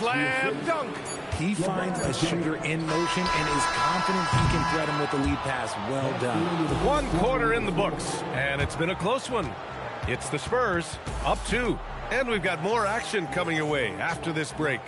Slam dunk. He finds a shooter in motion and is confident he can thread him with the lead pass. Well done. 1 quarter in the books, and it's been a close one. It's the Spurs, up 2. And we've got more action coming your way after this break.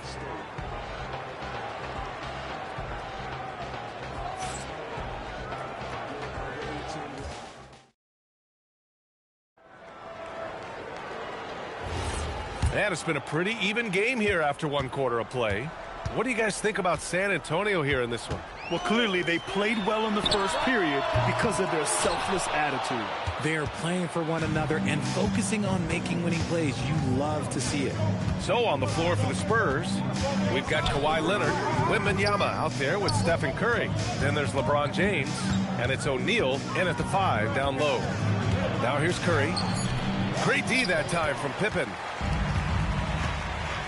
And it's been a pretty even game here after 1 quarter of play. What do you guys think about San Antonio here in this one? Well, clearly they played well in the first period because of their selfless attitude. They are playing for one another and focusing on making winning plays. You love to see it. So on the floor for the Spurs, we've got Kawhi Leonard, Wembanyama out there with Stephen Curry. Then there's LeBron James, and it's O'Neal in at the 5 down low. Now here's Curry. Great D that time from Pippen.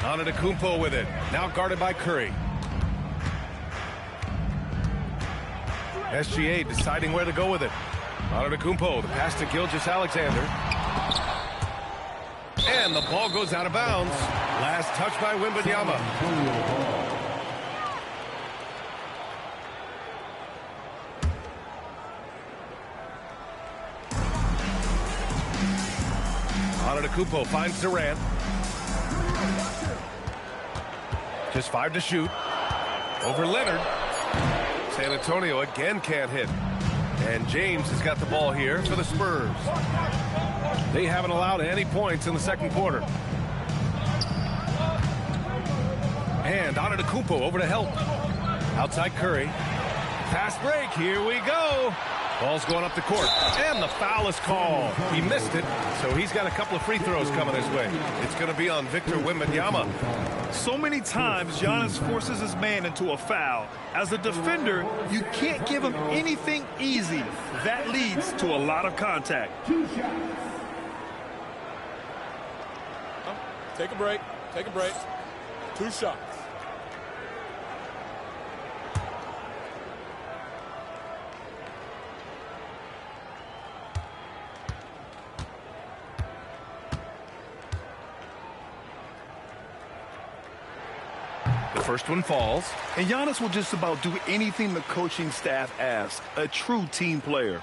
Antetokounmpo with it. Now guarded by Curry. SGA deciding where to go with it. Antetokounmpo, the pass to Gilgeous-Alexander. And the ball goes out of bounds. Last touch by Wembanyama. Antetokounmpo finds Durant. Just 5 to shoot. Over Leonard. San Antonio again can't hit. And James has got the ball here for the Spurs. They haven't allowed any points in the second quarter. And Antetokounmpo over to help. Outside Curry. Fast break. Here we go. Ball's going up the court. And the foul is called. He missed it, so he's got a couple of free throws coming his way. It's going to be on Victor Wembanyama. So many times Giannis forces his man into a foul. As a defender, you can't give him anything easy. That leads to a lot of contact. Take a break. Take a break. 2 shots. The first one falls. And Giannis will just about do anything the coaching staff asks. A true team player.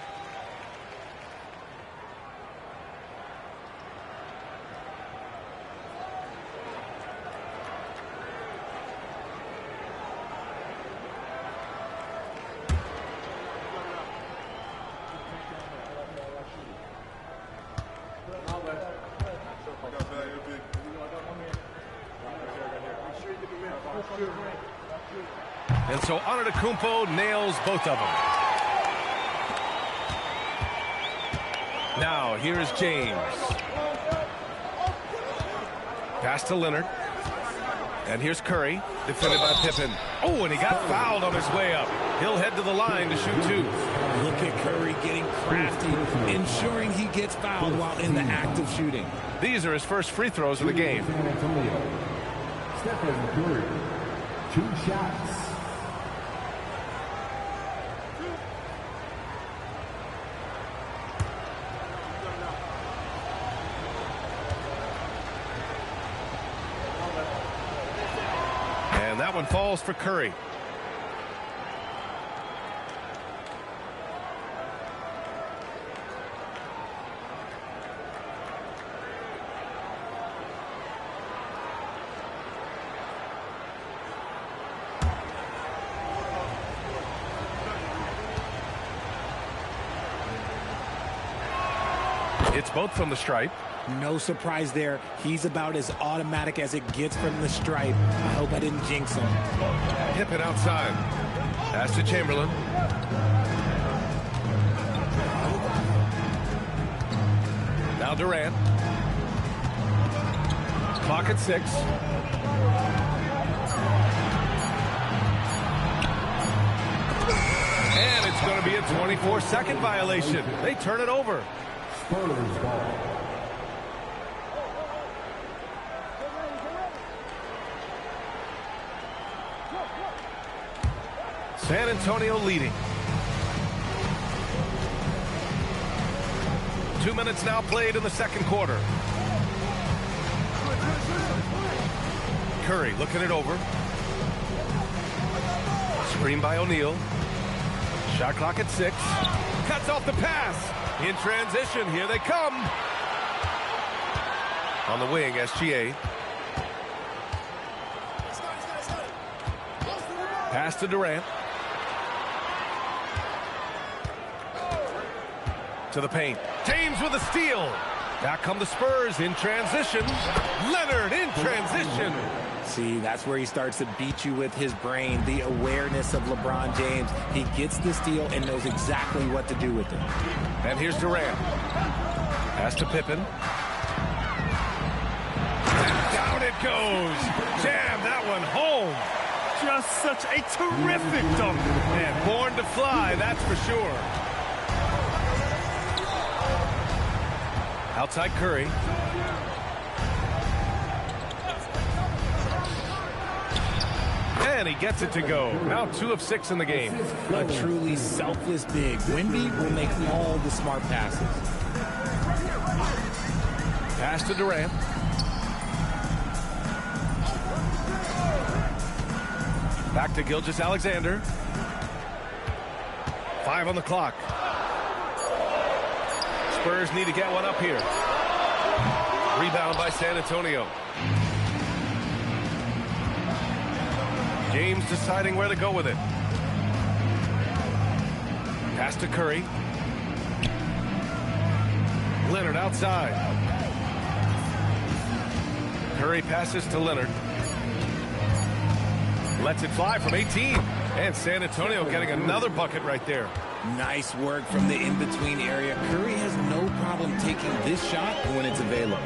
And so Antetokounmpo nails both of them. Now here is James. Pass to Leonard. And here's Curry, defended by Pippen. Oh, and he got fouled on his way up. He'll head to the line to shoot 2. Look at Curry getting crafty, ensuring he gets fouled while in the act of shooting. These are his first free throws of the game. Stephen Curry, 2 shots. And that one falls for Curry. It's both from the stripe. No surprise there. He's about as automatic as it gets from the stripe. I hope I didn't jinx him. Pippen outside. Pass to Chamberlain. Now Durant. Clock at 6. And it's going to be a 24-second violation. They turn it over. Spurs ball. San Antonio leading. 2 minutes now played in the second quarter. Curry looking it over. Screen by O'Neal. Shot clock at 6. Cuts off the pass. In transition, here they come. On the wing, SGA. Pass to Durant. To the paint. James with a steal. Back come the Spurs in transition. Leonard in transition. See, that's where he starts to beat you with his brain, the awareness of LeBron James. He gets the steal and knows exactly what to do with it. And here's Durant. Pass to Pippen. And down it goes. Jam that one home. Just such a terrific dunk. And born to fly, that's for sure. Outside Curry. And he gets it to go. Now 2 of 6 in the game. A truly selfless big. Wemby will make all the smart passes. Pass to Durant. Back to Gilgeous-Alexander. 5 on the clock. Spurs need to get one up here. Rebound by San Antonio. James deciding where to go with it. Pass to Curry. Leonard outside. Curry passes to Leonard. Lets it fly from 18. And San Antonio getting another bucket right there. Nice work from the in-between area. Curry has no problem taking this shot when it's available.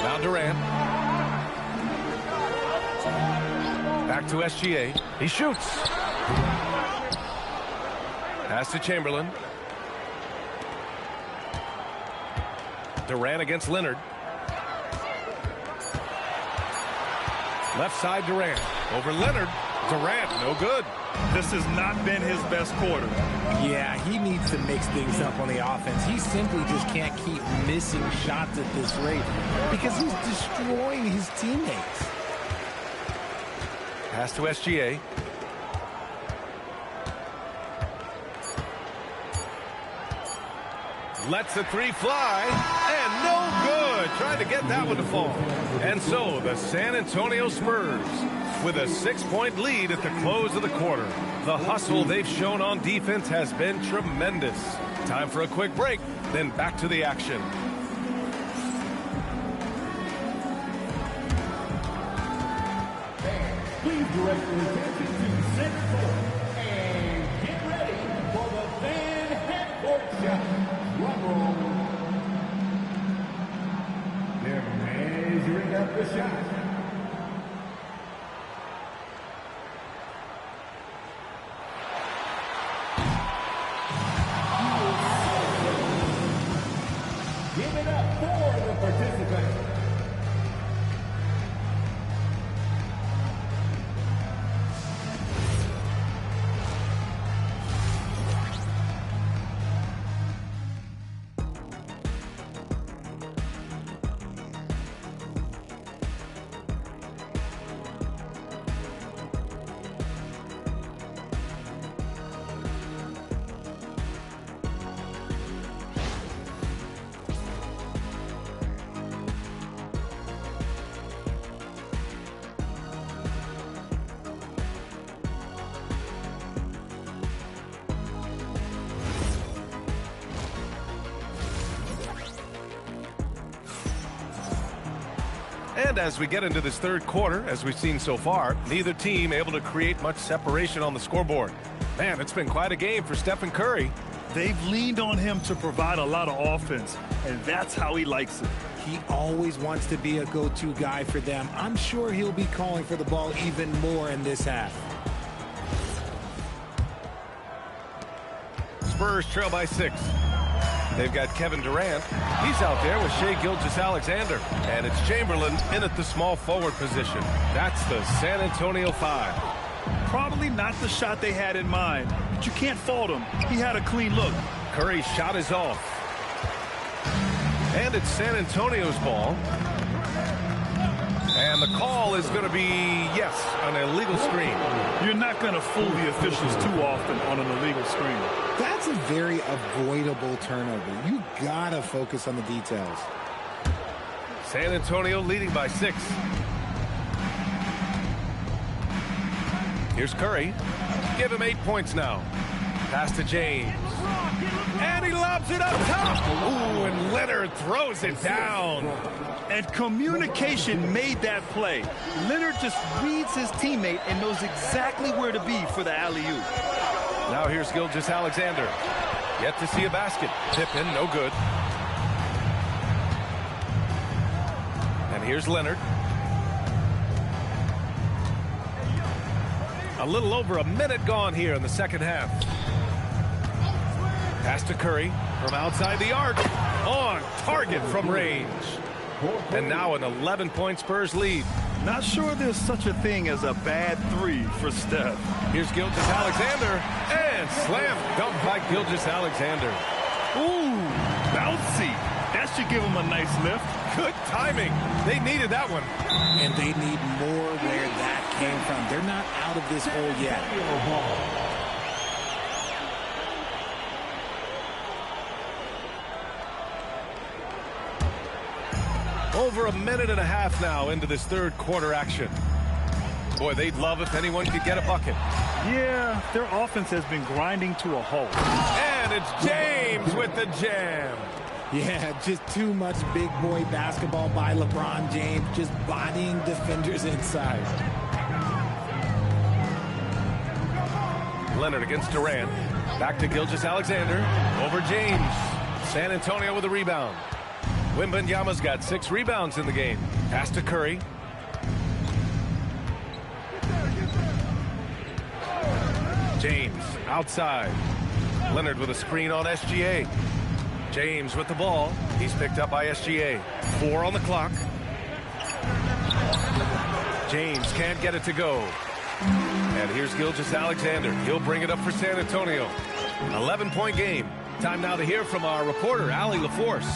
Now Durant. Back to SGA. He shoots. Pass to Chamberlain. Durant against Leonard. Left side Durant. Over Leonard. Durant, no good. This has not been his best quarter. Yeah, he needs to mix things up on the offense. He simply just can't keep missing shots at this rate because he's destroying his teammates. Pass to SGA. Lets the 3 fly, and no good. Trying to get that one to fall. And so the San Antonio Spurs with a 6-point lead at the close of the quarter. The hustle they've shown on defense has been tremendous. Time for a quick break, then back to the action. Please direct your attention to center court and get ready for the fan half-court shot. Drum roll. They're measuring up the shot. Give it up for the participants. And as we get into this third quarter, as we've seen so far, neither team able to create much separation on the scoreboard. Man, it's been quite a game for Stephen Curry. They've leaned on him to provide a lot of offense, and that's how he likes it. He always wants to be a go-to guy for them. I'm sure he'll be calling for the ball even more in this half. Spurs trail by 6. They've got Kevin Durant. He's out there with Shai Gilgeous-Alexander. And it's Chamberlain in at the small forward position. That's the San Antonio 5. Probably not the shot they had in mind, but you can't fault him. He had a clean look. Curry's shot is off. And it's San Antonio's ball. And the call is going to be, yes, an illegal screen. You're not going to fool the officials too often on an illegal screen. That's a very avoidable turnover. You got to focus on the details. San Antonio leading by 6. Here's Curry. Give him 8 points now. Pass to James. And he lobs it up top. Ooh, and Leonard throws it down. And communication made that play. Leonard just reads his teammate and knows exactly where to be for the alley-oop. Now here's Gilgeous-Alexander. Yet to see a basket. Tip in, no good. And here's Leonard. A little over a minute gone here in the second half. Pass to Curry from outside the arc. On target from range. And now an 11-point Spurs lead. Not sure there's such a thing as a bad 3 for Steph. Here's Gilgeous-Alexander. And slam dunk by Gilgeous-Alexander. Ooh, bouncy. That should give him a nice lift. Good timing. They needed that one. And they need more where that came from. They're not out of this hole yet. Over a minute and a half now into this third quarter action. Boy, they'd love if anyone could get a bucket. Yeah, their offense has been grinding to a halt. And it's James with the jam. Yeah, just too much big boy basketball by LeBron James, just bodying defenders inside. Leonard against Durant. Back to Gilgeous-Alexander. Over James. San Antonio with a rebound. Wembanyama's got 6 rebounds in the game. Pass to Curry. James outside. Leonard with a screen on SGA. James with the ball. He's picked up by SGA. 4 on the clock. James can't get it to go. And here's Gilgeous-Alexander. He'll bring it up for San Antonio. 11-point game. Time now to hear from our reporter, Allie LaForce.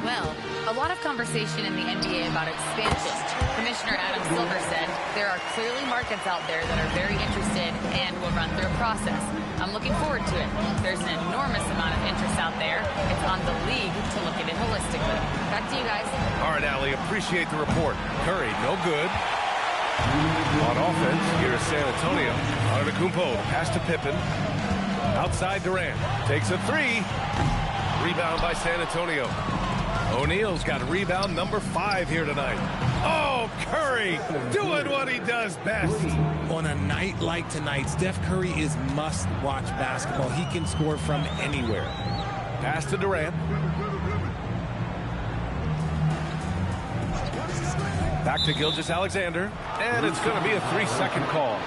Well, a lot of conversation in the NBA about expansion. Commissioner Adam Silver said there are clearly markets out there that are very interested and will run through a process. I'm looking forward to it. There's an enormous amount of interest out there. It's on the league to look at it holistically. Back to you guys. All right, Allie, appreciate the report. Curry, no good. On offense, here is San Antonio. Antetokounmpo, pass to Pippen. Outside Durant. Takes a 3. Rebound by San Antonio. O'Neal's got rebound number 5 here tonight. Oh, Curry doing what he does best. On a night like tonight, Steph Curry is must-watch basketball. He can score from anywhere. Pass to Durant. Back to Gilgeous-Alexander. And it's going to be a 3-second call.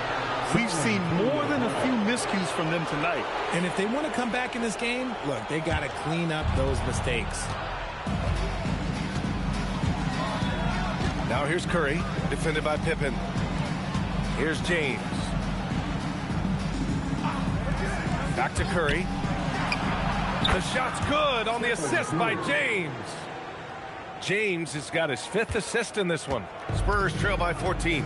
We've seen more than a few miscues from them tonight. And if they want to come back in this game, look, they got to clean up those mistakes. Now here's Curry, defended by Pippen. Here's James. Back to Curry. The shot's good on the assist by James. James has got his 5th assist in this one. Spurs trail by 14.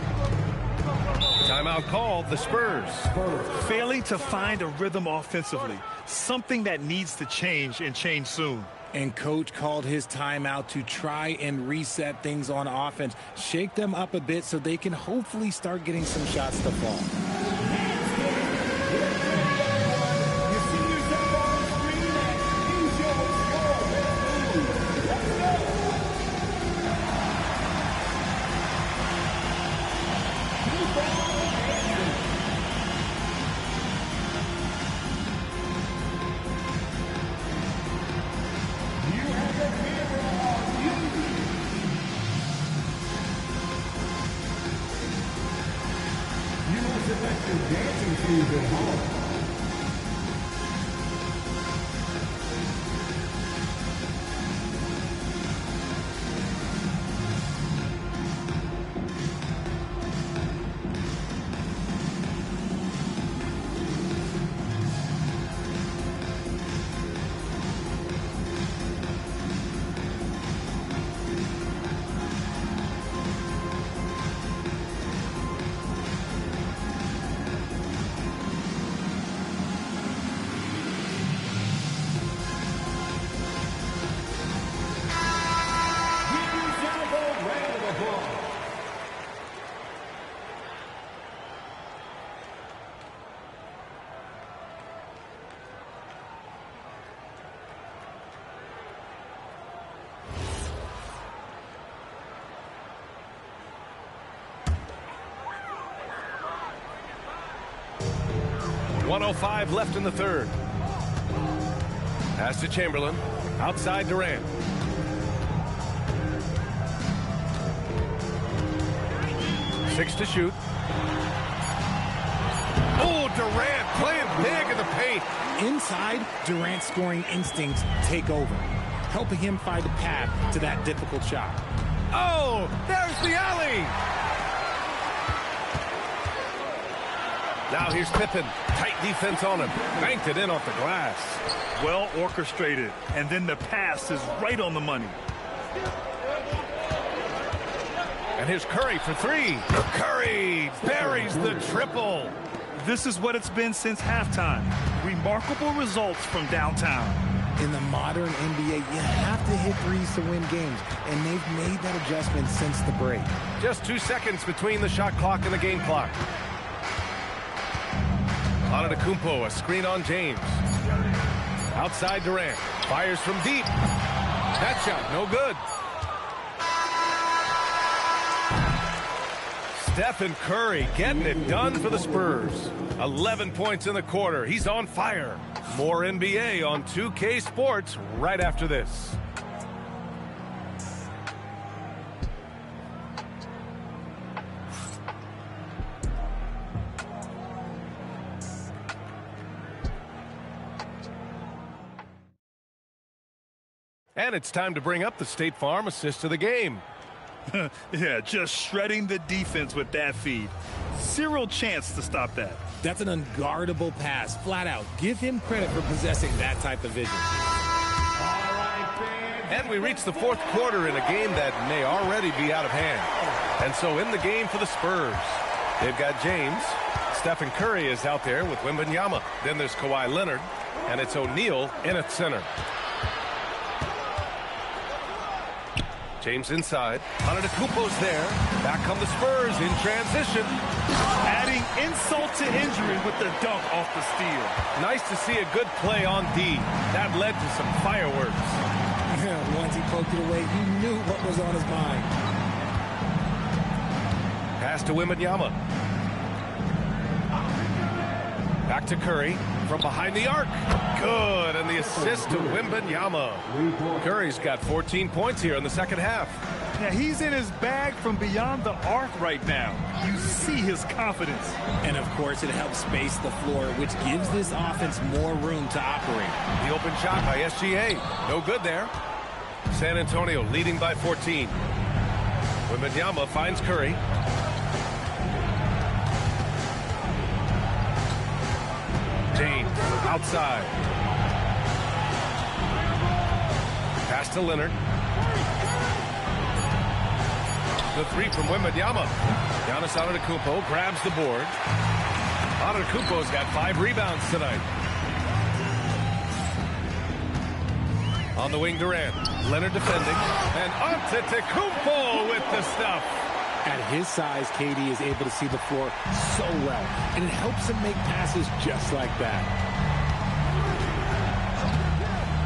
Timeout called, the Spurs. Failing to find a rhythm offensively. Something that needs to change and change soon. And coach called his timeout to try and reset things on offense. Shake them up a bit so they can hopefully start getting some shots to fall. 1:05 left in the third. Pass to Chamberlain. Outside Durant. Six to shoot. Oh, Durant playing big in the paint. Inside, Durant's scoring instincts take over, helping him find a path to that difficult shot. Oh, there's the alley. Now here's Pippen. Tight defense on him. Banked it in off the glass. Well orchestrated. And then the pass is right on the money. And here's Curry for three. Curry buries the triple. This is what it's been since halftime. Remarkable results from downtown. In the modern NBA, you have to hit threes to win games, and they've made that adjustment since the break. Just 2 seconds between the shot clock and the game clock. Antetokounmpo, a screen on James. Outside Durant. Fires from deep. That shot, no good. Stephen Curry getting it done for the Spurs. 11 points in the quarter. He's on fire. More NBA on 2K Sports right after this. And it's time to bring up the State Farm assist of the game. Yeah, just shredding the defense with that feed. Zero chance to stop that. That's an unguardable pass, flat out. Give him credit for possessing that type of vision. And we reach the fourth quarter in a game that may already be out of hand. And so in the game for the Spurs, they've got James. Stephen Curry is out there with Wembanyama. Then there's Kawhi Leonard, and it's O'Neal in at center. James inside. Antetokounmpo's there. Back come the Spurs in transition. Adding insult to injury with the dunk off the steal. Nice to see a good play on D. That led to some fireworks. Once he poked it away, you knew what was on his mind. Pass to Wembanyama. Back to Curry from behind the arc. Good, and the assist to Wembanyama. Curry's got 14 points here in the second half. Yeah, he's in his bag from beyond the arc right now. You see his confidence. And, of course, it helps space the floor, which gives this offense more room to operate. The open shot by SGA. No good there. San Antonio leading by 14. Wembanyama finds Curry. James outside. Pass to Leonard. The three from Wembanyama. Giannis Antetokounmpo grabs the board. Antetokounmpo's got 5 rebounds tonight. On the wing, Durant. Leonard defending. And Antetokounmpo with the stuff. At his size, KD is able to see the floor so well, and it helps him make passes just like that.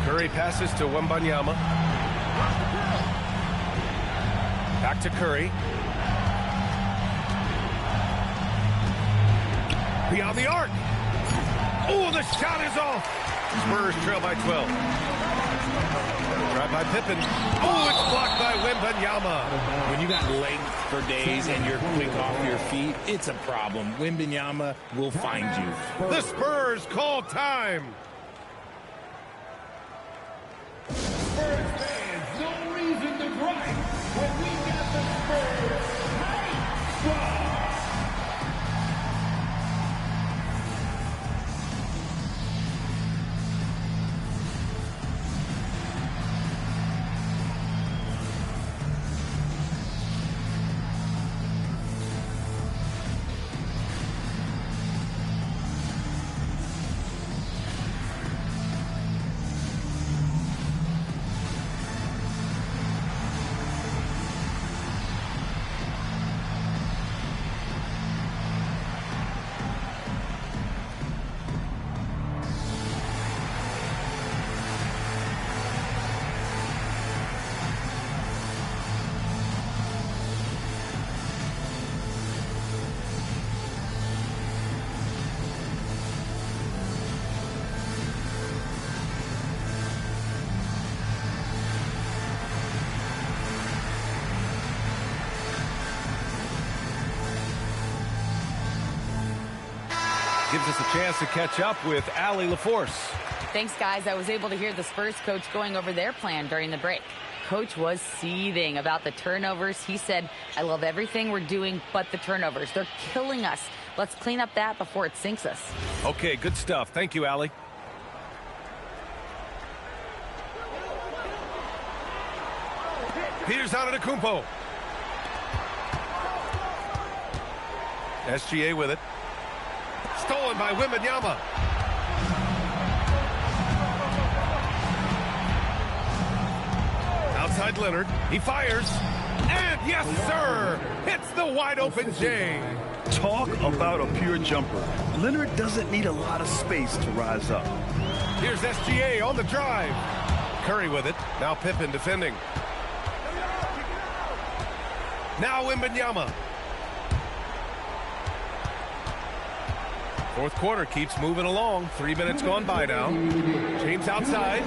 Curry passes to Wembanyama. Back to Curry. Beyond the arc. Oh, the shot is off. Spurs trail by 12. Drive by Pippen. Oh, it's blocked by Wembanyama. When you got length for days and you're quick off your feet, it's a problem. Wembanyama will find you. The Spurs call time. Spurs fans, no reason to gripe when we got the Spurs right from. gives us a chance to catch up with Allie LaForce. Thanks, guys. I was able to hear the Spurs coach going over their plan during the break. Coach was seething about the turnovers. He said, I love everything we're doing but the turnovers. They're killing us. Let's clean up that before it sinks us. Okay, good stuff. Thank you, Allie. Here's Antetokounmpo. SGA with it. Stolen by Wembanyama. Outside Leonard. He fires. And yes, sir! Hits the wide open J. Talk about a pure jumper. Leonard doesn't need a lot of space to rise up. Here's SGA on the drive. Curry with it. Now Pippen defending. Now Wembanyama. Fourth quarter keeps moving along. 3 minutes gone by now. James outside.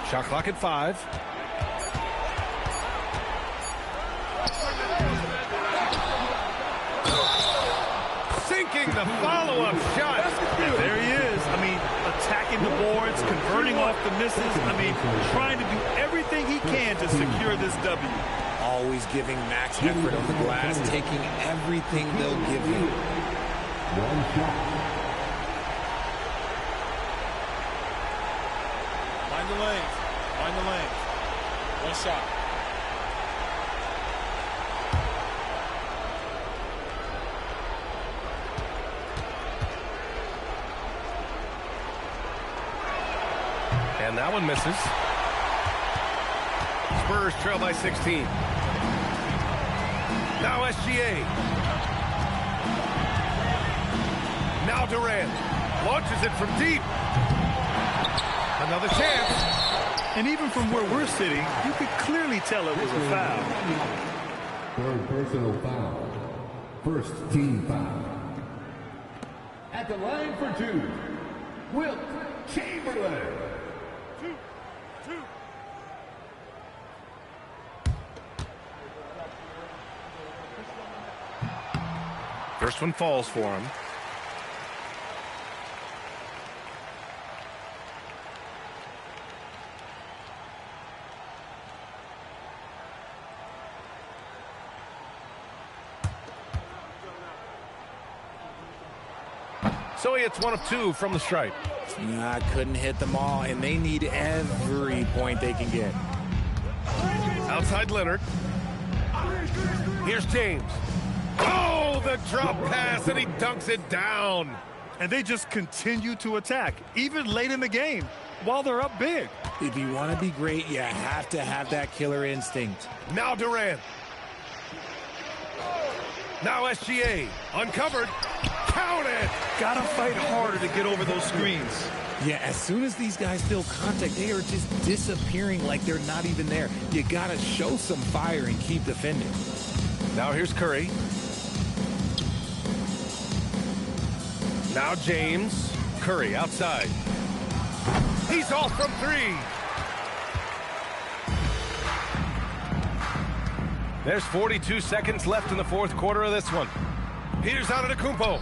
Shot clock at 5. Sinking the follow-up shot. And there he is. I mean, attacking the boards, converting off the misses. I mean, trying to do everything he can to secure this W. Always giving max effort on the glass, taking everything they'll give him. One shot. Find the lanes. Find the lanes. One shot. And that one misses. Spurs trail by 16. Now SGA. Now Durant. Launches it from deep. Another chance. And even from where we're sitting, you could clearly tell it was a foul. Third personal foul. First team foul. At the line for 2, Wilt Chamberlain. First one falls for him. So he hits 1 of 2 from the stripe. I couldn't hit them all, and they need every point they can get. Outside Leonard. Here's James. Oh, the drop pass, and he dunks it down. And they just continue to attack, even late in the game, while they're up big. If you want to be great, you have to have that killer instinct. Now Durant. Now SGA. Uncovered. Count it. Gotta fight harder to get over those screens. Yeah, as soon as these guys feel contact, they are just disappearing like they're not even there. You gotta show some fire and keep defending. Now here's Curry. Now James. Curry outside. He's off from 3. There's 42 seconds left in the fourth quarter of this one. Here's Antetokounmpo.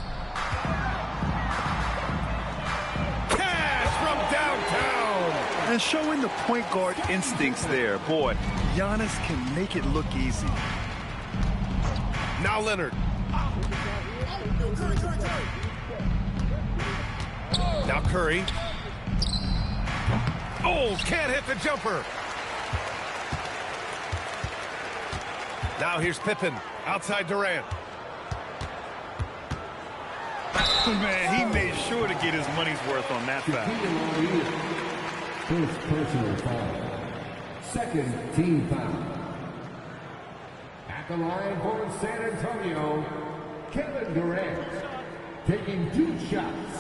Cash from downtown. And showing the point guard instincts there. Boy, Giannis can make it look easy. Now Leonard. Now Curry. Oh, can't hit the jumper. Now here's Pippen. Outside Durant. Man, he made sure to get his money's worth on that foul. First personal foul. Second team foul. At the line for San Antonio, Kevin Durant, taking 2 shots.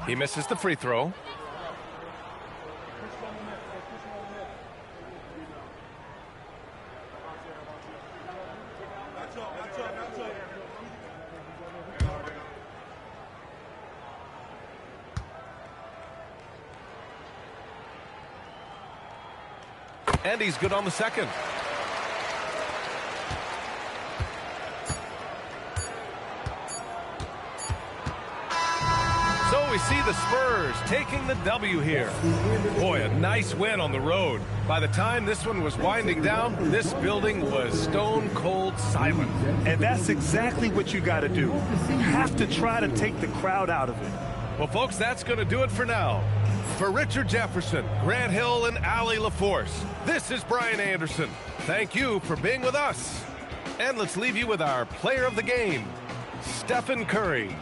He misses the free throw. And he's good on the second. So we see the Spurs taking the W here. Boy, a nice win on the road. By the time this one was winding down, this building was stone cold silent. And that's exactly what you got to do. You have to try to take the crowd out of it. Well, folks, that's going to do it for now. For Richard Jefferson, Grant Hill, and Allie LaForce, this is Brian Anderson. Thank you for being with us. And let's leave you with our player of the game, Stephen Curry.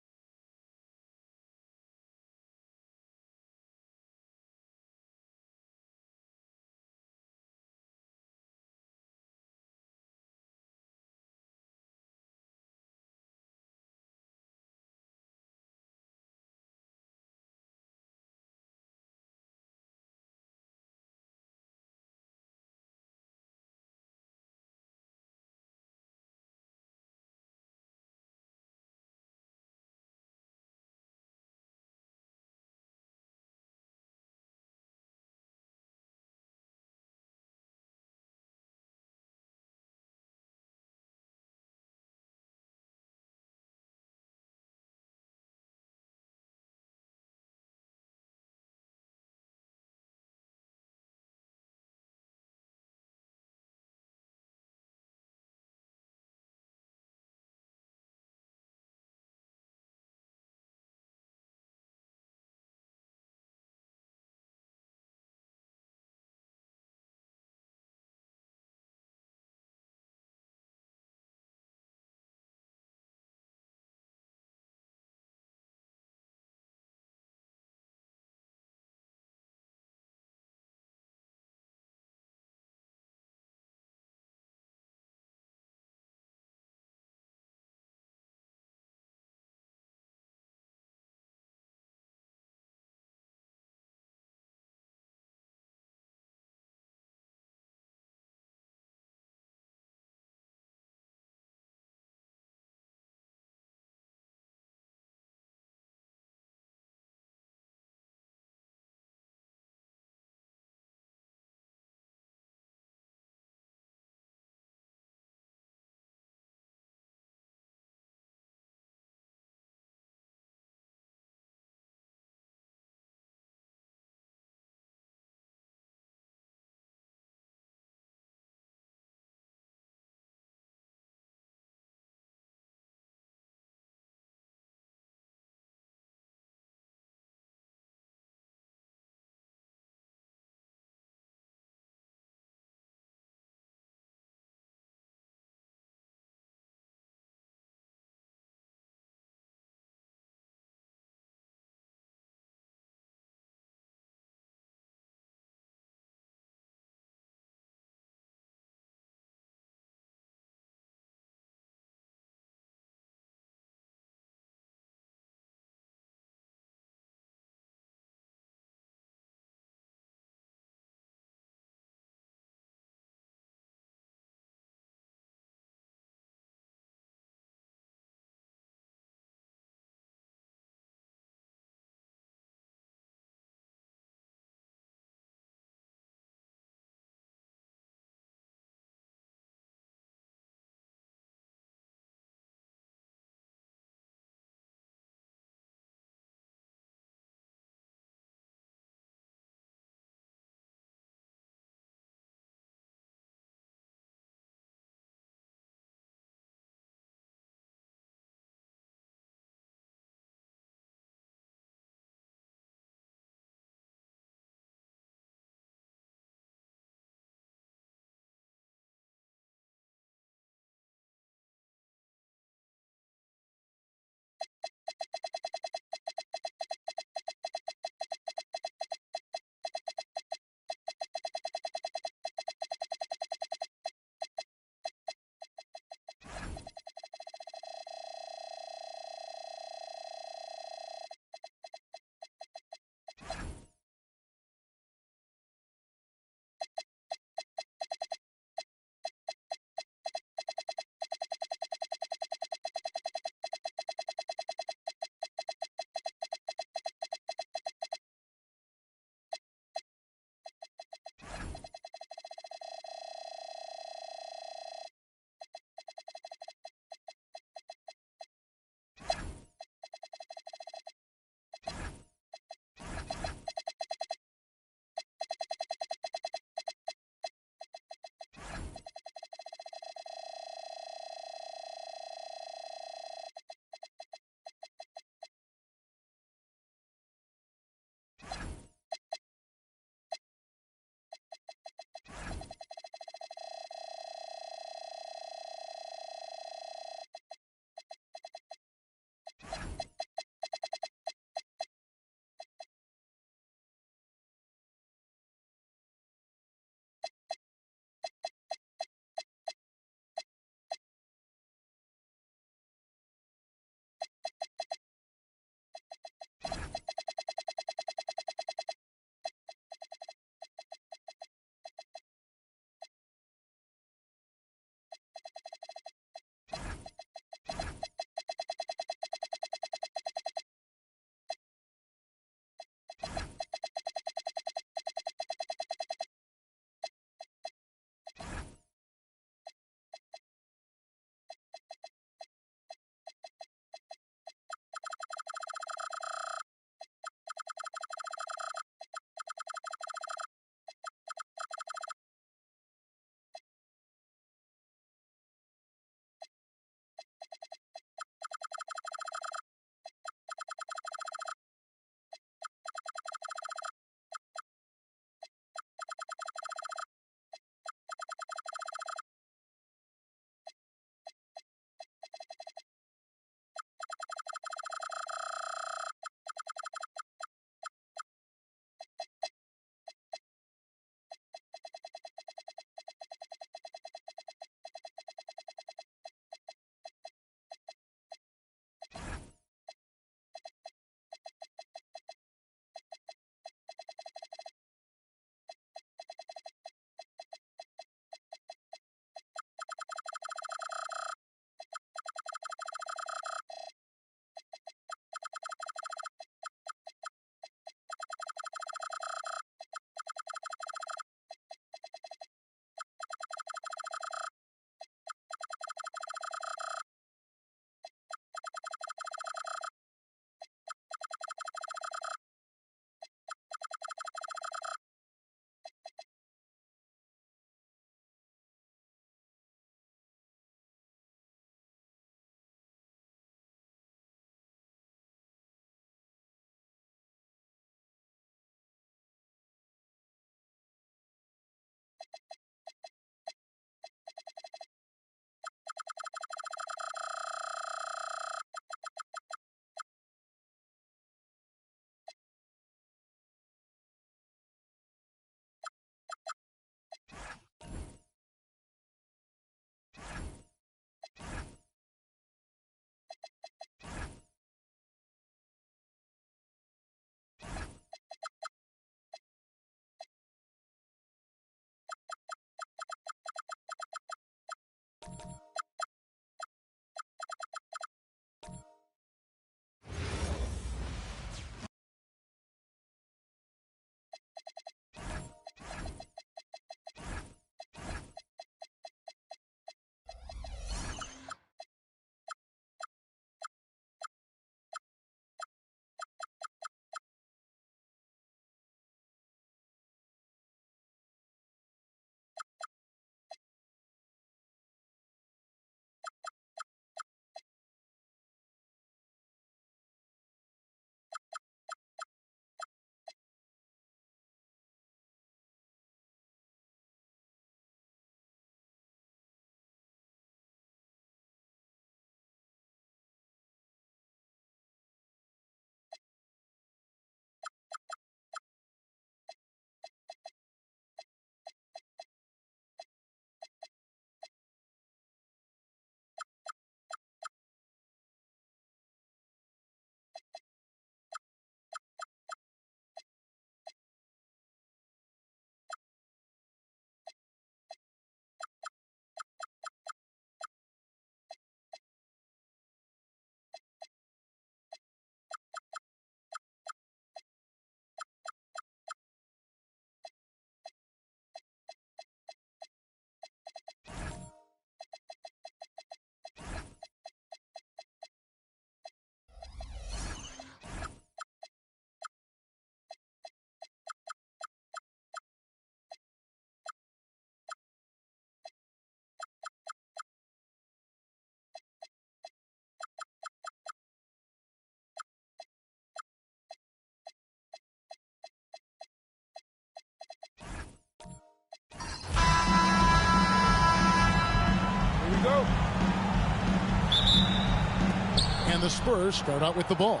And the Spurs start out with the ball.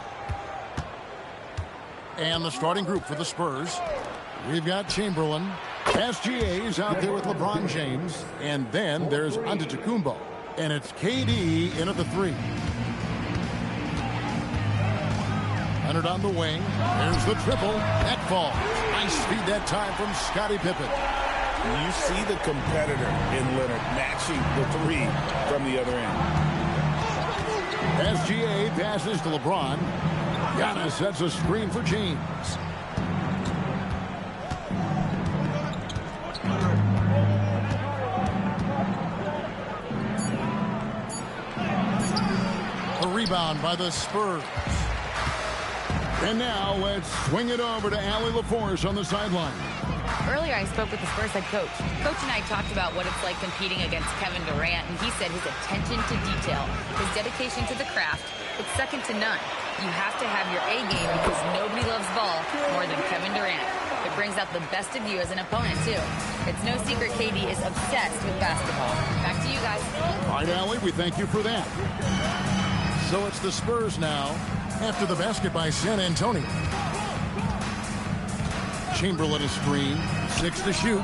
And the starting group for the Spurs. We've got Chamberlain. SGA's out there with LeBron James. And then there's Antetokounmpo. And it's KD in at the 3. Leonard on the wing. There's the triple. That falls. Nice speed that time from Scottie Pippen. You see the competitor in Leonard matching the 3 from the other end. SGA passes to LeBron. Giannis sets a screen for James. A rebound by the Spurs. And now let's swing it over to Allie LaForce on the sideline. Earlier, I spoke with the Spurs head coach. Coach and I talked about what it's like competing against Kevin Durant, and he said his attention to detail, his dedication to the craft, it's second to none. You have to have your A game because nobody loves ball more than Kevin Durant. It brings out the best of you as an opponent, too. It's no secret KD is obsessed with basketball. Back to you guys. All right, Allie, we thank you for that. So it's the Spurs now after the basket by San Antonio. Chamberlain a screen. 6 to shoot.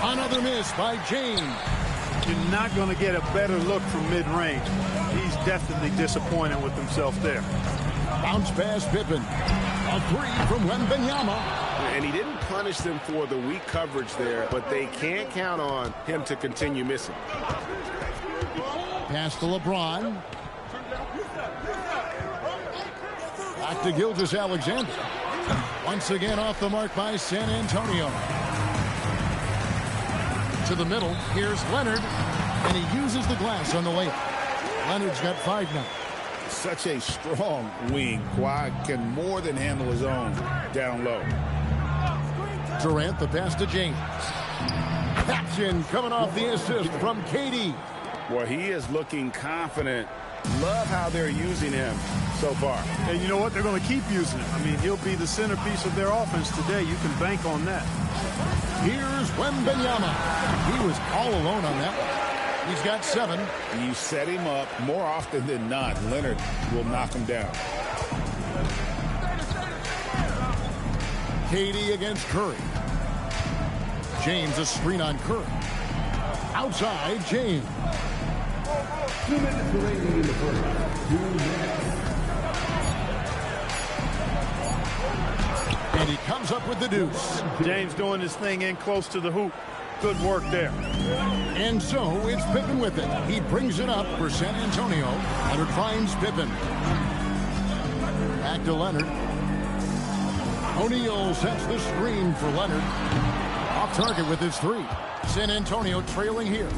Another miss by James. You're not going to get a better look from mid-range. He's definitely disappointed with himself there. Bounce pass Pippen. A 3 from Wembanyama. And he didn't punish them for the weak coverage there, but they can't count on him to continue missing. Pass to LeBron. Back to Gilgeous-Alexander. Once again off the mark by San Antonio. To the middle, here's Leonard, and he uses the glass on the layup. Leonard's got 5 now. Such a strong wing. Kawhi can more than handle his own down low. Durant, the pass to James. Caption coming off the assist from KD. Well, he is looking confident. Love how they're using him so far. And you know what? They're going to keep using him. I mean, he'll be the centerpiece of their offense today. You can bank on that. Here's Wembanyama. He was all alone on that one. He's got 7. You set him up more often than not. Leonard will knock him down. KD against Curry. James a screen on Curry. Outside, James. 2 minutes remaining in the first. 2 minutes. And he comes up with the deuce. James doing his thing in close to the hoop. Good work there. And so it's Pippen with it. He brings it up for San Antonio. Leonard finds Pippen. Back to Leonard. O'Neal sets the screen for Leonard. Off target with his 3. San Antonio trailing here.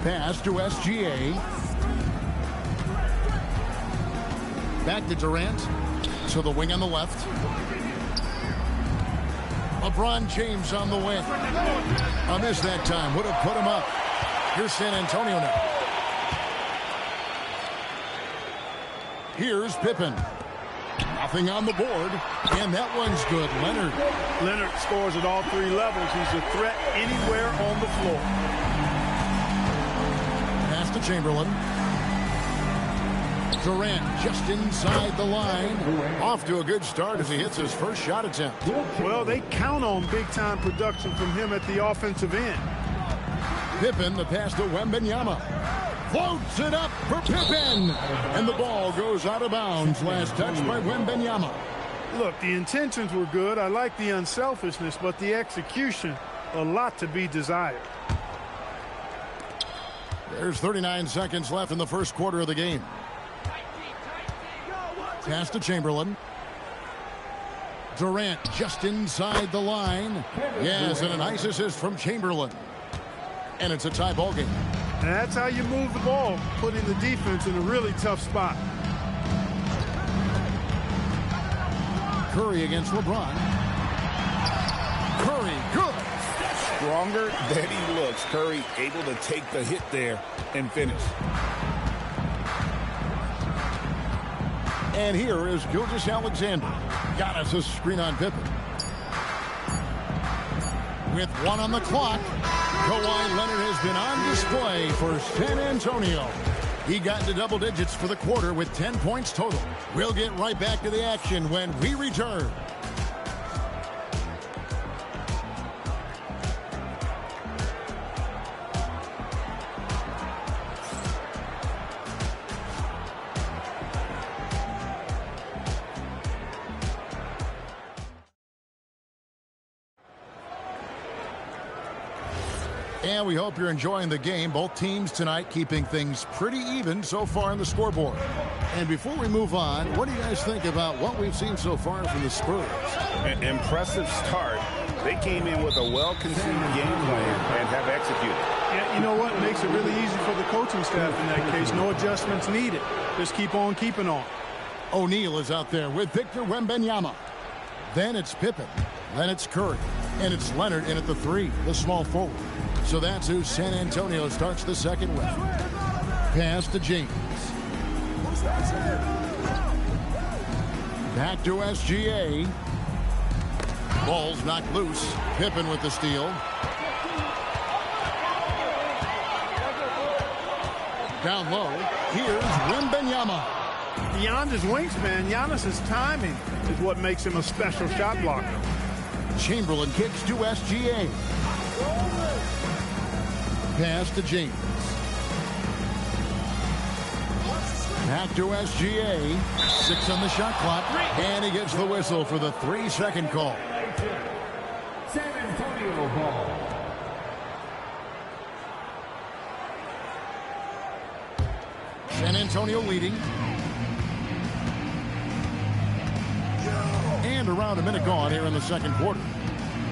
Pass to SGA. Back to Durant. To the wing on the left. LeBron James on the wing. A miss that time. Would have put him up. Here's San Antonio now. Here's Pippen. Nothing on the board. And that one's good. Leonard scores at all 3 levels. He's a threat anywhere on the floor. Pass to Chamberlain. Durant just inside the line. Off to a good start as he hits his first shot attempt. Well, they count on big-time production from him at the offensive end. Pippen, the pass to Wembanyama. Floats it up for Pippen. And the ball goes out of bounds. Last touch by Wembanyama. Look, the intentions were good. I like the unselfishness, but the execution, a lot to be desired. There's 39 seconds left in the first quarter of the game. Pass to Chamberlain. Durant just inside the line. Yes, and a nice assist from Chamberlain. And it's a tie ball game. And that's how you move the ball, putting the defense in a really tough spot. Curry against LeBron. Curry, good. Stronger than he looks. Curry able to take the hit there and finish. And here is Gilgeous-Alexander. Got us a screen on Pippen. With 1 on the clock, Kawhi Leonard has been on display for San Antonio. He got into double digits for the quarter with 10 points total. We'll get right back to the action when we return. And we hope you're enjoying the game. Both teams tonight keeping things pretty even so far on the scoreboard. And before we move on, what do you guys think about what we've seen so far from the Spurs? An impressive start. They came in with a well-conceived game plan and have executed. Yeah, you know what? Makes it really easy for the coaching staff in that case. No adjustments needed. Just keep on keeping on. O'Neal is out there with Victor Wembanyama. Then it's Pippen. Then it's Curry. And it's Leonard in at the 3, the small forward. So that's who San Antonio starts the second with. Pass to James. Back to SGA. Ball's knocked loose. Pippen with the steal. Down low. Here's Wembanyama. Beyond his wingspan, Giannis's timing is what makes him a special shot blocker. Chamberlain kicks to SGA. Pass to James. Back to SGA. 6 on the shot clock. And he gets the whistle for the 3-second call. San Antonio ball. San Antonio leading. And around a minute gone here in the second quarter.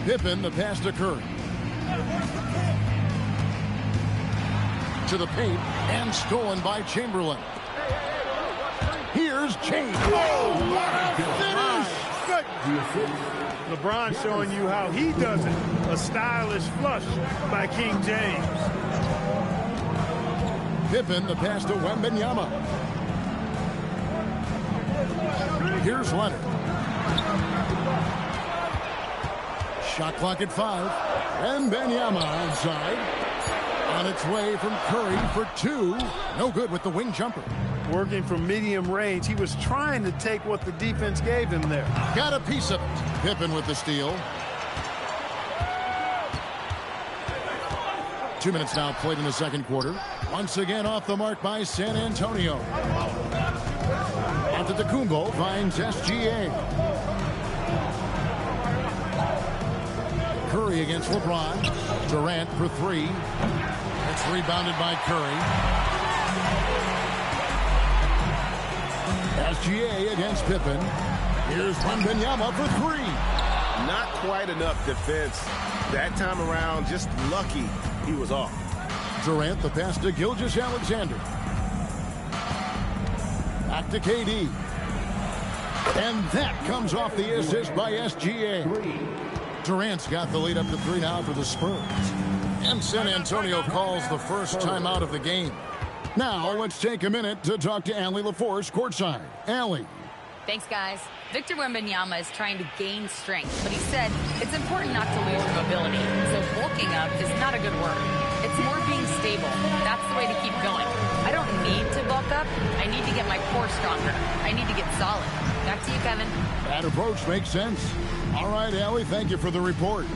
Pippen, the pass to Curry. To the paint and stolen by Chamberlain. Here's James. Oh, what a finish! LeBron showing you how he does it. A stylish flush by King James. Pippen, the pass to Wembanyama. Here's Leonard. Shot clock at 5. Wembanyama outside. On its way from Curry for 2. No good with the wing jumper. Working from medium range, he was trying to take what the defense gave him there. Got a piece of it. Pippen with the steal. 2 minutes now played in the second quarter. Once again off the mark by San Antonio. Antetokounmpo finds SGA. Curry against LeBron. Durant for 3. It's rebounded by Curry. SGA against Pippen. Here's Wembanyama for 3. Not quite enough defense. That time around, just lucky he was off. Durant, the pass to Gilgeous-Alexander. Back to KD. And that comes off the assist by SGA. Durant's got the lead up to 3 now for the Spurs. And San Antonio calls the first timeout of the game. Now let's take a minute to talk to Allie LaForce courtside. Allie. Thanks, guys. Victor Wembanyama is trying to gain strength, but he said it's important not to lose your mobility. So bulking up is not a good word. It's more being stable. That's the way to keep going. I don't need to bulk up. I need to get my core stronger. I need to get solid. Back to you, Kevin. That approach makes sense. All right, Allie, thank you for the report.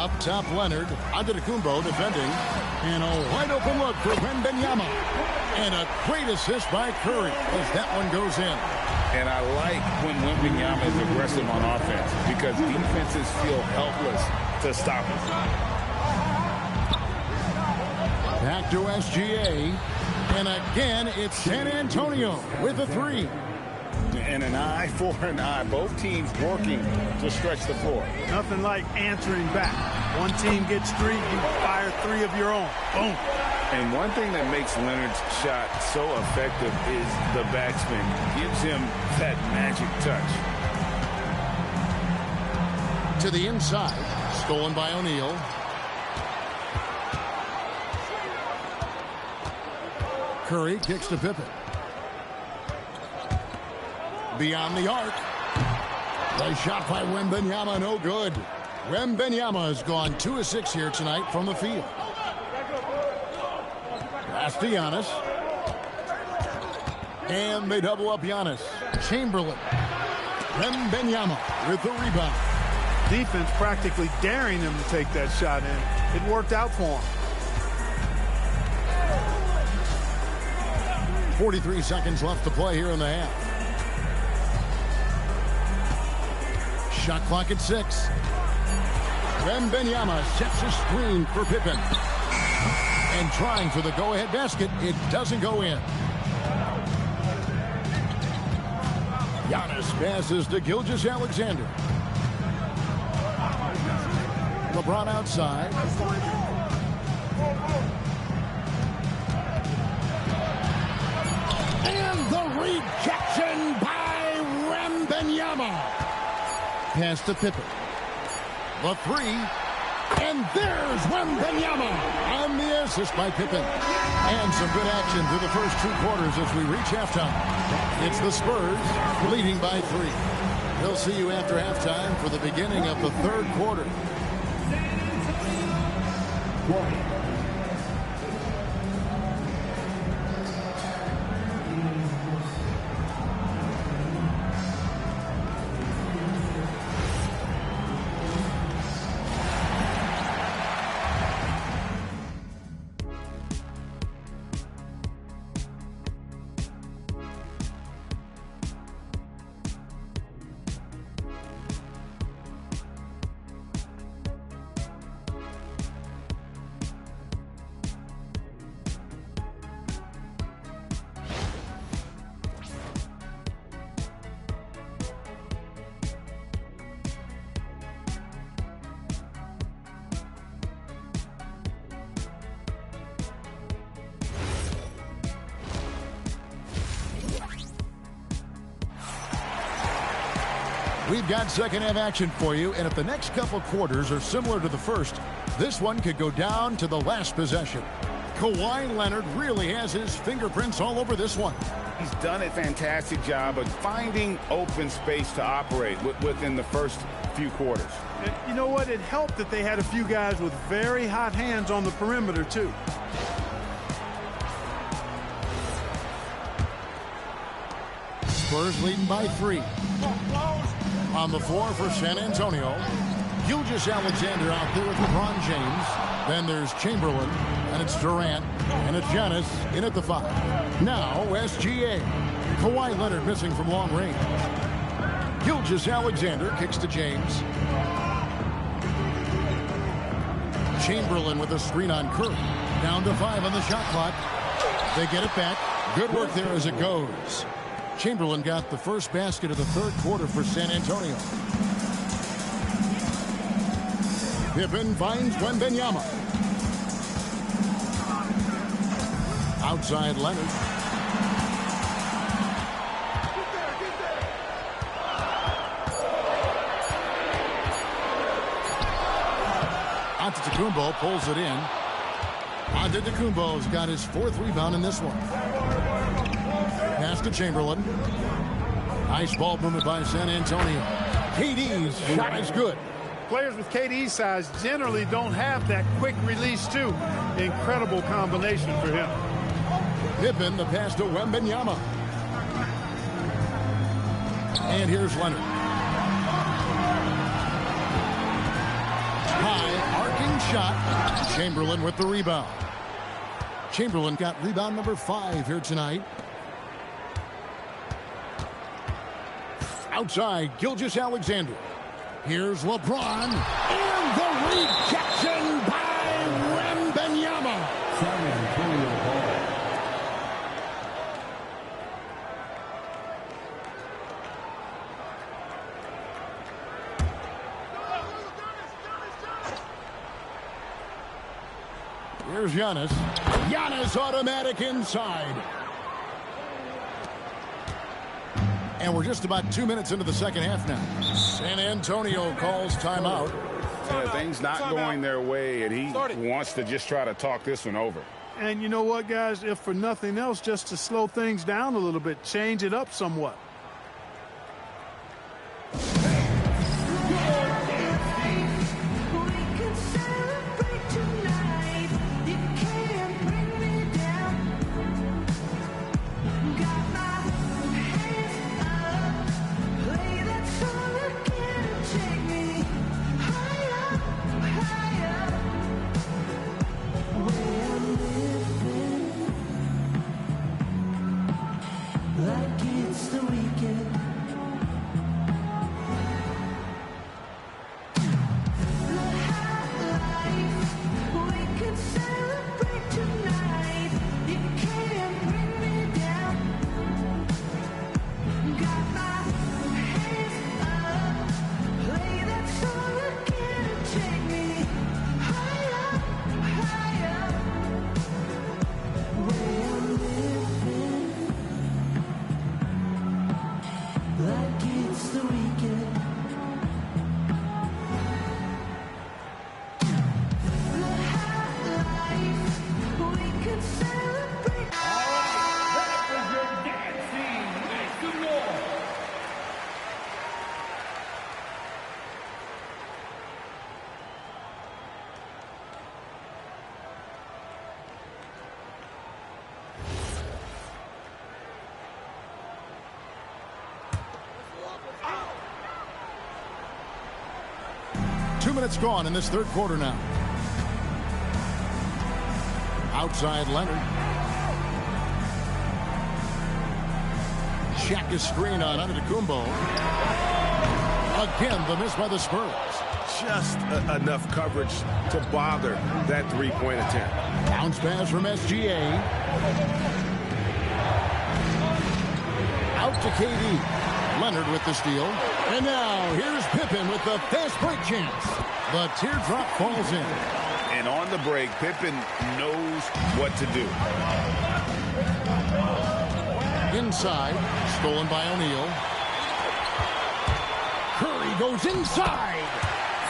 Up top, Leonard. Antetokounmpo defending. And a wide open look for Wembanyama. And a great assist by Curry as that one goes in. And I like when Wembanyama is aggressive on offense because defenses feel helpless to stop him. Back to SGA. And again, it's San Antonio with a three. And an eye for an eye. Both teams working to stretch the floor. Nothing like answering back. One team gets three, you fire three of your own. Boom. And one thing that makes Leonard's shot so effective is the backspin. Gives him that magic touch. To the inside. Stolen by O'Neal. Curry kicks to Pippen. Beyond the arc. The shot by Wembanyama, no good. Wembanyama has gone 2 of 6 here tonight from the field. Pass to Giannis. And they double up Giannis. Chamberlain. Wembanyama with the rebound. Defense practically daring him to take that shot in. It worked out for him. 43 seconds left to play here in the half. Shot clock at 6. Wembanyama sets a screen for Pippen. And trying for the go-ahead basket. It doesn't go in. Giannis passes to Gilgeous-Alexander. LeBron outside. And the rejection by Wembanyama. Pass to Pippen. The three. And there's Wembanyama on the assist by Pippen. And some good action through the first 2 quarters as we reach halftime. It's the Spurs leading by 3. We'll see you after halftime for the beginning of the 3rd quarter. We've got second half action for you, and if the next couple quarters are similar to the first, this one could go down to the last possession. Kawhi Leonard really has his fingerprints all over this one. He's done a fantastic job of finding open space to operate within the first few quarters. You know what? It helped that they had a few guys with very hot hands on the perimeter, too. Spurs leading by 3. On the floor for San Antonio, Gilgeous-Alexander out there with LeBron James. Then there's Chamberlain, and it's Durant, and it's Giannis in at the 5. Now SGA. Kawhi Leonard missing from long range. Gilgeous-Alexander kicks to James. Chamberlain with a screen on Curry. Down to 5 on the shot clock. They get it back. Good work there as it goes. Chamberlain got the first basket of the 3rd quarter for San Antonio. Pippen finds Wembanyama. Outside Leonard. Antetokounmpo pulls it in. Antetokounmpo's got his 4th rebound in this one. Pass to Chamberlain. Nice ball movement by San Antonio. KD's shot is good. Players with KD's size generally don't have that quick release, too. Incredible combination for him. Pippen, the pass to Wembanyama. And here's Leonard. High Long shot. Chamberlain with the rebound. Chamberlain got rebound number 5 here tonight. Outside, Gilgeous-Alexander. Here's LeBron. And the rejection by Wembanyama. San Antonio ball. Here's Giannis. Giannis automatic inside. And we're just about 2 minutes into the second half now. San Antonio calls timeout. Things not going their way, and he wants to just try to talk this one over. And you know what, guys? If for nothing else, just to slow things down a little bit, change it up somewhat. Minutes gone in this third quarter now. Outside Leonard. Check his screen on Antetokounmpo. Again, the miss by the Spurs. Just enough coverage to bother that three-point attempt. Bounce pass from SGA. Out to KD. Leonard with the steal. And now here's Pippen with the fast break chance. The teardrop falls in. And on the break, Pippen knows what to do. Inside. Stolen by O'Neal. Curry goes inside.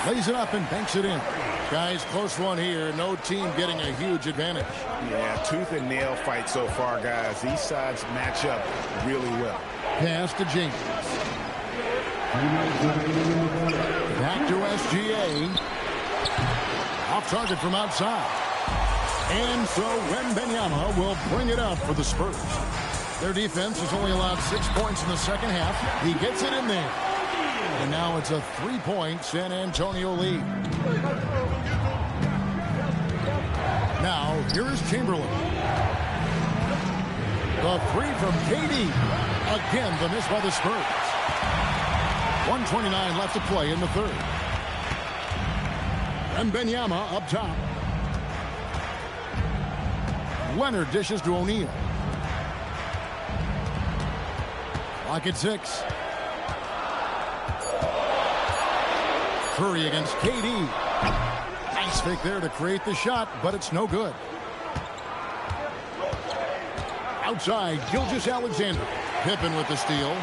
Lays it up and banks it in. Guys, close one here. No team getting a huge advantage. Yeah, tooth and nail fight so far, guys. These sides match up really well. Pass to James. Back to SGA. Off target from outside. And so Wembanyama will bring it up for the Spurs. Their defense has only allowed 6 points in the second half. He gets it in there. And now it's a 3-point San Antonio lead. Now, here is Chamberlain. The three from KD. Again, the miss by the Spurs. 1:29 left to play in the third. Wembanyama up top. Leonard dishes to O'Neal. Clock at 6. Curry against KD. Nice fake there to create the shot, but it's no good. Outside, Gilgeous-Alexander. Pippen with the steal.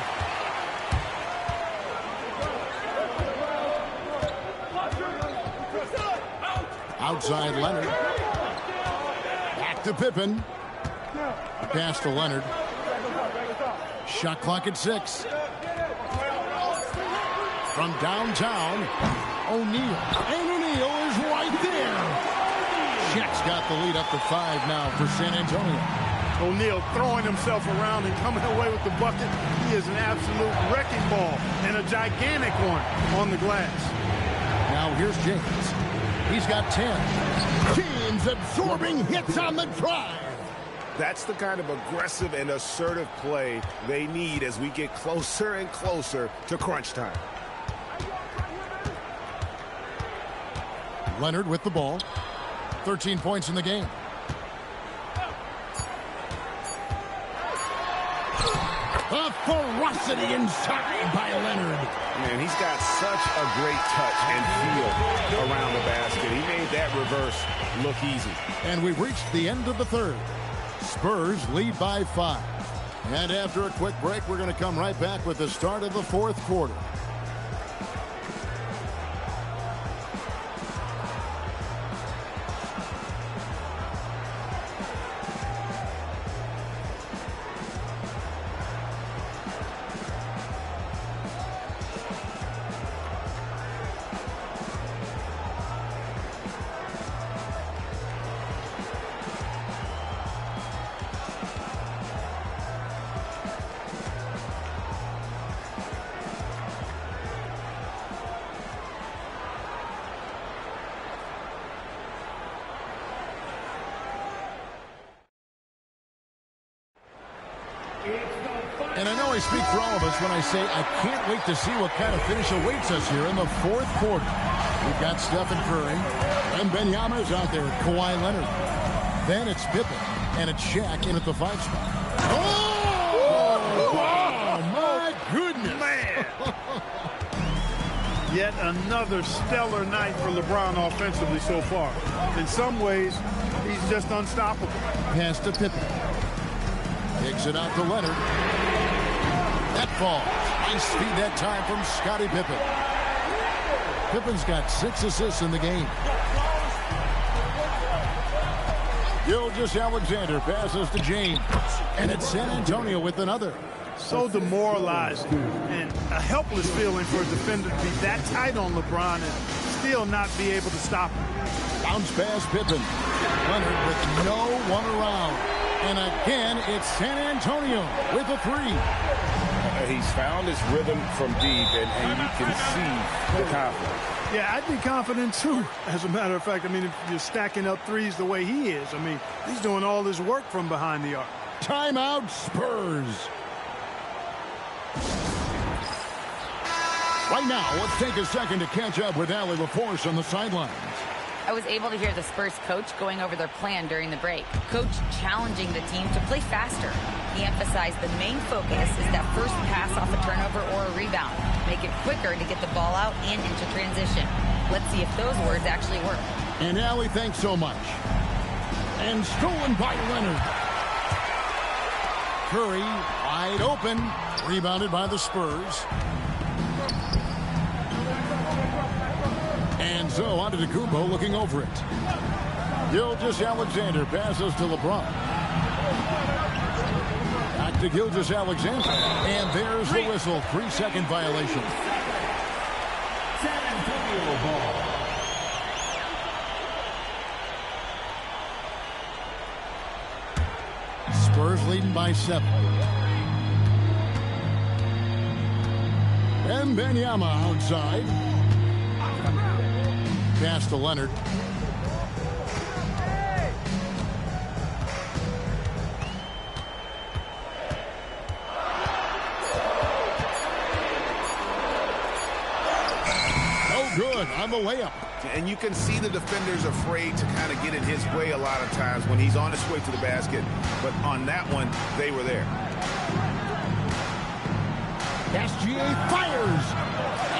Outside Leonard. Back to Pippen. Pass to Leonard. Shot clock at 6. From downtown, O'Neal. And O'Neal is right there. Shaq's got the lead up to 5 now for San Antonio. O'Neal throwing himself around and coming away with the bucket. He is an absolute wrecking ball and a gigantic one on the glass. Now here's James. He's got 10. Teams absorbing hits on the drive. That's the kind of aggressive and assertive play they need as we get closer and closer to crunch time. Leonard with the ball. 13 points in the game. The ferocity inside by Leonard. Man, he's got such a great touch and feel around the basket. He made that reverse look easy. And we've reached the end of the third. Spurs lead by 5. And after a quick break, we're going to come right back with the start of the fourth quarter. And I know I speak for all of us when I say I can't wait to see what kind of finish awaits us here in the fourth quarter. We've got Stephen Curry, and Wembanyama's out there, Kawhi Leonard. Then it's Pippen, and it's Shaq in at the 5 spot. Oh my goodness. Man. Yet another stellar night for LeBron offensively so far. In some ways, he's just unstoppable. Pass to Pippen. Takes it out to Leonard. That falls. Nice feed that time from Scottie Pippen. Pippen's got 6 assists in the game. Gilgeous-Alexander passes to James. And it's San Antonio with another. So demoralizing and a helpless feeling for a defender to be that tight on LeBron and still not be able to stop him. Bounce pass Pippen. Leonard with no one around. And again, it's San Antonio with a 3. He's found his rhythm from deep, and you can see the confidence. Yeah, I'd be confident, too, as a matter of fact. I mean, if you're stacking up threes the way he is, I mean, he's doing all his work from behind the arc. Timeout, Spurs. Right now, let's take a second to catch up with Allie LaForce on the sidelines. I was able to hear the Spurs coach going over their plan during the break. Coach challenging the team to play faster. He emphasized the main focus is that first pass off a turnover or a rebound. Make it quicker to get the ball out and into transition. Let's see if those words actually work. And Allie, thanks so much. And stolen by Leonard. Curry wide open. Rebounded by the Spurs. And so Antetokounmpo looking over it. Gilgeous-Alexander passes to LeBron. Back to Gilgeous-Alexander. And there's the whistle. 3-second violation. San Antonio ball. Spurs leading by 7. Wembanyama outside. Pass to Leonard. No good on the layup. And you can see the defenders afraid to kind of get in his way a lot of times when he's on his way to the basket. But on that one, they were there. SGA fires.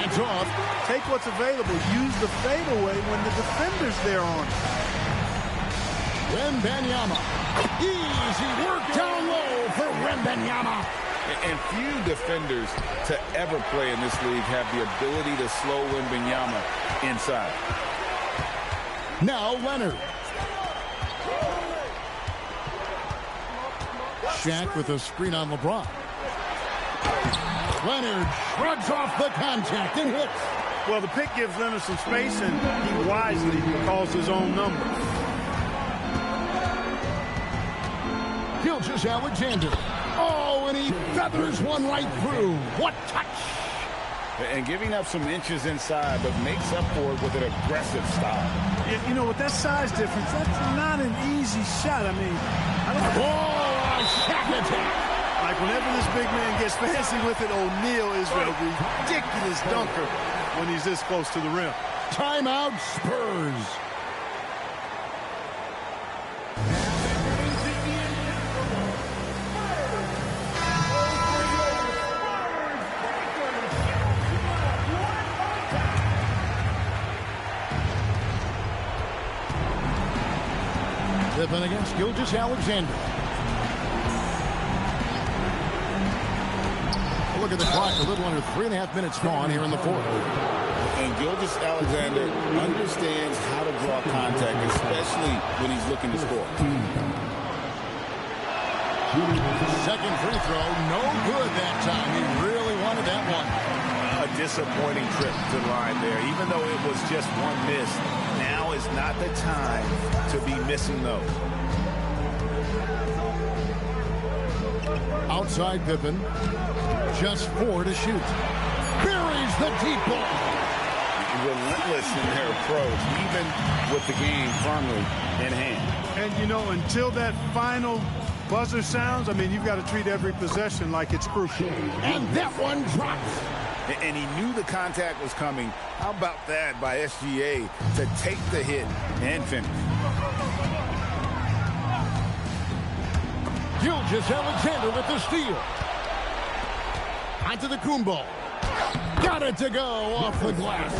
It's off. Take what's available. Use the fadeaway when the defender's there on it. Wembanyama. Easy work down low for Wembanyama. And few defenders to ever play in this league have the ability to slow Wembanyama inside. Now Leonard. Shaq with a screen on LeBron. Leonard shrugs off the contact and hits. Well, the pick gives Leonard some space, and he wisely calls his own number. Gilgeous-Alexander. Oh, and he feathers one right through. What touch! And giving up some inches inside, but makes up for it with an aggressive style. You know, with that size difference, that's not an easy shot. I mean, I don't Oh, a shack attack. like whenever this big man gets fancy with it, O'Neal is a ridiculous dunker when he's this close to the rim. Timeout, Spurs. Pippen against Gilgeous-Alexander. Look at the clock, a little under 3.5 minutes gone here in the fourth. And Gilgeous-Alexander understands how to draw contact, especially when he's looking to score. Second free throw, no good that time. He really wanted that one. A disappointing trip to the line there. Even though it was just one miss, now is not the time to be missing those. Outside Pippen, just 4 to shoot. Buries the deep ball. Relentless in their approach, even with the game firmly in hand. And, you know, until that final buzzer sounds, I mean, you've got to treat every possession like it's crucial. And that one drops. And he knew the contact was coming. How about that by SGA to take the hit and finish? Gilgeous-Alexander with the steal. Onto the Kumbo. Got it to go off the glass.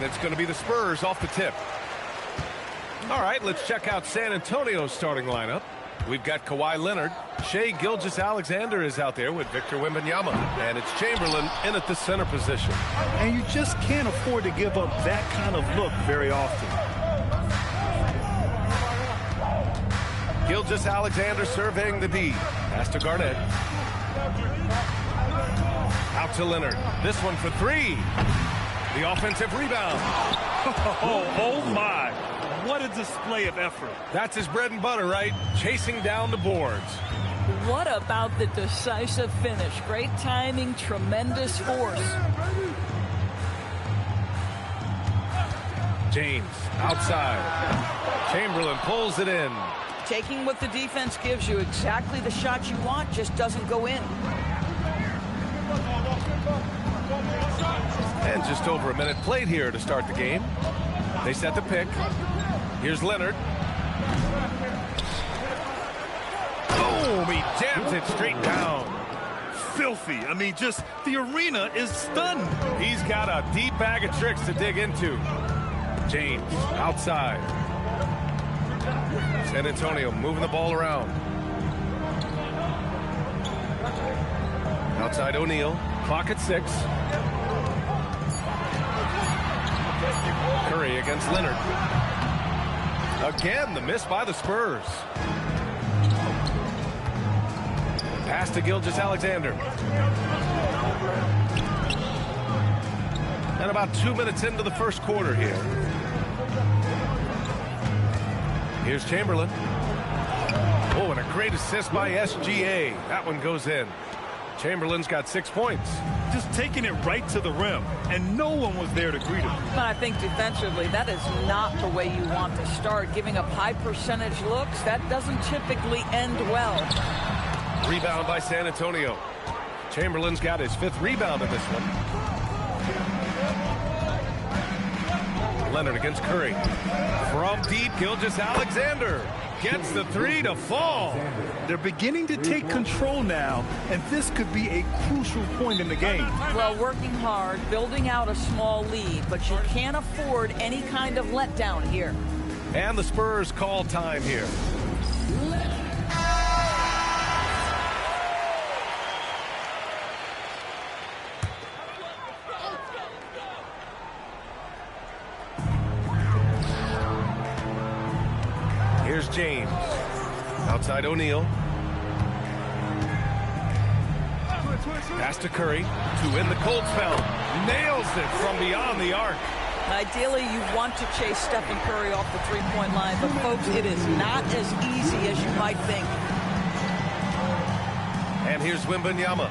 And it's going to be the Spurs off the tip. All right, let's check out San Antonio's starting lineup. We've got Kawhi Leonard. Shai Gilgeous-Alexander is out there with Victor Wembanyama. And it's Chamberlain in at the center position. And you just can't afford to give up that kind of look very often. Gilgeous-Alexander surveying the D. Pass to Garnett. Out to Leonard. This one for three. The offensive rebound. Oh my. What a display of effort. That's his bread and butter, right? Chasing down the boards. What about the decisive finish? Great timing, tremendous force. James outside. Chamberlain pulls it in. Taking what the defense gives you, exactly the shot you want, just doesn't go in. And just over a minute played here to start the game. They set the pick. Here's Leonard. Boom! He jams it straight down. Filthy. I mean, just the arena is stunned. He's got a deep bag of tricks to dig into. James outside. San Antonio moving the ball around. Outside O'Neal. Clock at 6. Curry against Leonard. Again, the miss by the Spurs. Pass to Gilgeous-Alexander. And about 2 minutes into the first quarter here. Here's Chamberlain. Oh, and a great assist by SGA. That one goes in. Chamberlain's got 6 points. Just taking it right to the rim, and no one was there to greet him. But I think defensively, that is not the way you want to start. Giving up high percentage looks, that doesn't typically end well. Rebound by San Antonio. Chamberlain's got his 5th rebound in this one. Leonard against Curry. From deep, Gilgeous-Alexander gets the 3 to fall. They're beginning to take control now, and this could be a crucial point in the game. Well, working hard, building out a small lead, but you can't afford any kind of letdown here. And the Spurs call time here. Here's James. Outside O'Neal. Pass to Curry to win the cold spell. Nails it from beyond the arc. Ideally, you want to chase Stephen Curry off the three-point line, but folks, it is not as easy as you might think. And here's Wembanyama.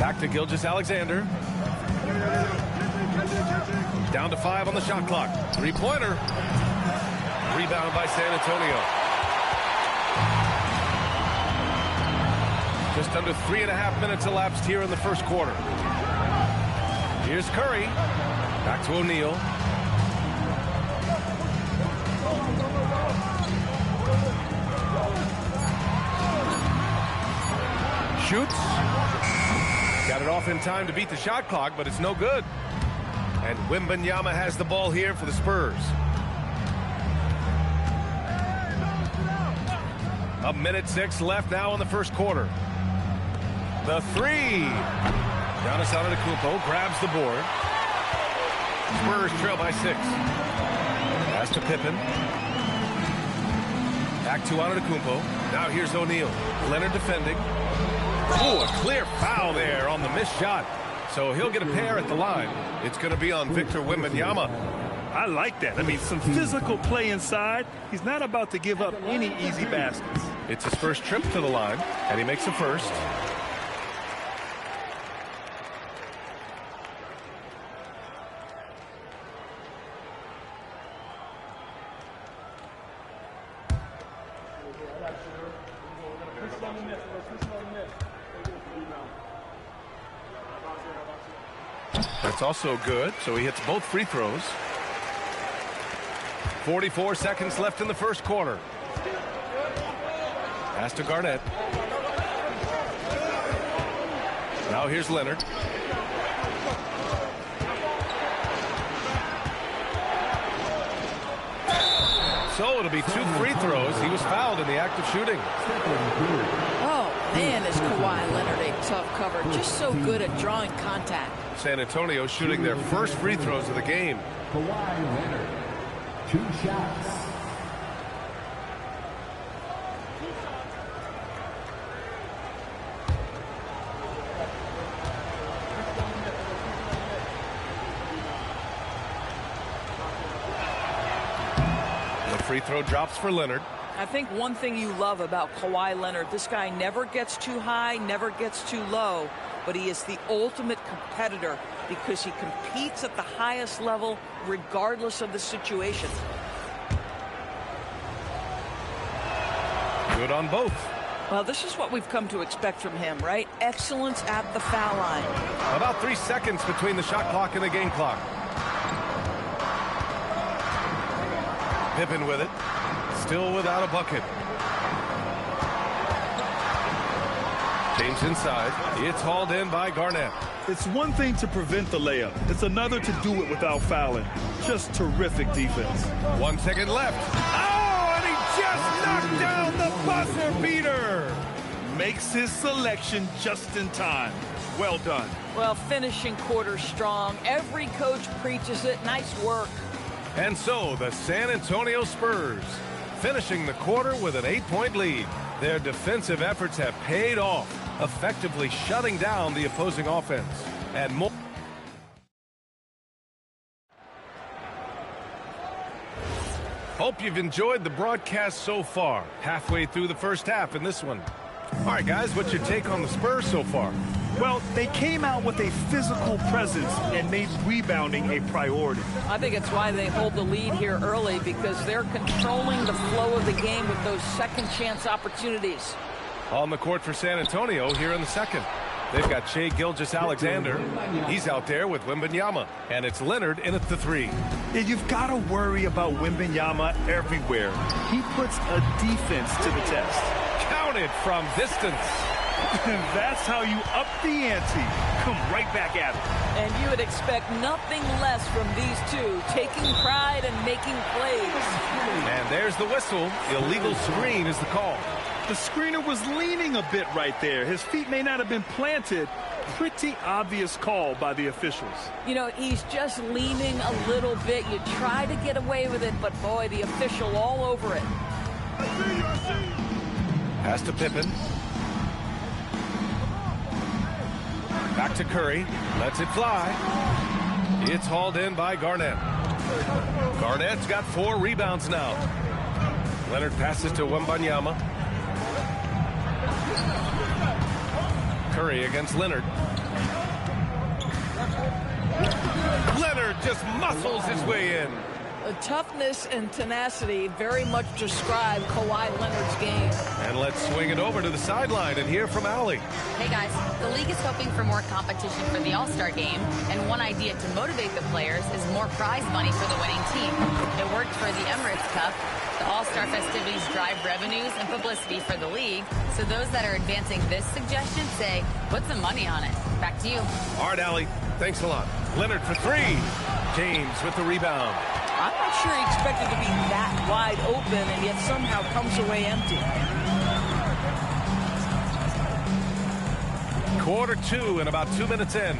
Back to Gilgeous-Alexander. Down to 5 on the shot clock. Three-pointer. Rebound by San Antonio. Just under 3.5 minutes elapsed here in the first quarter. Here's Curry. Back to O'Neal. Shoots. Got it off in time to beat the shot clock, but it's no good. And Wembanyama has the ball here for the Spurs. A minute 6 left now in the first quarter. The 3. Giannis Antetokounmpo grabs the board. Spurs trail by 6. Pass to Pippen. Back to Antetokounmpo. Now here's O'Neal. Leonard defending. Oh, a clear foul there on the missed shot. So he'll get a pair at the line. It's going to be on Victor Wembanyama. I like that. I mean, some physical play inside. He's not about to give up any easy baskets. It's his first trip to the line, and he makes the first. That's also good, so he hits both free throws. 44 seconds left in the first quarter. Pass to Garnett. Now here's Leonard. So it'll be 2 free throws. He was fouled in the act of shooting. Oh, man, is Kawhi Leonard a tough cover. Just so good at drawing contact. San Antonio shooting their first free throws of the game. Kawhi Leonard, 2 shots. The free throw drops for Leonard. I think one thing you love about Kawhi Leonard, this guy never gets too high, never gets too low, but he is the ultimate competitor because he competes at the highest level regardless of the situation. Good on both. Well, this is what we've come to expect from him, right? Excellence at the foul line. About 3 seconds between the shot clock and the game clock. Pippen with it. Still without a bucket. James inside. It's hauled in by Garnett. It's one thing to prevent the layup. It's another to do it without fouling. Just terrific defense. 1 second left. Oh, and he just knocked down the buzzer beater. Makes his selection just in time. Well done. Well, finishing quarter strong. Every coach preaches it. Nice work. And so the San Antonio Spurs finishing the quarter with an 8-point lead. Their defensive efforts have paid off, effectively shutting down the opposing offense. And more. Hope you've enjoyed the broadcast so far. Halfway through the first half in this one. All right, guys, what's your take on the Spurs so far? Well, they came out with a physical presence and made rebounding a priority. I think it's why they hold the lead here early, because they're controlling the flow of the game with those second chance opportunities. On the court for San Antonio here in the second. They've got Shai Gilgeous-Alexander. He's out there with Wembanyama. And it's Leonard in at the 3. Yeah, you've got to worry about Wembanyama everywhere. He puts a defense to the test. Counted from distance. That's how you up the ante. Come right back at it. And you would expect nothing less from these two, taking pride and making plays. And there's the whistle. Illegal screen is the call. The screener was leaning a bit right there. His feet may not have been planted. Pretty obvious call by the officials. You know, he's just leaning a little bit. You try to get away with it, but boy, the official all over it. Pass to Pippen. Back to Curry. Lets it fly. It's hauled in by Garnett. Garnett's got 4 rebounds now. Leonard passes to Wembanyama. Curry against Leonard. Leonard just muscles his way in. The toughness and tenacity very much describe Kawhi Leonard's game. And let's swing it over to the sideline and hear from Allie. Hey guys, the league is hoping for more competition for the All-Star game, and one idea to motivate the players is more prize money for the winning team. It worked for the Emirates Cup. The All-Star festivities drive revenues and publicity for the league, so those that are advancing this suggestion say, put some money on it. Back to you. All right, Allie, thanks a lot. Leonard for 3. James with the rebound. I'm not sure he expected to be that wide open and yet somehow comes away empty. Quarter 2 and about 2 minutes in.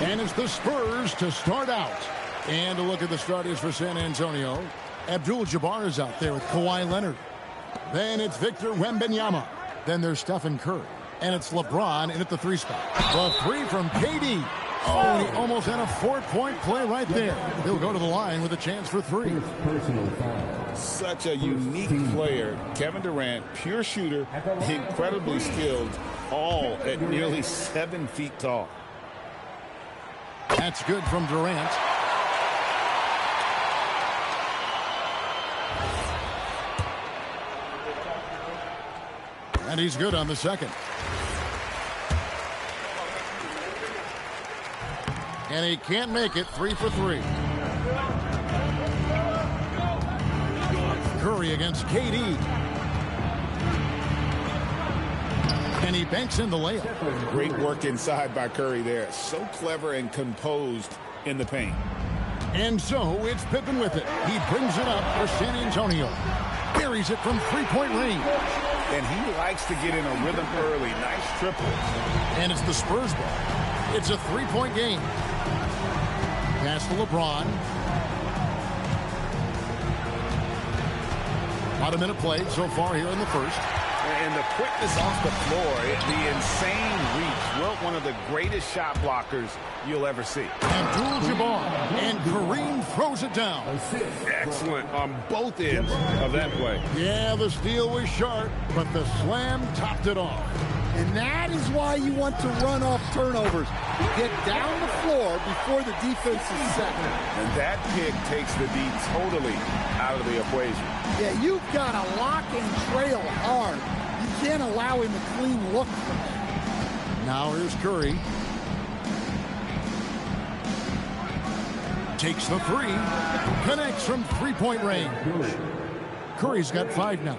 And it's the Spurs to start out. And to look at the starters for San Antonio, Abdul-Jabbar is out there with Kawhi Leonard. Then it's Victor Wembanyama. Then there's Stephen Curry. And it's LeBron in at the 3 spot. The 3 from KD. Oh, and he almost had a 4-point play right there. He'll go to the line with a chance for 3. Personal foul. Such a unique player. Kevin Durant, pure shooter, incredibly skilled, all at nearly 7 feet tall. That's good from Durant. And he's good on the second. And he can't make it. 3 for 3. Curry against KD. And he banks in the layup. Great work inside by Curry there. So clever and composed in the paint. And so it's Pippen with it. He brings it up for San Antonio. Buries it from 3-point range. And he likes to get in a rhythm early. Nice triple. And it's the Spurs ball. It's a 3-point game. Pass to LeBron. About a minute played so far here in the first. And the quickness off the floor, the insane reach. Well, one of the greatest shot blockers you'll ever see. Abdul-Jabbar, and Kareem throws it down. Excellent on both ends of that play. Yeah, the steal was sharp, but the slam topped it off. And that is why you want to run off turnovers. You get down the floor before the defense is set. And that pick takes the D totally out of the equation. Yeah, you've got to lock and trail hard. You can't allow him a clean look. Now here's Curry. Takes the 3. Connects from 3-point range. Curry's got 5 now.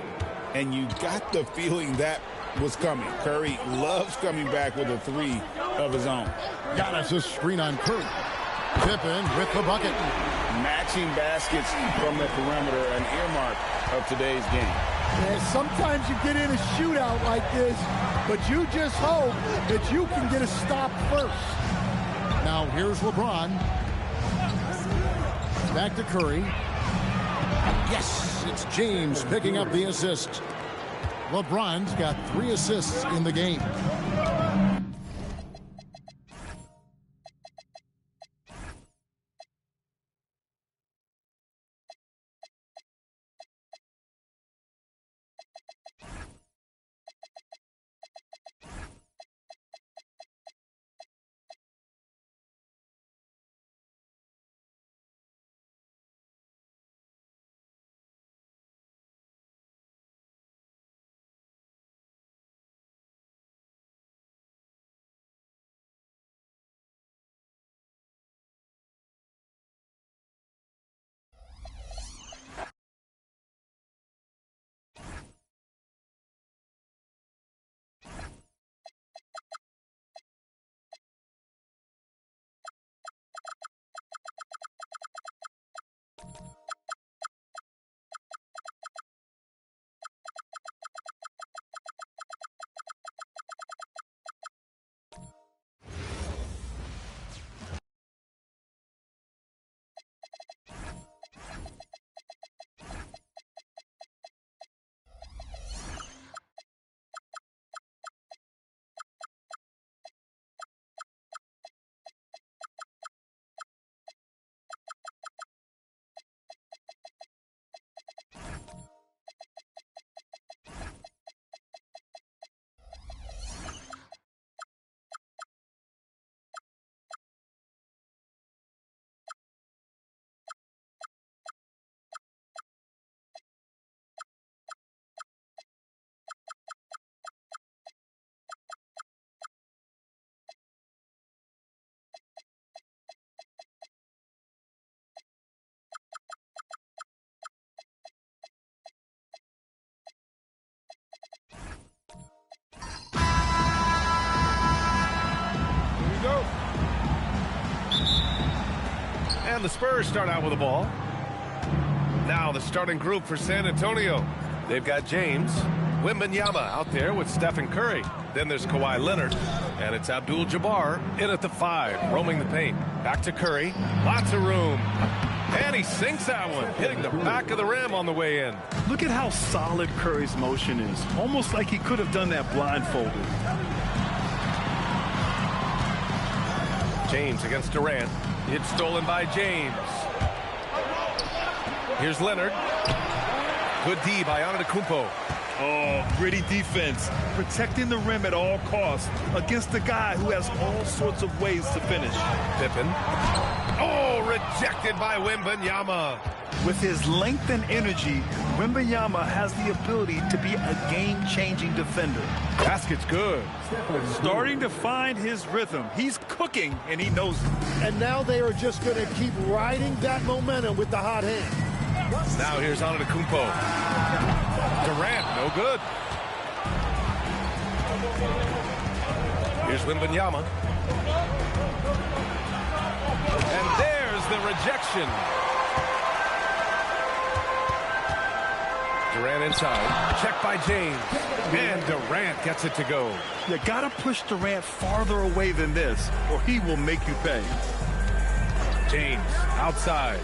And you got the feeling that was coming. Curry loves coming back with a 3 of his own. Got us a screen on Curry. Pippen with the bucket. Matching baskets from the perimeter, an earmark of today's game. Yeah, sometimes you get in a shootout like this, but you just hope that you can get a stop first. Now here's LeBron. Back to Curry. Yes, it's James picking up the assist. LeBron's got 3 assists in the game. And the Spurs start out with the ball. Now the starting group for San Antonio. They've got James Wembanyama out there with Stephen Curry. Then there's Kawhi Leonard. And it's Abdul-Jabbar in at the 5, roaming the paint. Back to Curry. Lots of room. And he sinks that one, hitting the back of the rim on the way in. Look at how solid Curry's motion is. Almost like he could have done that blindfolded. James against Durant. It's stolen by James. Here's Leonard. Good D by Antetokounmpo. Oh, gritty defense. Protecting the rim at all costs against a guy who has all sorts of ways to finish. Pippen. Oh, rejected by Wembanyama. With his length and energy, Wembanyama has the ability to be a game-changing defender. Basket's good. Starting to find his rhythm. He's cooking, and he knows it. And now they are just going to keep riding that momentum with the hot hand. Now here's Antetokounmpo. Durant, no good. Here's Wembanyama. And there's the rejection. Durant inside. Checked by James. And Durant gets it to go. You gotta push Durant farther away than this, or he will make you pay. James outside.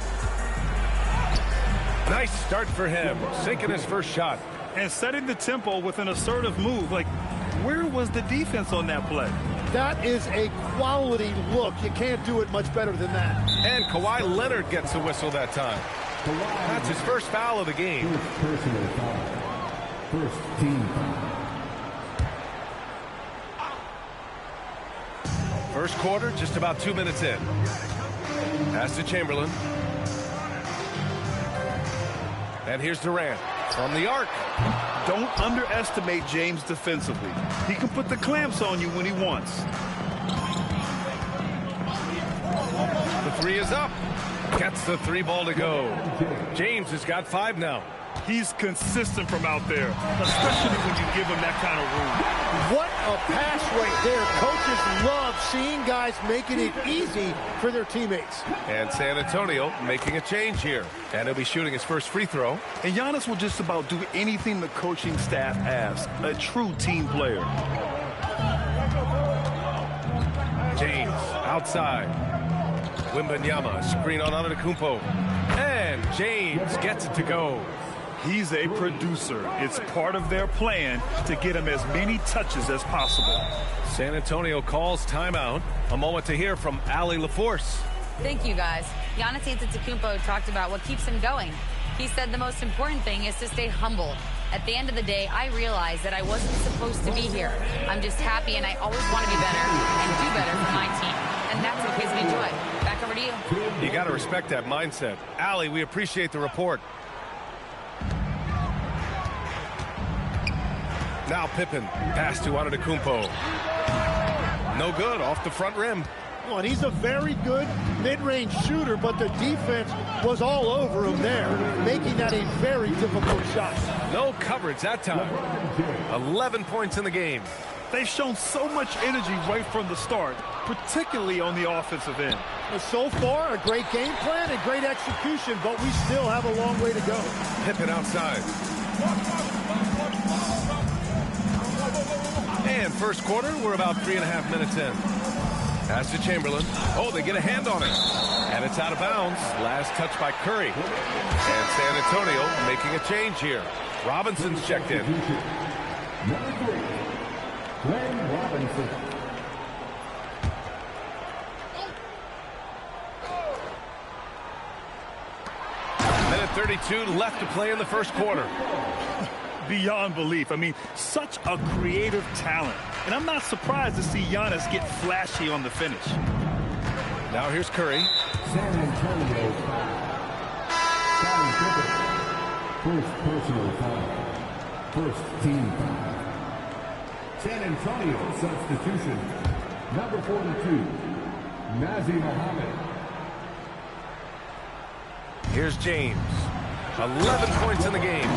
Nice start for him. Sinking his first shot. And setting the tempo with an assertive move. Like, where was the defense on that play? That is a quality look. You can't do it much better than that. And Kawhi Leonard gets a whistle that time. That's his first foul of the game. Personal foul. First team foul. First quarter, just about 2 minutes in. Pass to Chamberlain. And here's Durant from the arc. Don't underestimate James defensively. He can put the clamps on you when he wants. The three is up. Gets the 3 ball to go. James has got 5 now. He's consistent from out there, especially when you give him that kind of room. What a pass right there. Coaches love seeing guys making it easy for their teammates. And San Antonio making a change here. And he'll be shooting his first free throw. And Giannis will just about do anything the coaching staff asks. A true team player. James outside. Wembanyama screen on Antetokounmpo. And James gets it to go. He's a producer. It's part of their plan to get him as many touches as possible. San Antonio calls timeout. A moment to hear from Allie LaForce. Thank you, guys. Giannis Antetokounmpo talked about what keeps him going. He said the most important thing is to stay humble. At the end of the day, I realized that I wasn't supposed to be here. I'm just happy, and I always want to be better and do better for my team. And that's what gives me joy. Back over to you. You got to respect that mindset. Allie, we appreciate the report. Now Pippen, pass to Antetokounmpo. No good, off the front rim. Oh, and he's a very good mid-range shooter, but the defense was all over him there, making that a very difficult shot. No coverage that time. 11 points in the game. They've shown so much energy right from the start, particularly on the offensive end. So far, a great game plan and great execution, but we still have a long way to go. Pippen outside. And first quarter, we're about 3.5 minutes in. Pass to Chamberlain. Oh, they get a hand on it. And it's out of bounds. Last touch by Curry. And San Antonio making a change here. Robinson's checked in. Number 3, Glenn Robinson. Minute 32 left to play in the first quarter. Beyond belief. I mean, such a creative talent. And I'm not surprised to see Giannis get flashy on the finish. Now here's Curry. San Antonio foul. Scottie Pippen. First personal foul. First team foul. San Antonio substitution. Number 42, Nazr Mohammed. Here's James. 11 points in the game.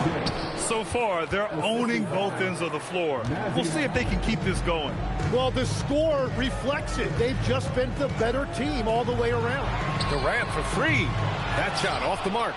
So far, they're owning both ends of the floor. We'll see if they can keep this going. Well, the score reflects it. They've just been the better team all the way around. Durant for 3. That shot off the mark.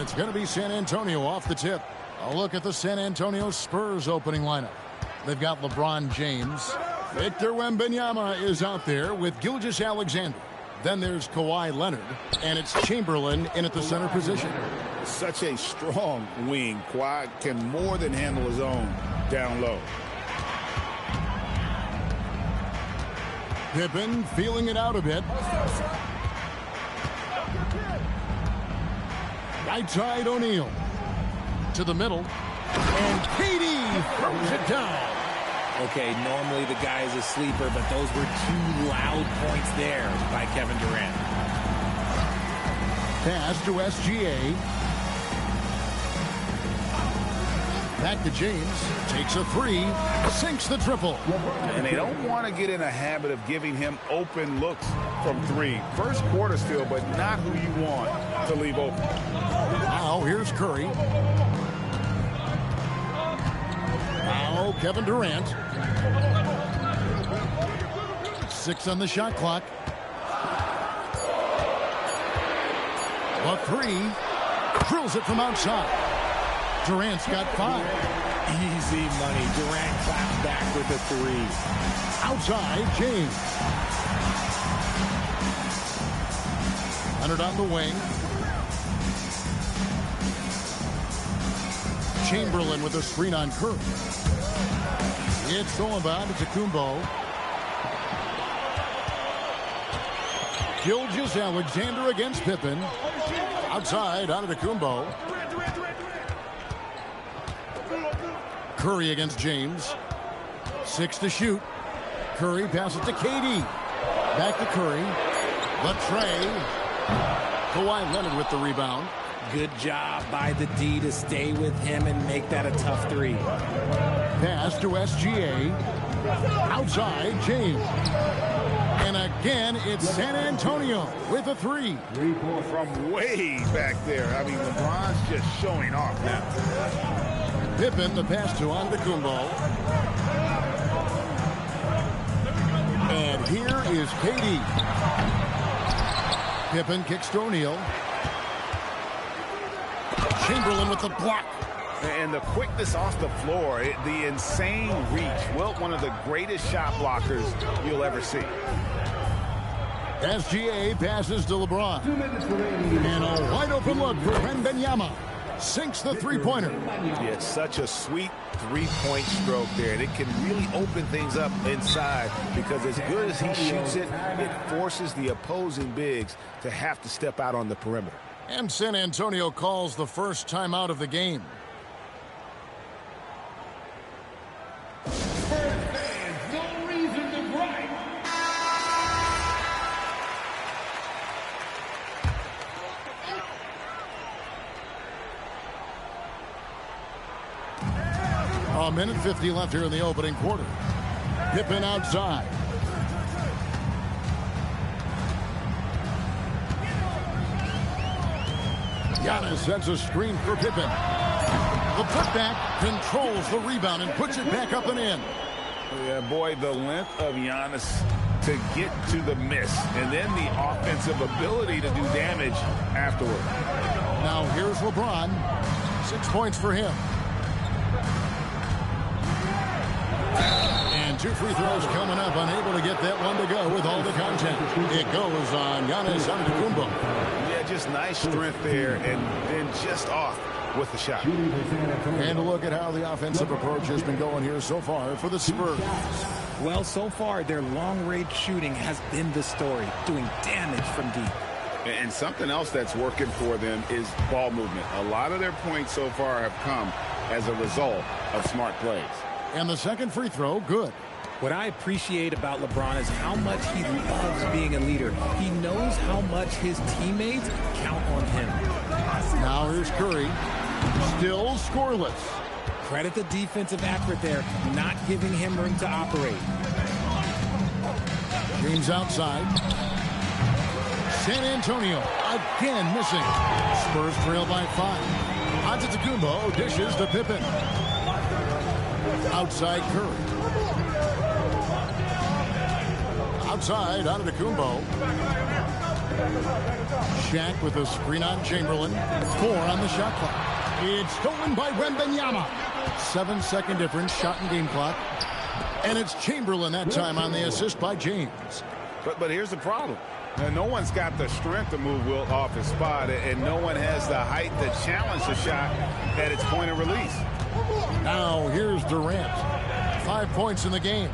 it's going to be San Antonio off the tip. A look at the San Antonio Spurs opening lineup. They've got LeBron James. Victor Wembanyama is out there with Gilgeous-Alexander. Then there's Kawhi Leonard, and it's Chamberlain in at the center position. Such a strong wing. Kawhi can more than handle his own down low. Pippen feeling it out a bit. Right side O'Neal. To the middle. And KD throws it down. Okay, normally the guy is a sleeper, but those were 2 loud points there by Kevin Durant. Pass to SGA. Back to James. Takes a 3. Sinks the triple. And they don't want to get in a habit of giving him open looks from 3. First quarter still, but not who you want to leave open. Now here's Curry. Now Kevin Durant. 6 on the shot clock. A 3. Drills it from outside. Durant's got 5. Easy money. Durant claps back with a 3. Outside, James. Leonard on the wing. Chamberlain with a screen on Curry. It's going about Antetokounmpo. Gilgeous-Alexander against Pippen. Outside, Antetokounmpo. Curry against James. 6 to shoot. Curry passes to KD. Back to Curry. The tray. Kawhi Leonard with the rebound. Good job by the D to stay with him and make that a tough 3. Pass to SGA. Outside, James. And again, it's San Antonio with a 3. From way back there. I mean, LeBron's just showing off now. Pippen, the pass to Antetokounmpo. And here is KD. Pippen kicks to O'Neal. Chamberlain with the block. And the quickness off the floor, the insane reach. Well, one of the greatest shot blockers you'll ever see. SGA passes to LeBron. And a wide open look for Wembanyama. Sinks the three-pointer. Yeah, such a sweet three-point stroke there. And it can really open things up inside because as good as he shoots it, it forces the opposing bigs to have to step out on the perimeter. And San Antonio calls the first timeout of the game. No reason to gripe. A minute 50 left here in the opening quarter. Pippen outside. Giannis sets a screen for Pippen. The putback controls the rebound and puts it back up and in. Yeah, boy, the length of Giannis to get to the miss and then the offensive ability to do damage afterward. Now here's LeBron. 6 points for him. And 2 free throws coming up. Unable to get that one to go with all the content. It goes on Giannis Antetokounmpo. Yeah, just nice strength there and just off with the shot. And a look at how the offensive approach has been going here so far for the Spurs. Well, so far, their long-range shooting has been the story, doing damage from deep. And something else that's working for them is ball movement. A lot of their points so far have come as a result of smart plays. And the second free throw, good. What I appreciate about LeBron is how much he loves being a leader. He knows how much his teammates count on him. Now here's Curry. Still scoreless. Credit the defensive effort there, not giving him room to operate. James outside. San Antonio again missing. Spurs trail by 5. Antetokounmpo dishes to Pippen. Outside Curry. Outside Antetokounmpo. Shaq with a screen on Chamberlain. 4 on the shot clock. It's stolen by Wembanyama. 7-second difference, shot and game clock. And it's Chamberlain that time on the assist by James. But here's the problem. Now, no one's got the strength to move Wilt off his spot, and no one has the height to challenge the shot at its point of release. Now here's Durant. 5 points in the game.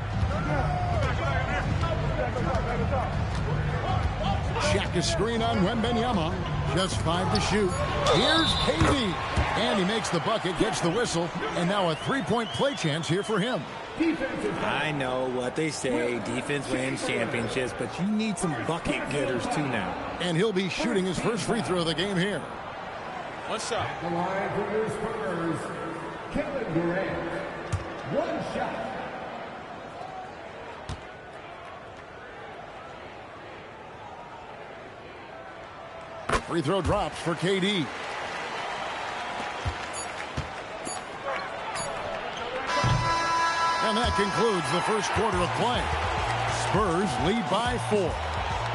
Shaq is screen on Wembanyama. Just 5 to shoot. Here's KD. And he makes the bucket, gets the whistle, and now a 3-point play chance here for him. I know what they say, defense wins championships, but you need some bucket getters too now. And he'll be shooting his first free throw of the game here. What's up? The line for your Spurs, Kevin Durant. 1 shot. Free throw drops for KD. And that concludes the first quarter of play. Spurs lead by 4.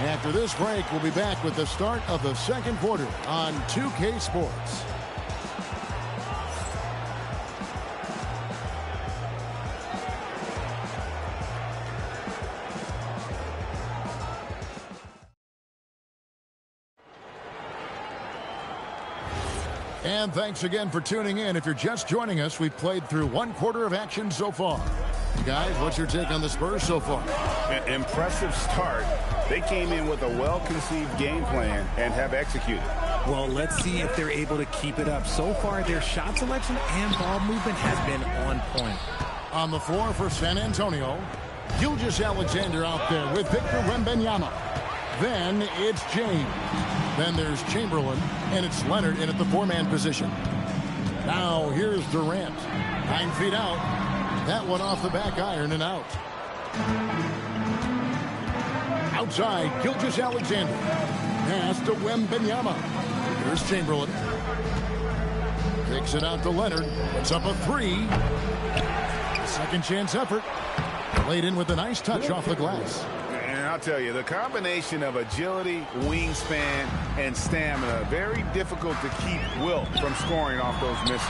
After this break, we'll be back with the start of the second quarter on 2K Sports. And thanks again for tuning in. If you're just joining us, we've played through 1 quarter of action so far. Guys, what's your take on the Spurs so far? An impressive start. They came in with a well-conceived game plan and have executed. Well, let's see if they're able to keep it up. So far, their shot selection and ball movement has been on point. On the floor for San Antonio, Gilgeous-Alexander out there with Victor Wembanyama. Then it's James. Then there's Chamberlain, and it's Leonard in at the 4-man position. Now here's Durant. 9 feet out. That one off the back iron and out. Outside, Gilgeous-Alexander. Pass to Wembanyama. Here's Chamberlain. Takes it out to Leonard. Puts up a 3. Second chance effort. Laid in with a nice touch off the glass. I'll tell you, the combination of agility, wingspan, and stamina, very difficult to keep Wilt from scoring off those misses.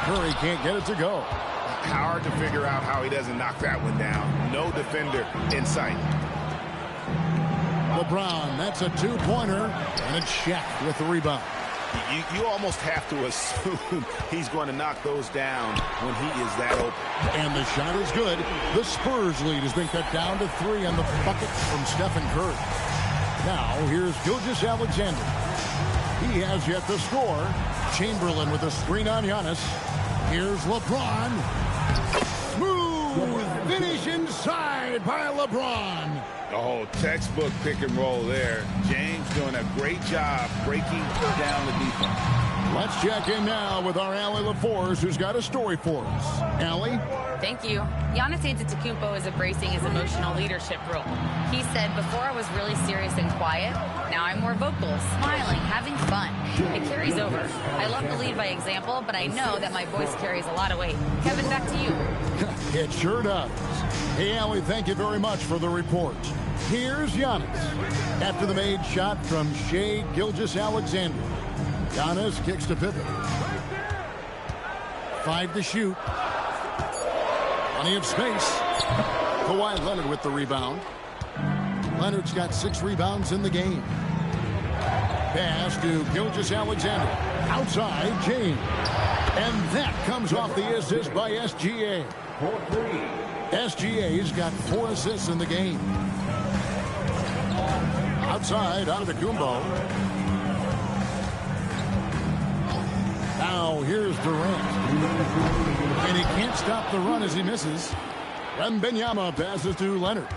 Curry can't get it to go. Hard to figure out how he doesn't knock that one down. No defender in sight. LeBron, that's a 2-pointer, and it's Shaq with the rebound. You almost have to assume he's going to knock those down when he is that open. And the shot is good. The Spurs lead has been cut down to 3 on the bucket from Stephen Curry. Now here's Gilgeous-Alexander. He has yet to score. Chamberlain with a screen on Giannis. Here's LeBron. Smooth finish inside by LeBron. Oh, textbook pick and roll there. James doing a great job breaking down the defense. Let's check in now with our Allie LaForce, who's got a story for us. Allie? Thank you. Giannis Antetokounmpo is embracing his emotional leadership role. He said, before I was really serious and quiet, now I'm more vocal, smiling, having fun. It carries over. I love to lead by example, but I know that my voice carries a lot of weight. Kevin, back to you. It sure does. Hey, Allie, thank you very much for the report. Here's Giannis. After the made shot from Shai Gilgeous-Alexander. Giannis kicks to pivot. 5 to shoot. Plenty of space. Kawhi Leonard with the rebound. Leonard's got 6 rebounds in the game. Pass to Gilgeous-Alexander. Outside, James. And that comes off the assist by SGA. SGA's got 4 assists in the game. Outside, Antetokounmpo. Now here's Durant. And he can't stop the run as he misses. Wembanyama passes to Leonard.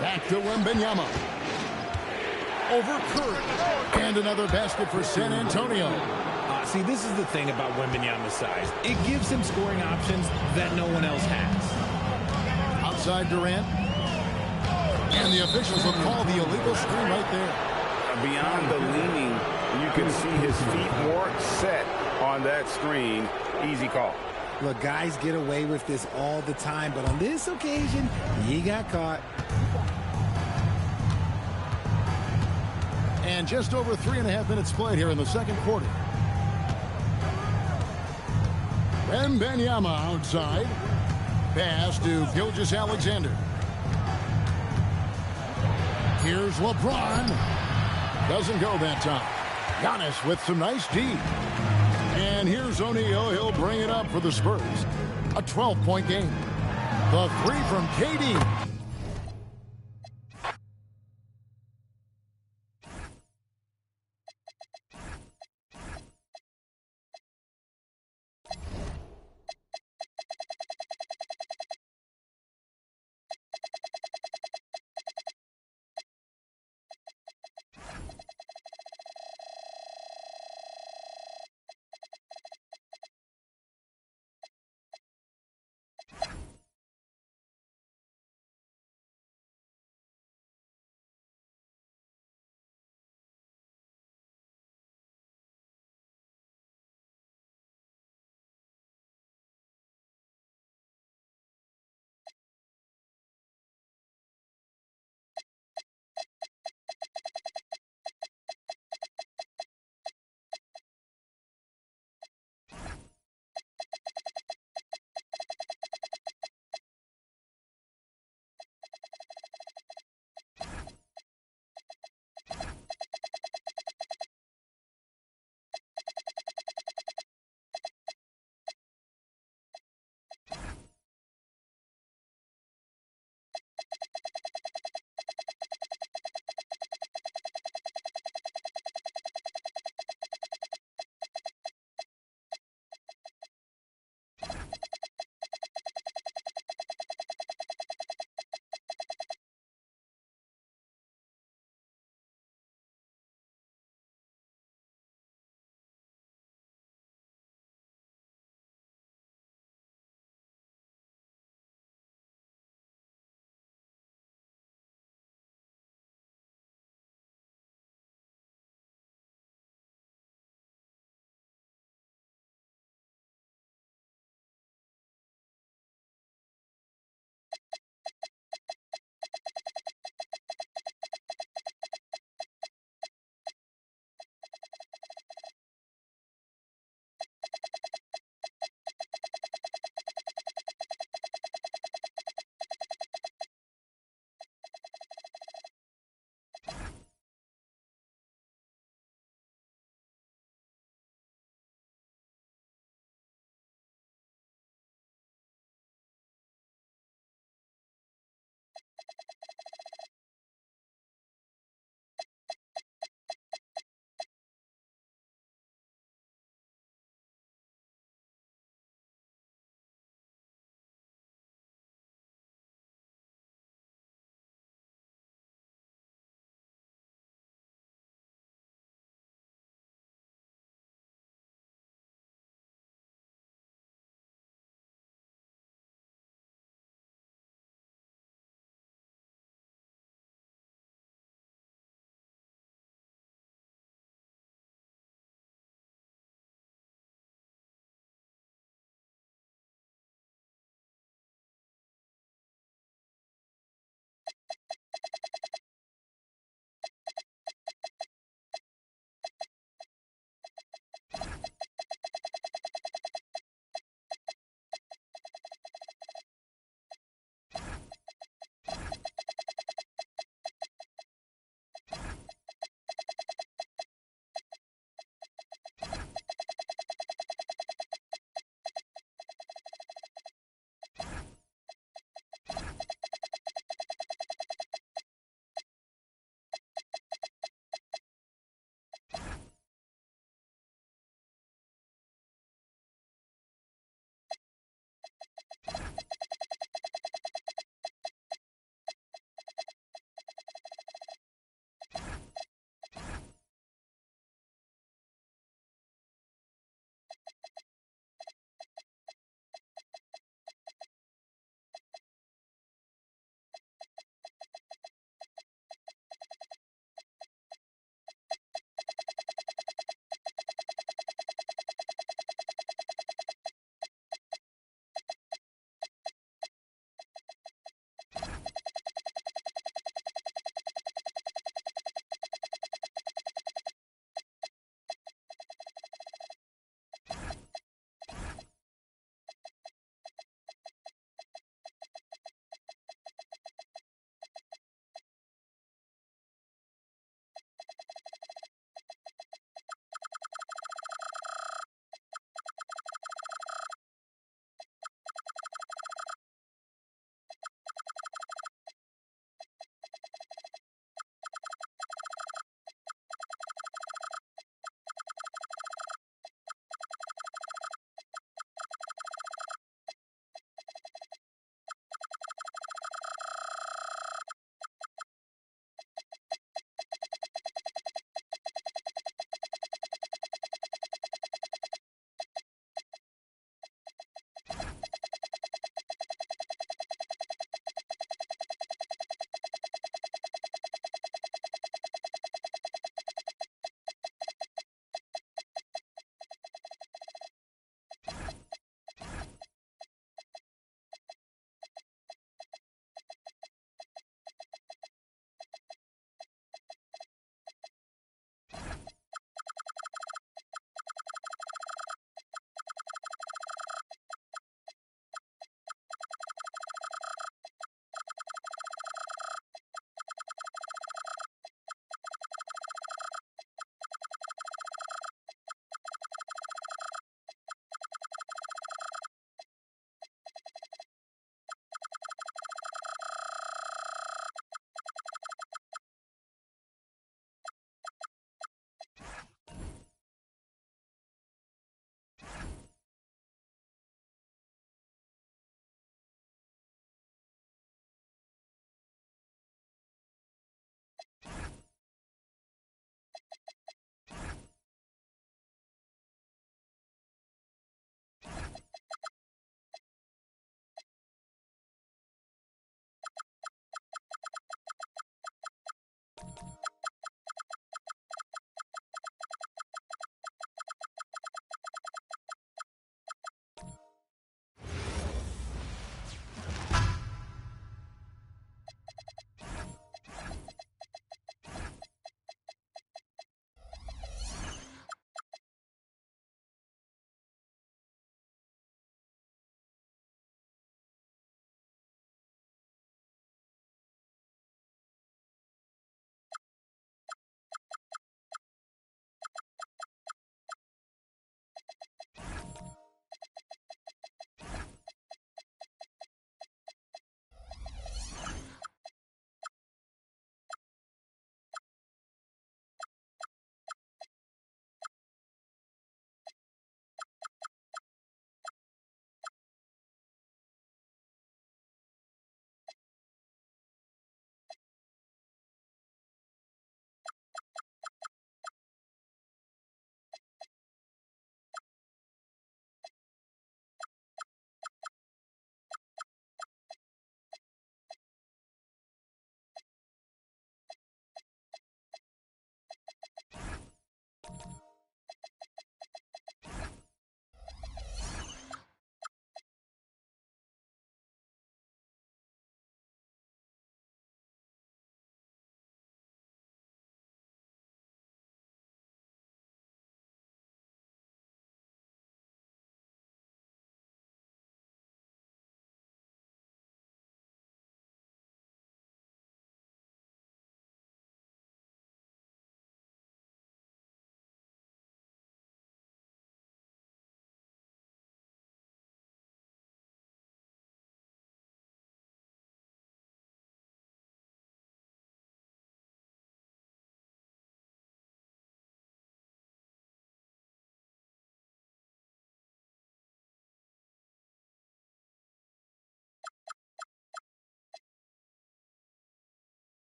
Back to Wembanyama. Over Curry. And another basket for San Antonio. See, this is the thing about Wembanyama's size. It gives him scoring options that no one else has. Outside Durant. And the officials will call the illegal screen right there. Beyond the leaning, you can see his feet more set on that screen. Easy call. Look, guys get away with this all the time, but on this occasion, he got caught. And just over 3.5 minutes played here in the second quarter. Wembanyama outside. Pass to Gilgeous-Alexander. Here's LeBron. Doesn't go that time. Giannis with some nice D. And here's O'Neal. He'll bring it up for the Spurs. A 12-point game. The three from KD.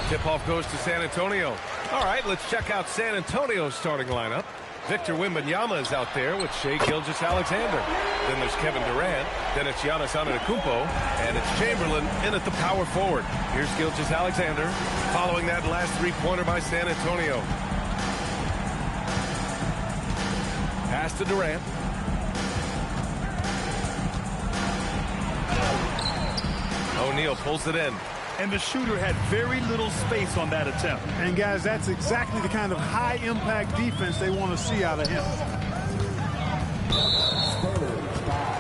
Tip-off goes to San Antonio. All right, let's check out San Antonio's starting lineup. Victor Wembanyama is out there with Shai Gilgeous-Alexander. Then there's Kevin Durant. Then it's Giannis Antetokounmpo. And it's Chamberlain in at the power forward. Here's Gilgeous-Alexander following that last three-pointer by San Antonio. Pass to Durant. O'Neal pulls it in. And the shooter had very little space on that attempt. And, guys, that's exactly the kind of high-impact defense they want to see out of him. Spurs foul.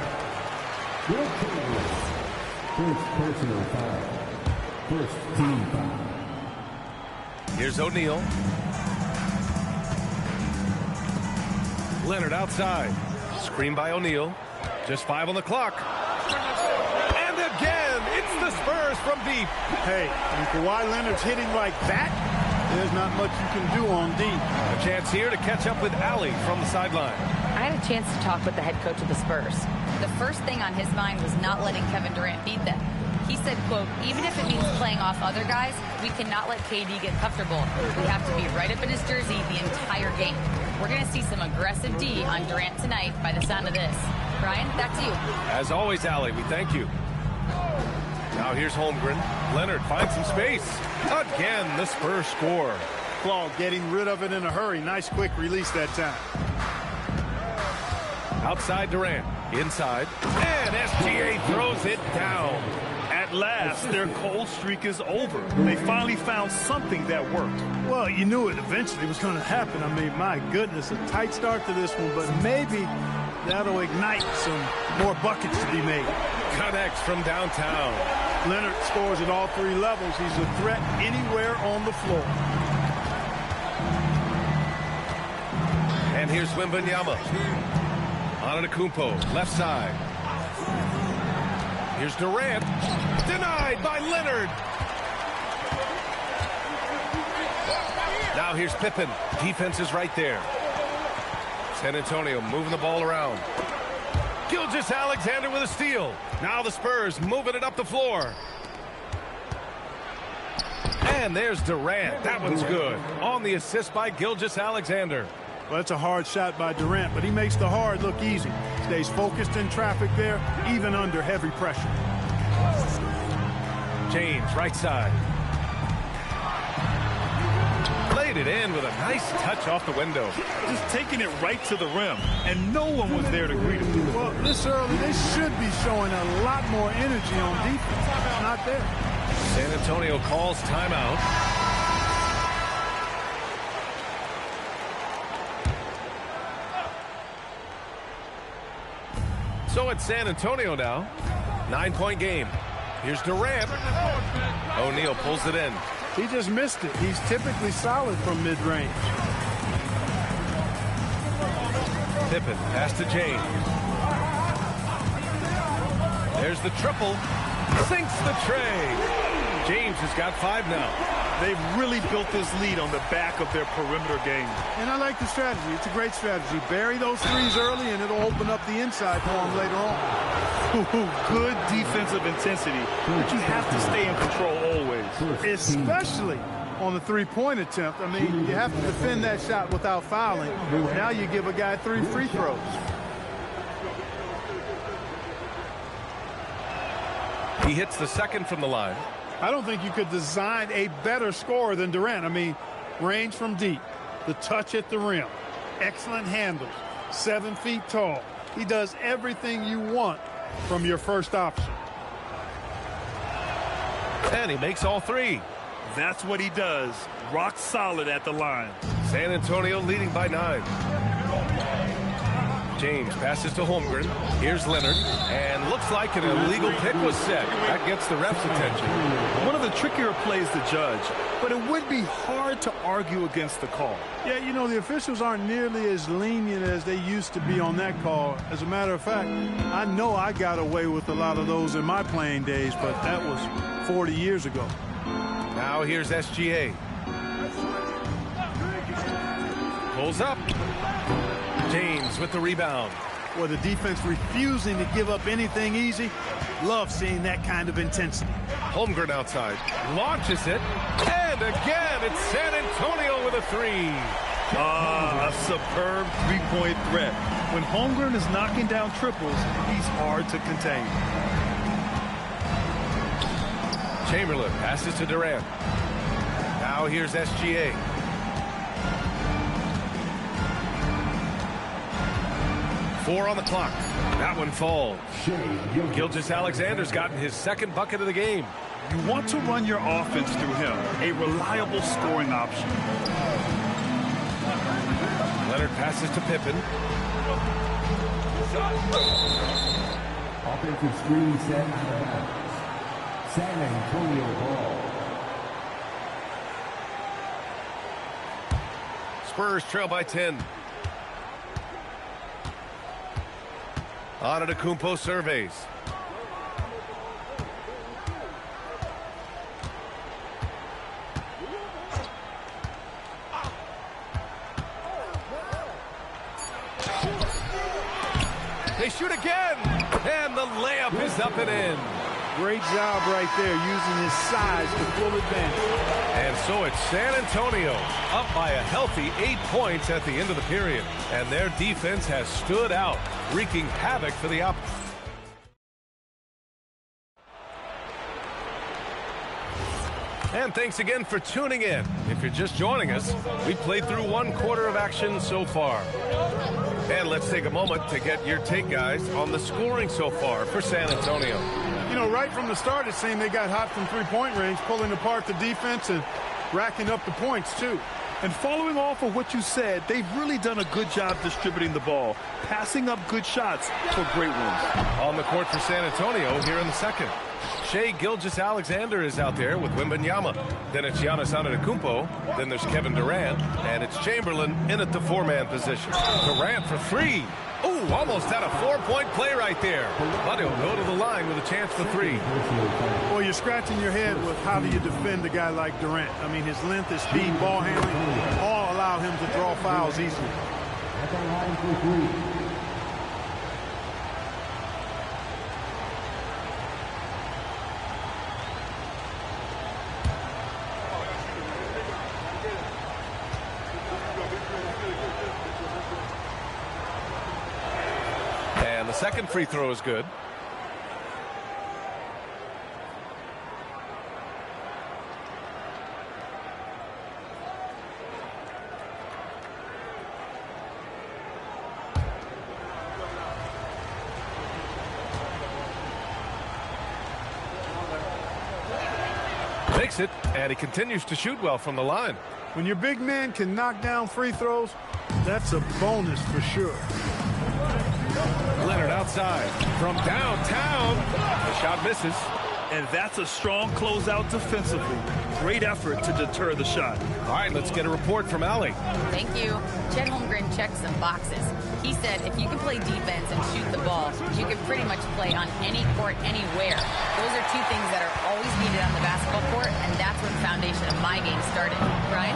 Will Chamberlain. First personal foul. First team foul. Here's O'Neal. Leonard outside. Screen by O'Neal. Just 5 on the clock. And again, it's the Spurs from deep. Hey, when Kawhi Leonard's hitting like that, there's not much you can do on deep. A chance here to catch up with Ali from the sideline. I had a chance to talk with the head coach of the Spurs. The first thing on his mind was not letting Kevin Durant beat them. He said, quote, even if it means playing off other guys, we cannot let KD get comfortable. We have to be right up in his jersey the entire game. We're going to see some aggressive D on Durant tonight by the sound of this. Brian, back to you. As always, Ali, we thank you. Now here's Holmgren. Leonard finds some space. Again, the Spurs score. Claude getting rid of it in a hurry. Nice quick release that time. Outside Durant. Inside. And SGA throws it down. At last, their cold streak is over. They finally found something that worked. Well, you knew it eventually was going to happen. I mean, my goodness, a tight start to this one, but maybe that'll ignite some more buckets to be made. Connects from downtown. Leonard scores at all three levels. He's a threat anywhere on the floor. And here's Wembanyama. Antetokounmpo, left side. Here's Durant. Denied by Leonard. Now here's Pippen. Defense is right there. San Antonio moving the ball around. Gilgeous-Alexander with a steal. Now the Spurs moving it up the floor. And there's Durant. That one's good. On the assist by Gilgeous-Alexander. Well, that's a hard shot by Durant, but he makes the hard look easy. Stays focused in traffic there, even under heavy pressure. James, right side. Laid it in with a nice touch off the window. Just taking it right to the rim, and no one was there to greet him. Well, this early, they should be showing a lot more energy on defense. Not there. San Antonio calls timeout. So it's San Antonio now. 9-point game. Here's Durant. O'Neal pulls it in. He just missed it. He's typically solid from mid-range. Pippen, pass to James. There's the triple. Sinks the tray. James has got 5 now. They've really built this lead on the back of their perimeter game. And I like the strategy. It's a great strategy. Bury those threes early, and it'll open up the inside for them later on. Good defensive intensity, but you have to stay in control always. Especially on the three-point attempt. I mean, you have to defend that shot without fouling. Now you give a guy 3 free throws. He hits the second from the line. I don't think you could design a better scorer than Durant. I mean, range from deep, the touch at the rim, excellent handles, 7 feet tall. He does everything you want from your first option. And he makes all 3. That's what he does. Rock solid at the line. San Antonio leading by 9. James passes to Holmgren. Here's Leonard. And looks like an illegal pick was set. That gets the ref's attention. One of the trickier plays to judge, but it would be hard to argue against the call. Yeah, you know, the officials aren't nearly as lenient as they used to be on that call. As a matter of fact, I know I got away with a lot of those in my playing days, but that was 40 years ago. Now here's SGA. Pulls up. James with the rebound. Well, the defense refusing to give up anything easy. Love seeing that kind of intensity. Holmgren outside. Launches it. And again, it's San Antonio with a three. A superb three-point threat. When Holmgren is knocking down triples, he's hard to contain. Chamberlain passes to Durant. Now here's SGA. Four on the clock. That one falls. Gilgeous-Alexander's gotten his second bucket of the game. You want to run your offense through him, a reliable scoring option. Leonard passes to Pippen. Offensive screen set out of bounds. San Antonio ball. Spurs trail by 10. Antetokounmpo surveys. They shoot again, and the layup is up and in. Great job right there, using his size to full advantage. And so it's San Antonio up by a healthy 8 points at the end of the period. And their defense has stood out, wreaking havoc for the opposition. And thanks again for tuning in. If you're just joining us, we played through one quarter of action so far. And let's take a moment to get your take, guys, on the scoring so far for San Antonio. You know, right from the start, it seemed they got hot from three-point range, pulling apart the defense and racking up the points, too. And following off of what you said, they've really done a good job distributing the ball, passing up good shots for great ones. On the court for San Antonio here in the second. Shai Gilgeous-Alexander is out there with Wembanyama. Then it's Giannis Antetokounmpo. Then there's Kevin Durant. And it's Chamberlain in at the four-man position. Durant for three. Ooh, almost had a four-point play right there. But he'll go to the line with a chance for three. Well, you're scratching your head with how do you defend a guy like Durant. I mean, his length, his speed, ball handling, all allow him to draw fouls easily. At the line for three. The second free throw is good. Makes it, and he continues to shoot well from the line. When your big man can knock down free throws, that's a bonus for sure. Leonard outside from downtown. The shot misses. And that's a strong closeout defensively. Great effort to deter the shot. All right, let's get a report from Allie. Thank you. Chet Holmgren checked some boxes. He said if you can play defense and shoot the ball, you can pretty much play on any court, anywhere. Those are two things that are always needed on the basketball court, and that's where the foundation of my game started. Brian?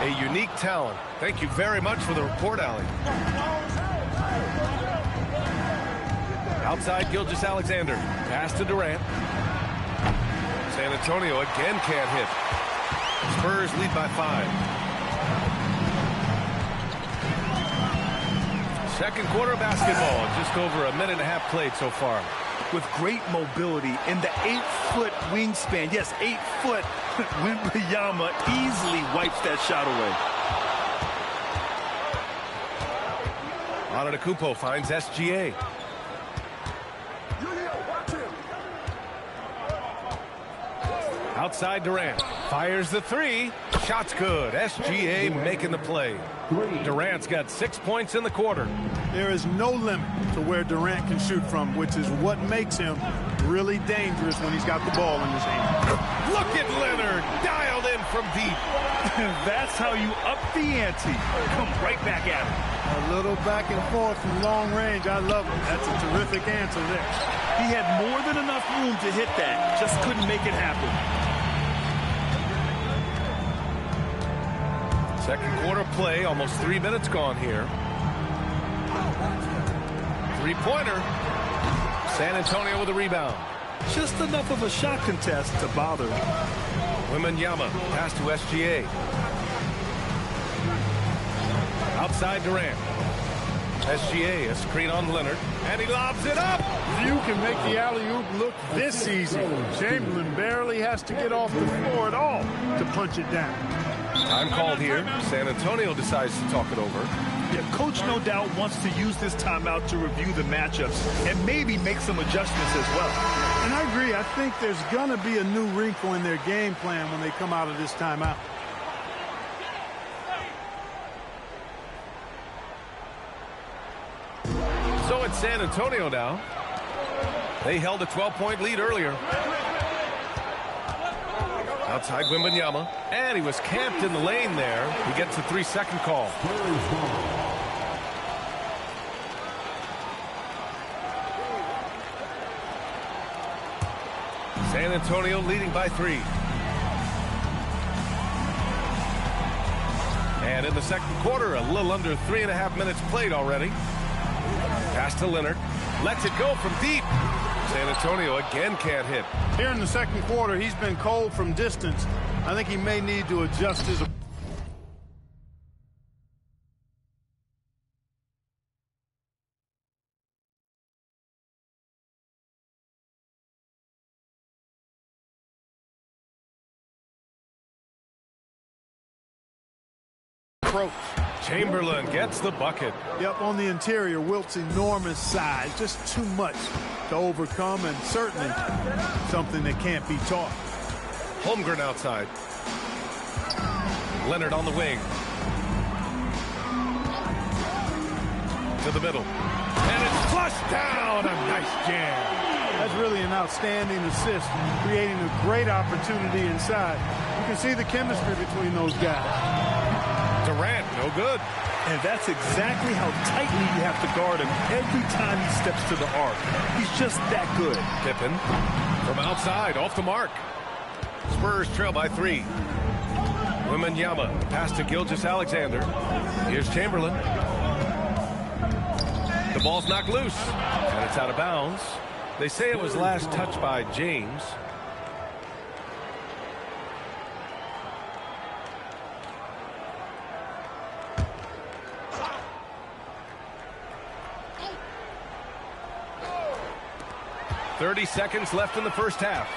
A unique talent. Thank you very much for the report, Allie. Outside, Gilgeous-Alexander. Pass to Durant. San Antonio again can't hit. Spurs lead by 5. Second quarter basketball. Just over a minute and a half played so far. With great mobility in the 8-foot wingspan. Yes, 8 foot. Wembanyama easily wipes that shot away. Antetokounmpo finds SGA. Outside Durant. Fires the three. Shot's good. SGA making the play. Durant's got 6 points in the quarter. There is no limit to where Durant can shoot from, which is what makes him really dangerous when he's got the ball in his hand. Look at Leonard. Dialed in from deep. That's how you up the ante. Come right back at him. A little back and forth from long range. I love it. That's a terrific answer there. He had more than enough room to hit that. Just couldn't make it happen. Second quarter play, almost 3 minutes gone here. Three-pointer. San Antonio with a rebound. Just enough of a shot contest to bother him. Wembanyama, pass to SGA. Outside Durant. SGA, a screen on Leonard, and he lobs it up. Few can make the alley-oop look this easy. Chamberlain barely has to get off the floor at all to punch it down. Time called here. San Antonio decides to talk it over. Yeah, coach no doubt wants to use this timeout to review the matchups and maybe make some adjustments as well. And I agree. I think there's going to be a new wrinkle in their game plan when they come out of this timeout. So it's San Antonio now. They held a 12-point lead earlier. Outside Wembanyama, and he was camped in the lane there. He gets a 3-second call. San Antonio leading by 3. And in the second quarter, a little under 3.5 minutes played already. Pass to Leonard. Lets it go from deep. San Antonio again can't hit. Here in the second quarter, he's been cold from distance. I think he may need to adjust his approach. Chamberlain gets the bucket. Yep, on the interior, Wilt's enormous size. Just too much to overcome, and certainly something that can't be taught. Holmgren outside. Leonard on the wing. To the middle. And it's flushed down. A nice jam. That's really an outstanding assist, creating a great opportunity inside. You can see the chemistry between those guys. Durant, no good. And that's exactly how tightly you have to guard him every time he steps to the arc. He's just that good. Pippen from outside, off the mark. Spurs trail by 3. Wembanyama, pass to Gilgeous-Alexander. Here's Chamberlain. The ball's knocked loose, and it's out of bounds. They say it was last touched by James. .30 seconds left in the first half.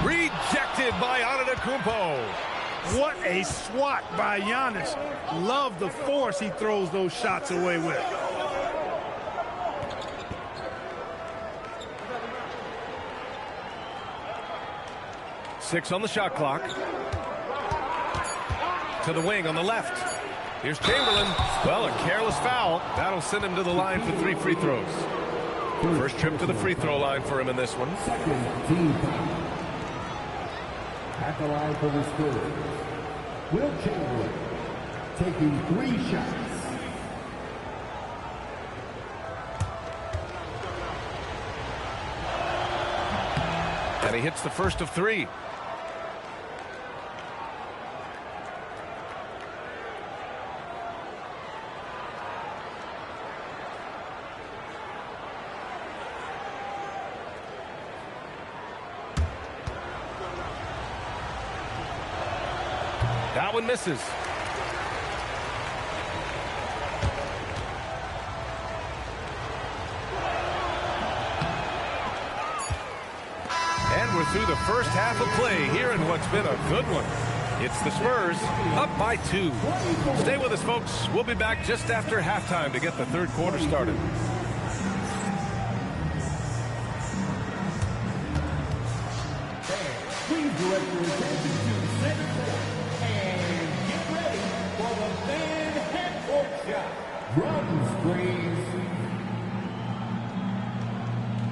Rejected by Antetokounmpo. What a swat by Giannis. Love the force he throws those shots away with. Six on the shot clock. To the wing on the left. Here's Chamberlain. Well, a careless foul. That'll send him to the line for 3 free throws. First trip to the free throw line for him in this one. Second team foul. At the line for the Spurs, Wilt Chamberlain taking 3 shots. And he hits the first of 3. That one misses. And we're through the first half of play here in what's been a good one. It's the Spurs up by 2. Stay with us, folks. We'll be back just after halftime to get the third quarter started. Please direct your attention to center court and get ready for the fan half-court shot. Run screens.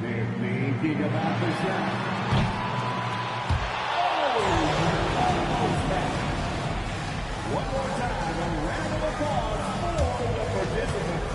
They're thinking about the shot. One more time, a round of applause for the participants.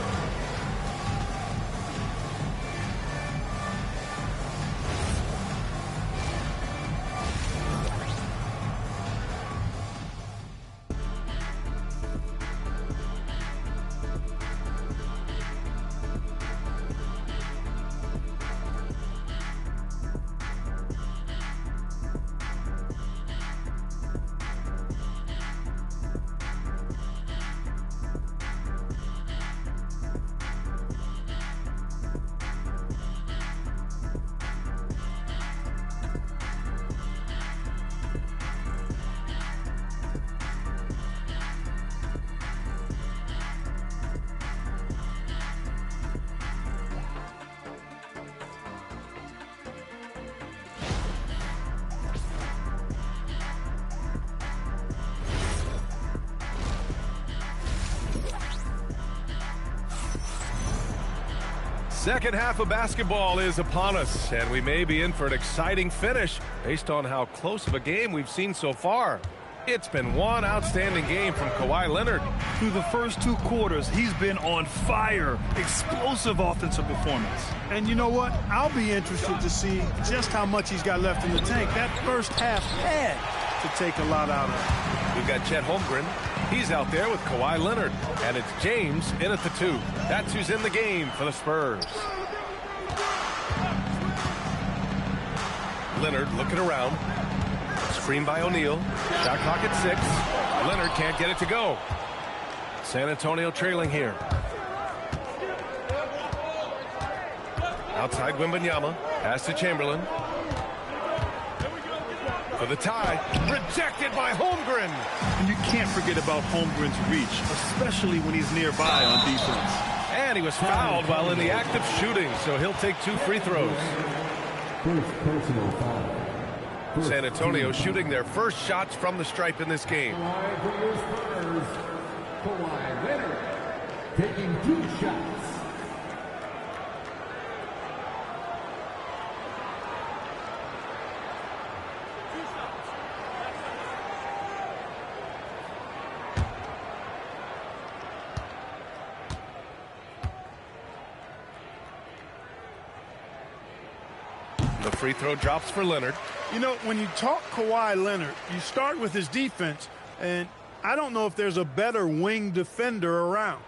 Second half of basketball is upon us, and we may be in for an exciting finish based on how close of a game we've seen so far. It's been one outstanding game from Kawhi Leonard. Through the first 2 quarters, he's been on fire. Explosive offensive performance. And you know what? I'll be interested to see just how much he's got left in the tank. That first half had to take a lot out of it. We've got Chet Holmgren. He's out there with Kawhi Leonard. And it's James in at the 2. That's who's in the game for the Spurs. Leonard looking around. Screen by O'Neal. Shot clock at 6. Leonard can't get it to go. San Antonio trailing here. Outside Wembanyama. Pass to Chamberlain. For the tie. Rejected by Holmgren. And you can't forget about Holmgren's reach, especially when he's nearby on defense. And he was fouled while in the act of shooting, so he'll take 2 free throws. First personal foul. San Antonio shooting their first shots from the stripe in this game. Kawhi Leonard taking 2 shots. The free throw drops for Leonard. You know, when you talk Kawhi Leonard, you start with his defense, and I don't know if there's a better wing defender around.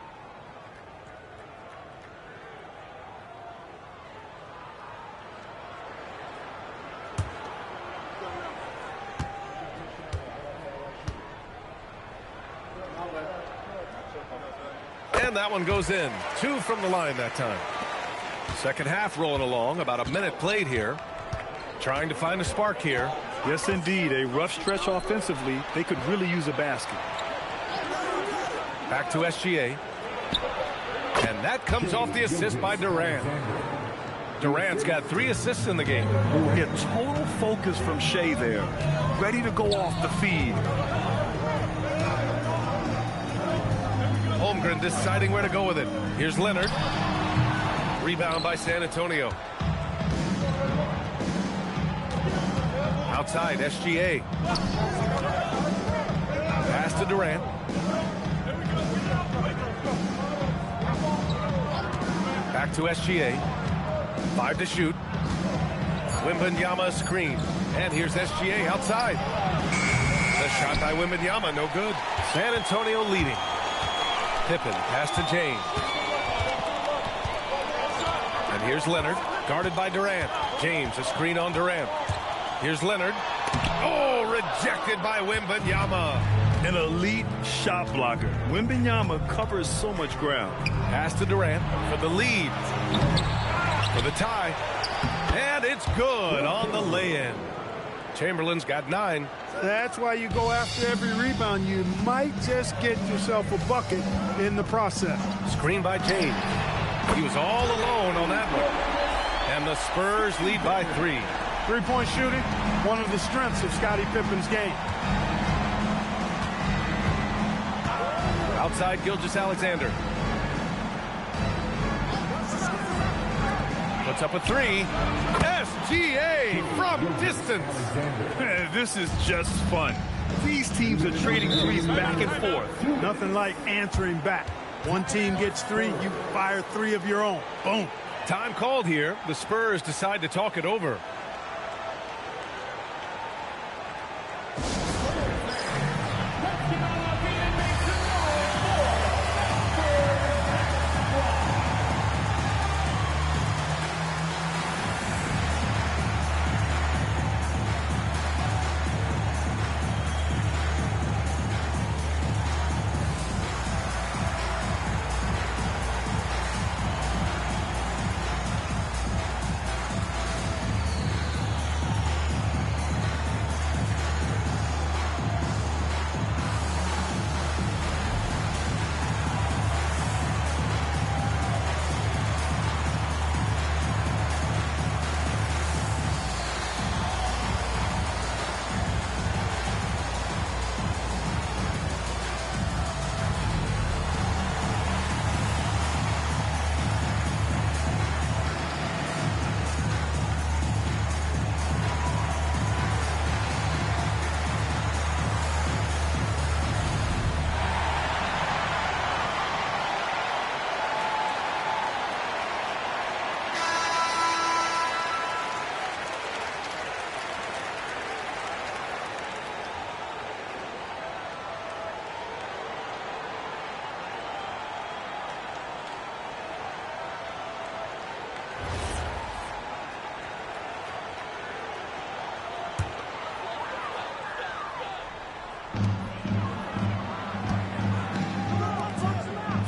And that one goes in. 2 from the line that time. Second half rolling along. About a minute played here. Trying to find a spark here. Yes, indeed. A rough stretch offensively. They could really use a basket. Back to SGA. And that comes off the assist by Durant. Durant's got 3 assists in the game. Yeah, total focus from Shea there. Ready to go off the feed. Holmgren deciding where to go with it. Here's Leonard. Rebound by San Antonio. Outside, SGA. Pass to Durant. Back to SGA. 5 to shoot. Wembanyama screen. And here's SGA outside. The shot by Wembanyama, no good. San Antonio leading. Pippen, pass to James. And here's Leonard, guarded by Durant. James, a screen on Durant. Here's Leonard. Oh, rejected by Wembanyama. An elite shot blocker. Wembanyama covers so much ground. Pass to Durant for the lead. For the tie. And it's good on the lay-in. Chamberlain's got 9. That's why you go after every rebound. You might just get yourself a bucket in the process. Screen by James. He was all alone on that one. And the Spurs lead by 3. Three-point shooting, one of the strengths of Scottie Pippen's game. Outside Gilgeous-Alexander. Puts up a 3. SGA from distance. This is just fun. These teams are trading threes back and forth. Nothing like answering back. One team gets 3, you fire 3 of your own. Boom. Time called here. The Spurs decide to talk it over.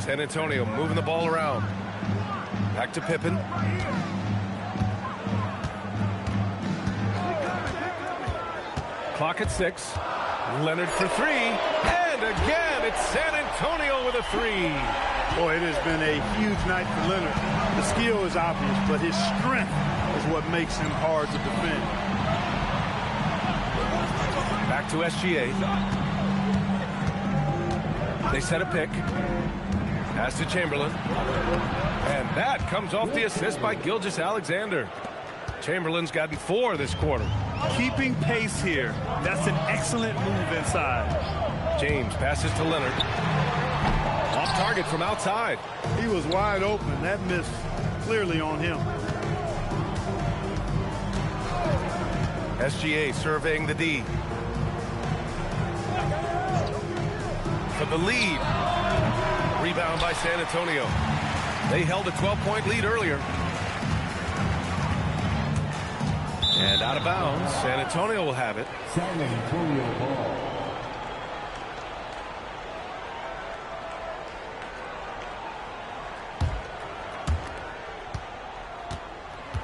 San Antonio moving the ball around. Back to Pippen. Clock at 6. Leonard for 3. And again, it's San Antonio with a 3. Boy, it has been a huge night for Leonard. The skill is obvious, but his strength is what makes him hard to defend. Back to SGA. They set a pick. Pass to Chamberlain. And that comes off the assist by Gilgeous-Alexander. Chamberlain's gotten 4 this quarter. Keeping pace here. That's an excellent move inside. James passes to Leonard. Off target from outside. He was wide open. That miss clearly on him. SGA surveying the D. For the lead. Rebound by San Antonio. They held a 12-point lead earlier. And out of bounds. San Antonio will have it. San Antonio ball.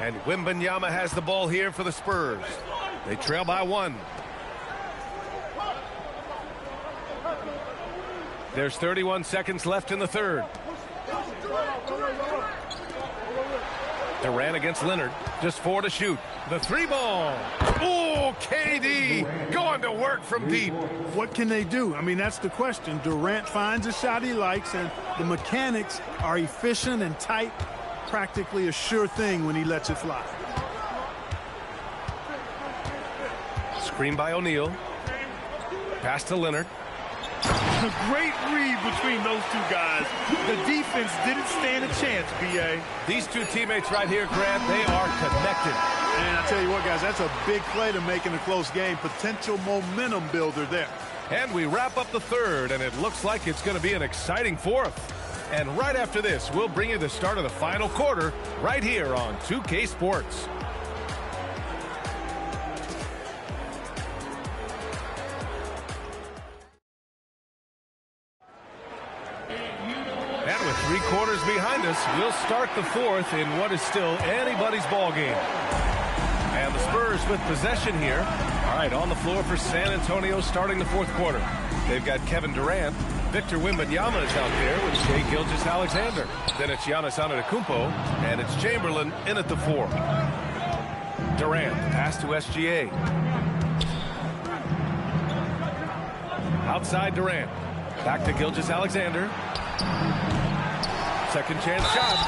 And Wembanyama has the ball here for the Spurs. They trail by 1. There's 31 seconds left in the third. Durant against Leonard. Just 4 to shoot. The 3-ball. Oh, KD going to work from deep. What can they do? I mean, that's the question. Durant finds a shot he likes, and the mechanics are efficient and tight. Practically a sure thing when he lets it fly. Screen by O'Neal. Pass to Leonard. A great read between those two guys. The defense didn't stand a chance, B.A. These two teammates right here, Grant, they are connected. And I tell you what, guys, that's a big play to make in a close game. Potential momentum builder there. And we wrap up the third, and it looks like it's going to be an exciting fourth. And right after this, we'll bring you the start of the final quarter right here on 2K Sports. And with 3 quarters behind us, we'll start the fourth in what is still anybody's ball game. And the Spurs with possession here. All right, on the floor for San Antonio starting the fourth quarter. They've got Kevin Durant. Victor Wembanyama is out there with Shai Gilgeous-Alexander. Then it's Giannis Antetokounmpo, and it's Chamberlain in at the 4. Durant, pass to SGA. Outside Durant. Back to Gilgeous-Alexander. Second chance shot.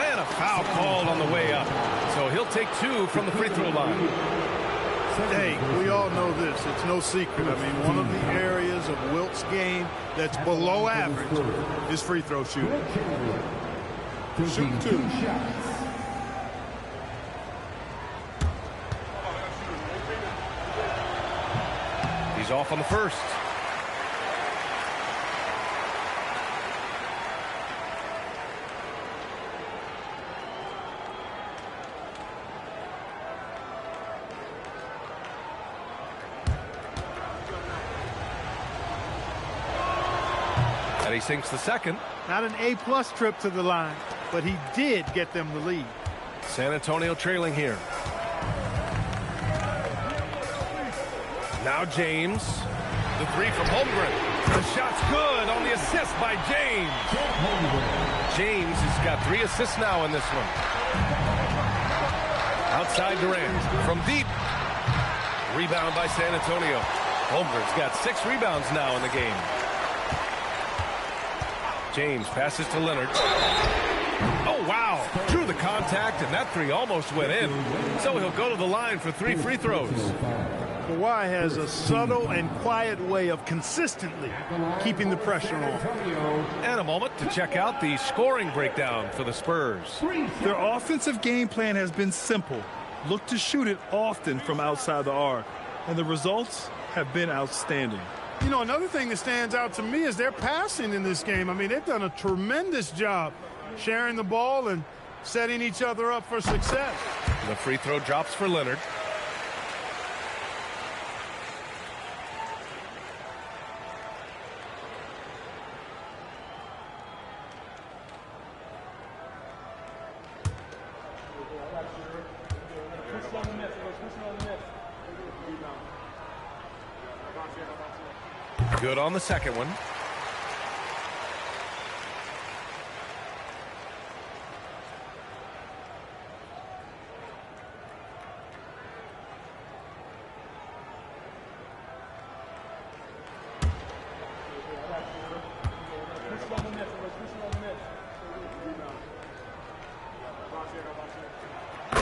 And a foul called on the way up. So he'll take 2 from the free throw line. Hey, we all know this. It's no secret. I mean, one of the areas of Wilt's game that's below average is free throw shooting. Shoot 2. He's off on the first. And he sinks the second. Not an A-plus trip to the line, but he did get them the lead. San Antonio trailing here. Now James. The 3 from Holmgren. The shot's good on the assist by James. James has got 3 assists now in this one. Outside Durant. From deep. Rebound by San Antonio. Holmgren's got 6 rebounds now in the game. James passes to Leonard. Oh, wow. Drew the contact, and that 3 almost went in. So he'll go to the line for 3 free throws. Kawhi has a subtle and quiet way of consistently keeping the pressure on. And a moment to check out the scoring breakdown for the Spurs. Their offensive game plan has been simple. Look to shoot it often from outside the arc. And the results have been outstanding. You know, another thing that stands out to me is their passing in this game. I mean, they've done a tremendous job sharing the ball and setting each other up for success. The free throw drops for Leonard. Good on the second one.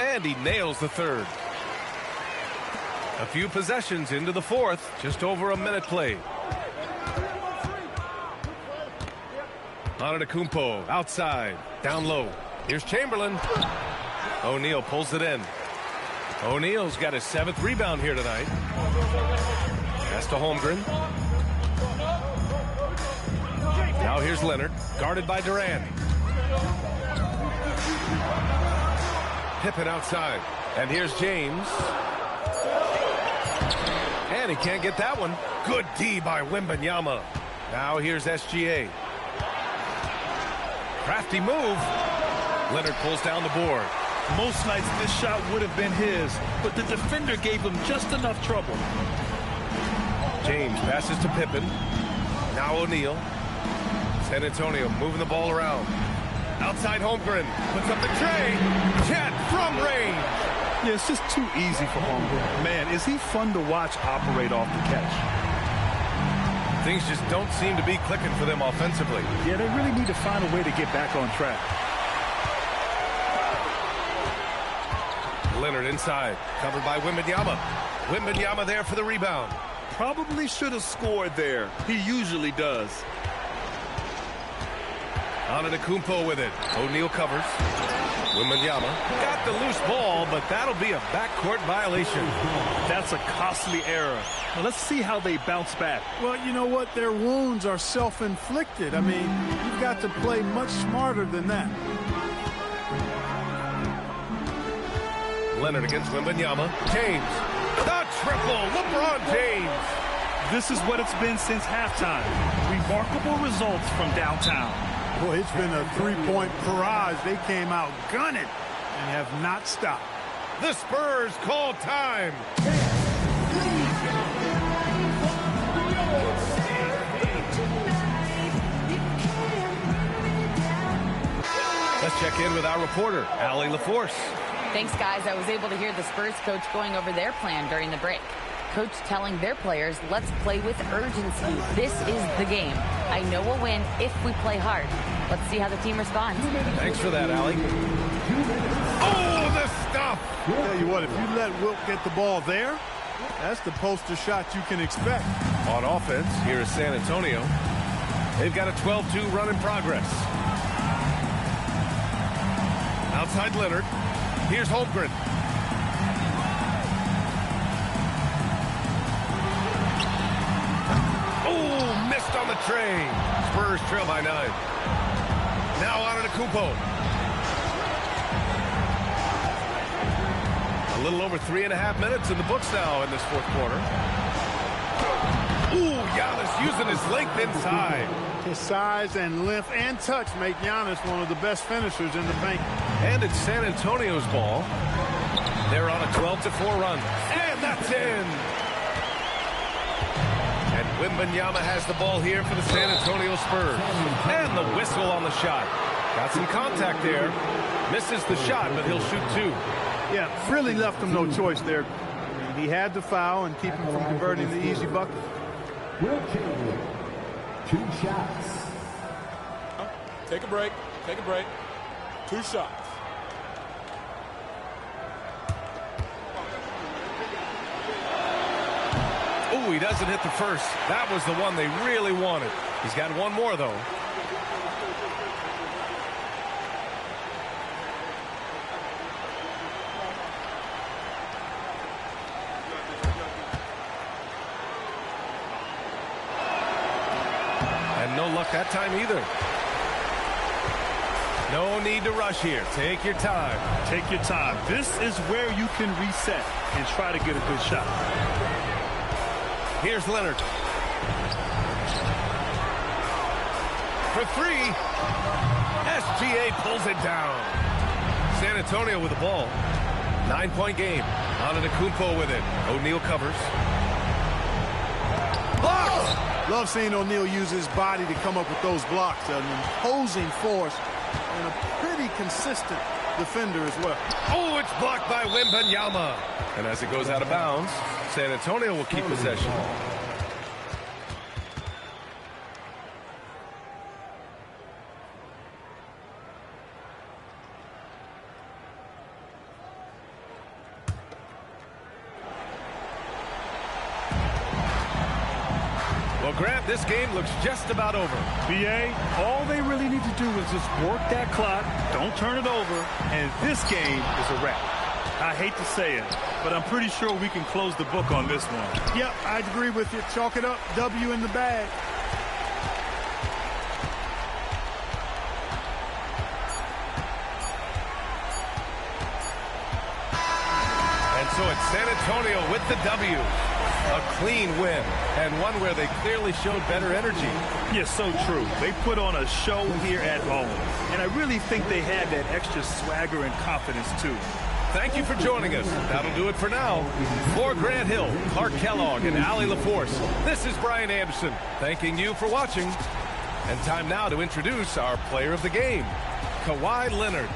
And he nails the third. A few possessions into the fourth, just over a minute played. Antetokounmpo outside, down low. Here's Chamberlain. O'Neal pulls it in. O'Neal's got his 7th rebound here tonight. Pass to Holmgren. Now here's Leonard, guarded by Durant. Pippen outside. And here's James. And he can't get that one. Good D by Wembanyama. Now here's SGA. Crafty move. Leonard pulls down the board. Most nights this shot would have been his, but the defender gave him just enough trouble. James passes to Pippen. Now O'Neal. San Antonio moving the ball around. Outside Holmgren. Puts up the tray. Chet from range. Yeah, it's just too easy for Holmgren. Man, is he fun to watch operate off the catch. Things just don't seem to be clicking for them offensively. Yeah, they really need to find a way to get back on track. Leonard inside, covered by Wembanyama. Wembanyama there for the rebound. Probably should have scored there. He usually does. Antetokounmpo with it. O'Neal covers. Wembanyama got the loose ball, but that'll be a backcourt violation. That's a costly error. Now let's see how they bounce back. Well, you know what? Their wounds are self-inflicted. I mean, you've got to play much smarter than that. Leonard against Wembanyama. James. The triple. LeBron James. This is what it's been since halftime. Remarkable results from downtown. Boy, it's been a three-point barrage. They came out gunning and have not stopped. The Spurs call time. Let's check in with our reporter, Allie LaForce. Thanks, guys. I was able to hear the Spurs coach going over their plan during the break. Coach telling their players, let's play with urgency. This is the game. I know we'll win if we play hard. Let's see how the team responds. Thanks for that, Allie. Oh, the stuff! I'll tell you what, if you let Wilt get the ball there, that's the poster shot you can expect. On offense, here is San Antonio. They've got a 12-2 run in progress. Outside Leonard. Here's Holmgren. Oh, missed on the tray. Spurs trail by 9. Now Antetokounmpo. A little over 3.5 minutes in the books now in this fourth quarter. Ooh, Giannis using his length inside. His size and length and touch make Giannis one of the best finishers in the paint. And it's San Antonio's ball. They're on a 12-4 run. And that's in. And Wembanyama has the ball here for the San Antonio Spurs. And the whistle on the shot. Got some contact there. Misses the shot, but he'll shoot 2. Yeah, really left him no choice there. He had to foul and keep him from converting the easy bucket. Will Chamberlain, 2 shots. Take a break. Take a break. 2 shots. Oh, he doesn't hit the first. That was the one they really wanted. He's got one more, though. And no luck that time either. No need to rush here. Take your time. Take your time. This is where you can reset and try to get a good shot. Here's Leonard. For 3. SGA pulls it down. San Antonio with the ball. 9-point game. Antetokounmpo with it. O'Neal covers. Blocked! Love seeing O'Neal use his body to come up with those blocks. An imposing force and a pretty consistent defender as well. Oh, it's blocked by Wembanyama. And as it goes out of bounds, San Antonio will keep possession. Well, Grant, this game looks just about over. BA, all they really need to do is just work that clock, don't turn it over, and this game is a wrap. I hate to say it, but I'm pretty sure we can close the book on this one. Yep, I agree with you. Chalk it up. W in the bag. And so it's San Antonio with the W. A clean win, and one where they clearly showed better energy. Yeah, so true. They put on a show here at home, and I really think they had that extra swagger and confidence, too. Thank you for joining us. That'll do it for now. For Grant Hill, Clark Kellogg, and Allie LaForce, this is Brian Anderson, thanking you for watching. And time now to introduce our player of the game, Kawhi Leonard.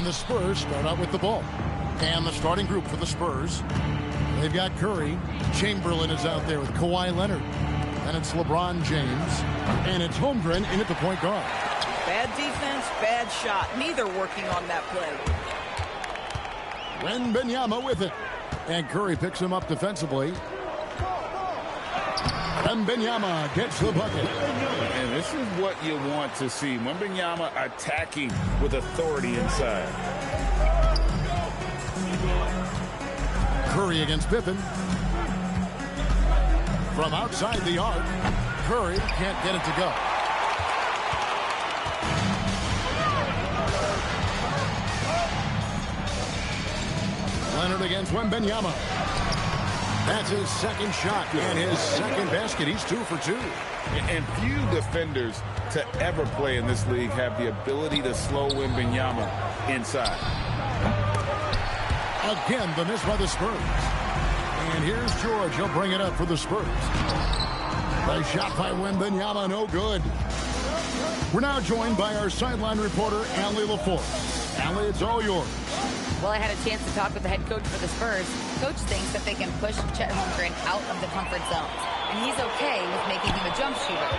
And the Spurs start out with the ball. And the starting group for the Spurs. They've got Curry. Chamberlain is out there with Kawhi Leonard. And it's LeBron James. And it's Holmgren in at the point guard. Bad defense, bad shot. Neither working on that play. Wembanyama with it. And Curry picks him up defensively. Wembanyama gets the bucket. And this is what you want to see. Wembanyama attacking with authority inside. Curry against Pippen. From outside the arc, Curry can't get it to go. Leonard against Wembanyama. That's his second shot and his second basket. He's 2 for 2. And few defenders to ever play in this league have the ability to slow Wembanyama inside. Again, the miss by the Spurs. And here's George. He'll bring it up for the Spurs. The shot by Wembanyama, no good. We're now joined by our sideline reporter, Allie LaForce. Allie, it's all yours. Well, I had a chance to talk with the head coach for the Spurs. Coach thinks that they can push Chet Holmgren out of the comfort zones, and he's okay with making him a jump shooter.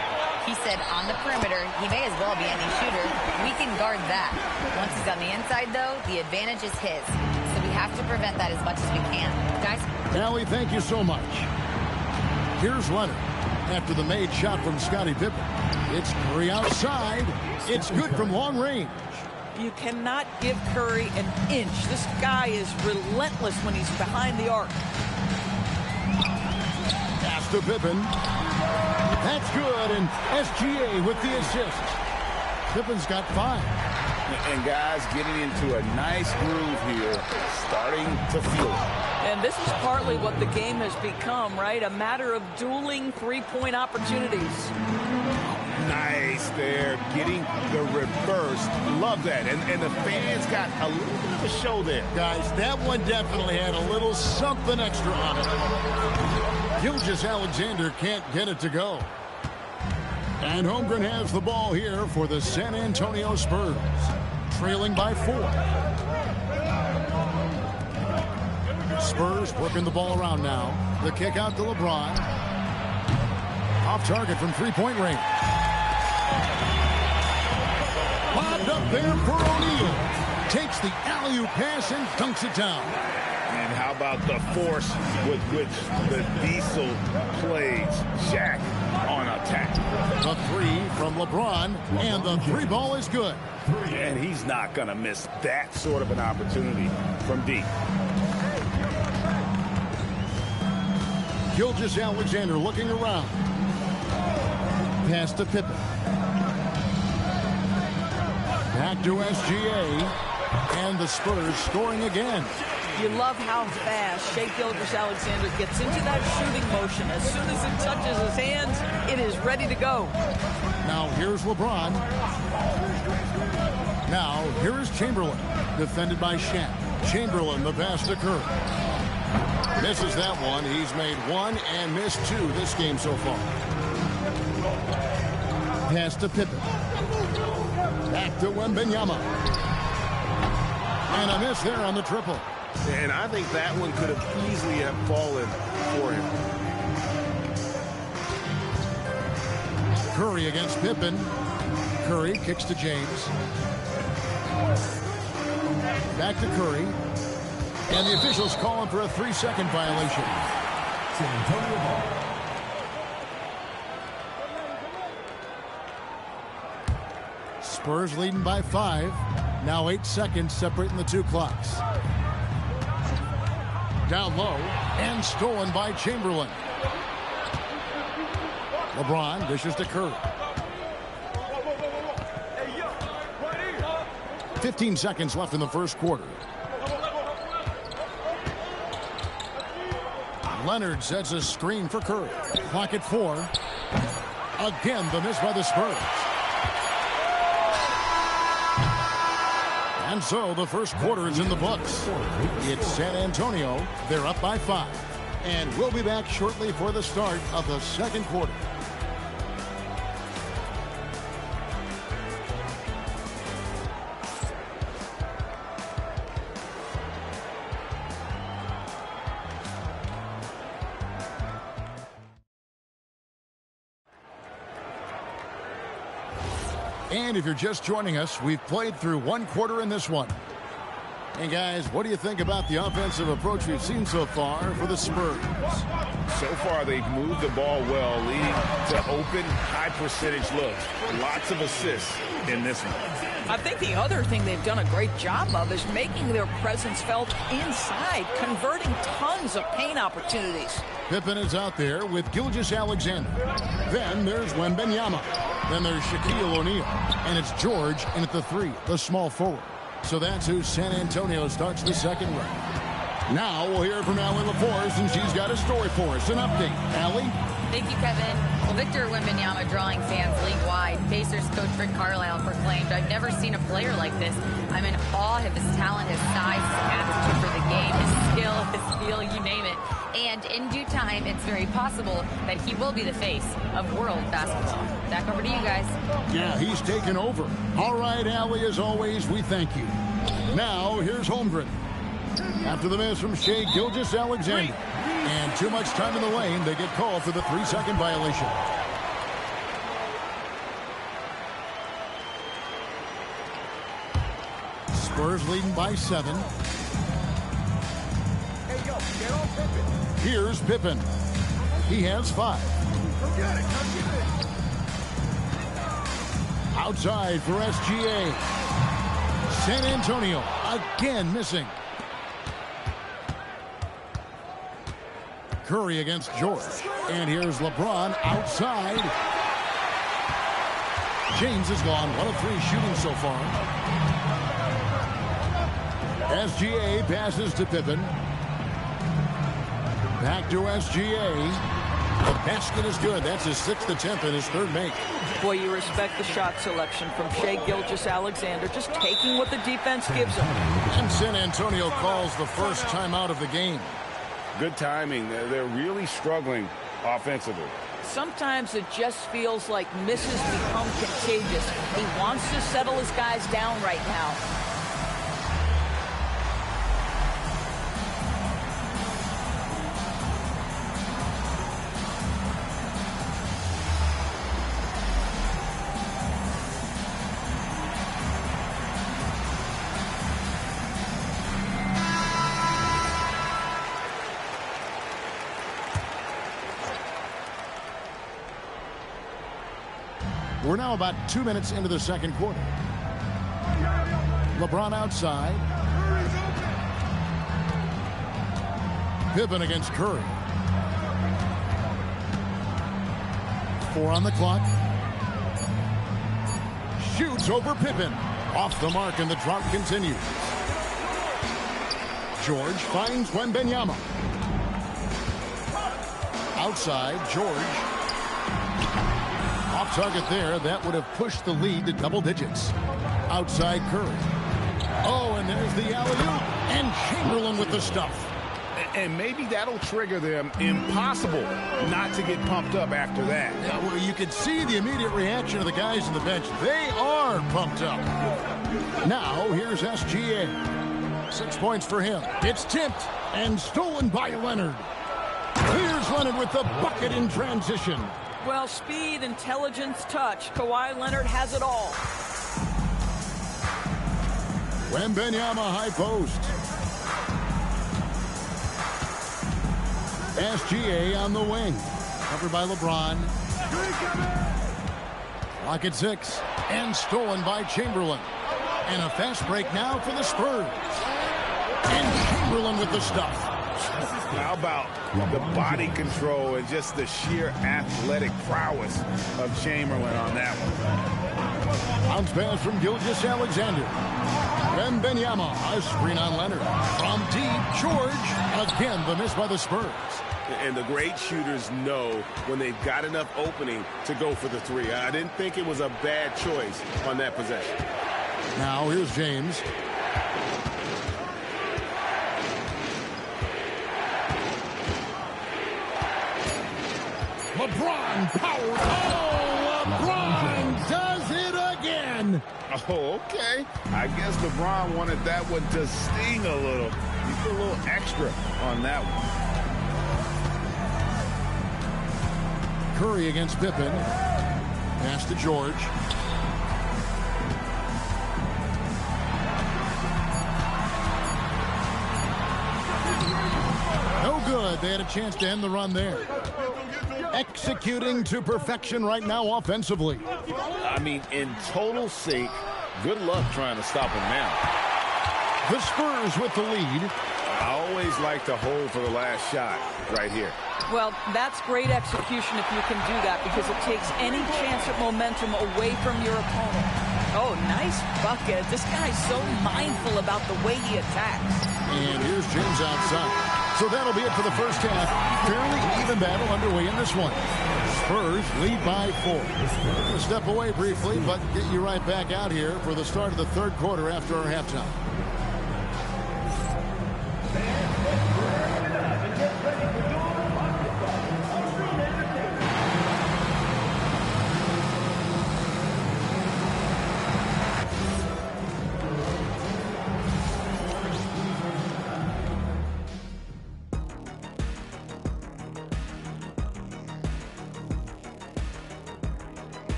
He said on the perimeter, he may as well be any shooter. We can guard that. Once he's on the inside, though, the advantage is his. So we have to prevent that as much as we can. Guys? Allie, thank you so much. Here's Leonard after the made shot from Scottie Pippen. It's Curry outside. It's good from long range. You cannot give Curry an inch. This guy is relentless when he's behind the arc. Pass to Pippen. That's good, and SGA with the assist. Pippen's got 5. And guys getting into a nice groove here, starting to feel it. And this is partly what the game has become, right? A matter of dueling three-point opportunities. Nice there, getting the reverse. Love that. And the fans got a little bit of a show there. Guys, that one definitely had a little something extra on it. Gilgeous-Alexander can't get it to go. And Holmgren has the ball here for the San Antonio Spurs, trailing by 4. Spurs working the ball around now. The kick out to LeBron. Off target from three-point range. Bobbed up there for O'Neal. Takes the alley-oop pass and dunks it down. And how about the force with which the Diesel plays Shaq on attack. The 3 from LeBron, and the 3 ball is good. And he's not going to miss that sort of an opportunity from deep. Gilgeous-Alexander looking around. Pass to Pippen. Back to SGA. And the Spurs scoring again. You love how fast Shai Gilgeous-Alexander gets into that shooting motion. As soon as it touches his hands, it is ready to go. Now here's LeBron. Now here is Chamberlain. Defended by Shaq. Chamberlain, the pass to Curry. Misses that one. He's made 1 and missed 2 this game so far. Pass to Pippen. Back to Wembanyama. And a miss there on the triple. And I think that one could have easily have fallen for him. Curry against Pippen. Curry kicks to James. Back to Curry. And the officials call him for a 3-second violation. Spurs leading by 5. Now 8 seconds separating the 2 clocks. Down low and stolen by Chamberlain. LeBron dishes to Curry. 15 seconds left in the first quarter. Leonard sets a screen for Curry. Clock at 4. Again, the miss by the Spurs. And so the first quarter is in the books. It's San Antonio. They're up by 5. And we'll be back shortly for the start of the second quarter. And if you're just joining us, we've played through one quarter in this one. And guys, what do you think about the offensive approach we've seen so far for the Spurs? So far, they've moved the ball well, leading to open, high-percentage looks. Lots of assists in this one. I think the other thing they've done a great job of is making their presence felt inside, converting tons of paint opportunities. Pippen is out there with Gilgeous-Alexander. Then there's Wembanyama. Then there's Shaquille O'Neal. And it's George in at the 3, the small forward. So that's who San Antonio starts the second round. Now we'll hear from Allie LaForce, and she's got a story for us. An update. Allie? Thank you, Kevin. Well, Victor Wembanyama drawing fans league-wide. Pacers coach Rick Carlisle proclaimed, "I've never seen a player like this. I'm in awe of his talent, his size, his aptitude for the game, his skill, his feel, you name it. And in due time, it's very possible that he will be the face of world basketball." Back over to you guys. Yeah, he's taken over. All right, Allie, as always, we thank you. Now, here's Holmgren. After the miss from Shai Gilgeous-Alexander. And too much time in the lane, they get called for the 3-second violation. Spurs leading by 7. Here's Pippen. He has 5. Outside for SGA. San Antonio again missing. Curry against George. And here's LeBron outside. James is gone. 1 of 3 shooting so far. SGA passes to Pippen. Back to SGA. The basket is good. That's his 6th attempt and his 3rd make. Boy, you respect the shot selection from Shai Gilgeous-Alexander, just taking what the defense gives him. And San Antonio calls the first timeout of the game. Good timing. They're really struggling offensively. Sometimes it just feels like misses become contagious. He wants to settle his guys down right now. We're now about 2 minutes into the second quarter. LeBron outside. Pippen against Curry. 4 on the clock. Shoots over Pippen. Off the mark, and the drought continues. George finds Wembanyama. Outside, George. Off target there. That would have pushed the lead to double digits. Outside Curry. Oh, and there's the alley-oop. And Chamberlain with the stuff. And maybe that'll trigger them. Impossible not to get pumped up after that. Yeah, well, you could see the immediate reaction of the guys on the bench. They are pumped up. Now, here's SGA. 6 points for him. It's tipped and stolen by Leonard. Here's Leonard with the bucket in transition. Well, speed, intelligence, touch. Kawhi Leonard has it all. Wembanyama high post. SGA on the wing. Covered by LeBron. Clock at 6. And stolen by Chamberlain. And a fast break now for the Spurs. And Chamberlain with the stuff. How about the body control and just the sheer athletic prowess of Chamberlain on that one. Bounce pass from Gilgeous-Alexander. Wembanyama, a screen on Leonard. From deep, George. Again, the miss by the Spurs. And the great shooters know when they've got enough opening to go for the three. I didn't think it was a bad choice on that possession. Now here's James. LeBron powered. Oh, LeBron does it again. Oh, okay. I guess LeBron wanted that one to sting a little. He put a little extra on that one. Curry against Pippen. Pass to George. had a chance to end the run there. Executing to perfection right now offensively. I mean, in total sync. Good luck trying to stop him now. The Spurs with the lead. I always like to hold for the last shot right here. Well, that's great execution if you can do that, because it takes any chance at momentum away from your opponent. Oh, nice bucket. This guy's so mindful about the way he attacks. And here's James outside. So that'll be it for the first half. Fairly even battle underway in this one. Spurs lead by 4. We'll step away briefly, but get you right back out here for the start of the third quarter after our halftime.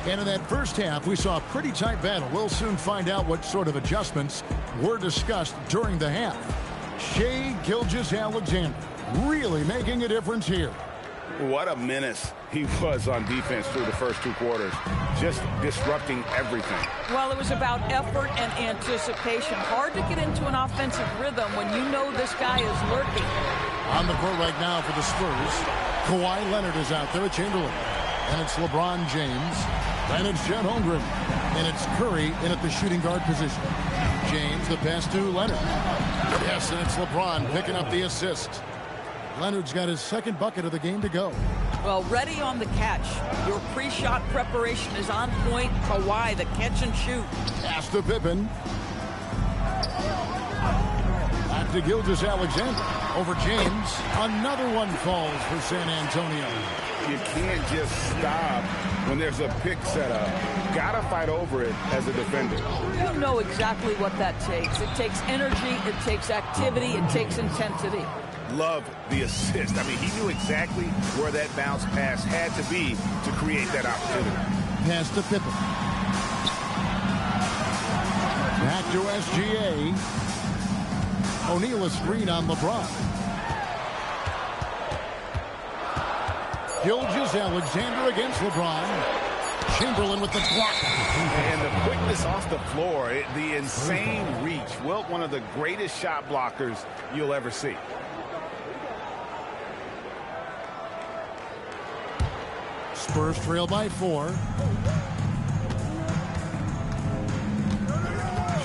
And in that first half, we saw a pretty tight battle. We'll soon find out what sort of adjustments were discussed during the half. Shai Gilgeous-Alexander really making a difference here. What a menace he was on defense through the first 2 quarters. Just disrupting everything. Well, it was about effort and anticipation. Hard to get into an offensive rhythm when you know this guy is lurking. On the court right now for the Spurs, Kawhi Leonard is out there with Chamberlain. And it's LeBron James. And it's Chet Holmgren. And it's Curry in at the shooting guard position. James, the pass to Leonard. Yes, and it's LeBron picking up the assist. Leonard's got his second bucket of the game to go. Well, ready on the catch. Your pre-shot preparation is on point. Kawhi, the catch and shoot. Pass to Pippen. Back to Gilgeous-Alexander. Over James. Another one falls for San Antonio. You can't just stop when there's a pick set up. Gotta fight over it as a defender. You know exactly what that takes. It takes energy, it takes activity, it takes intensity. Love the assist. I mean, he knew exactly where that bounce pass had to be to create that opportunity. Pass to Pippen. Back to SGA. O'Neal a screen on LeBron. Gilgeous-Alexander against LeBron. Chamberlain with the block. And the quickness off the floor, the insane reach. Well, one of the greatest shot blockers you'll ever see. Spurs trail by 4.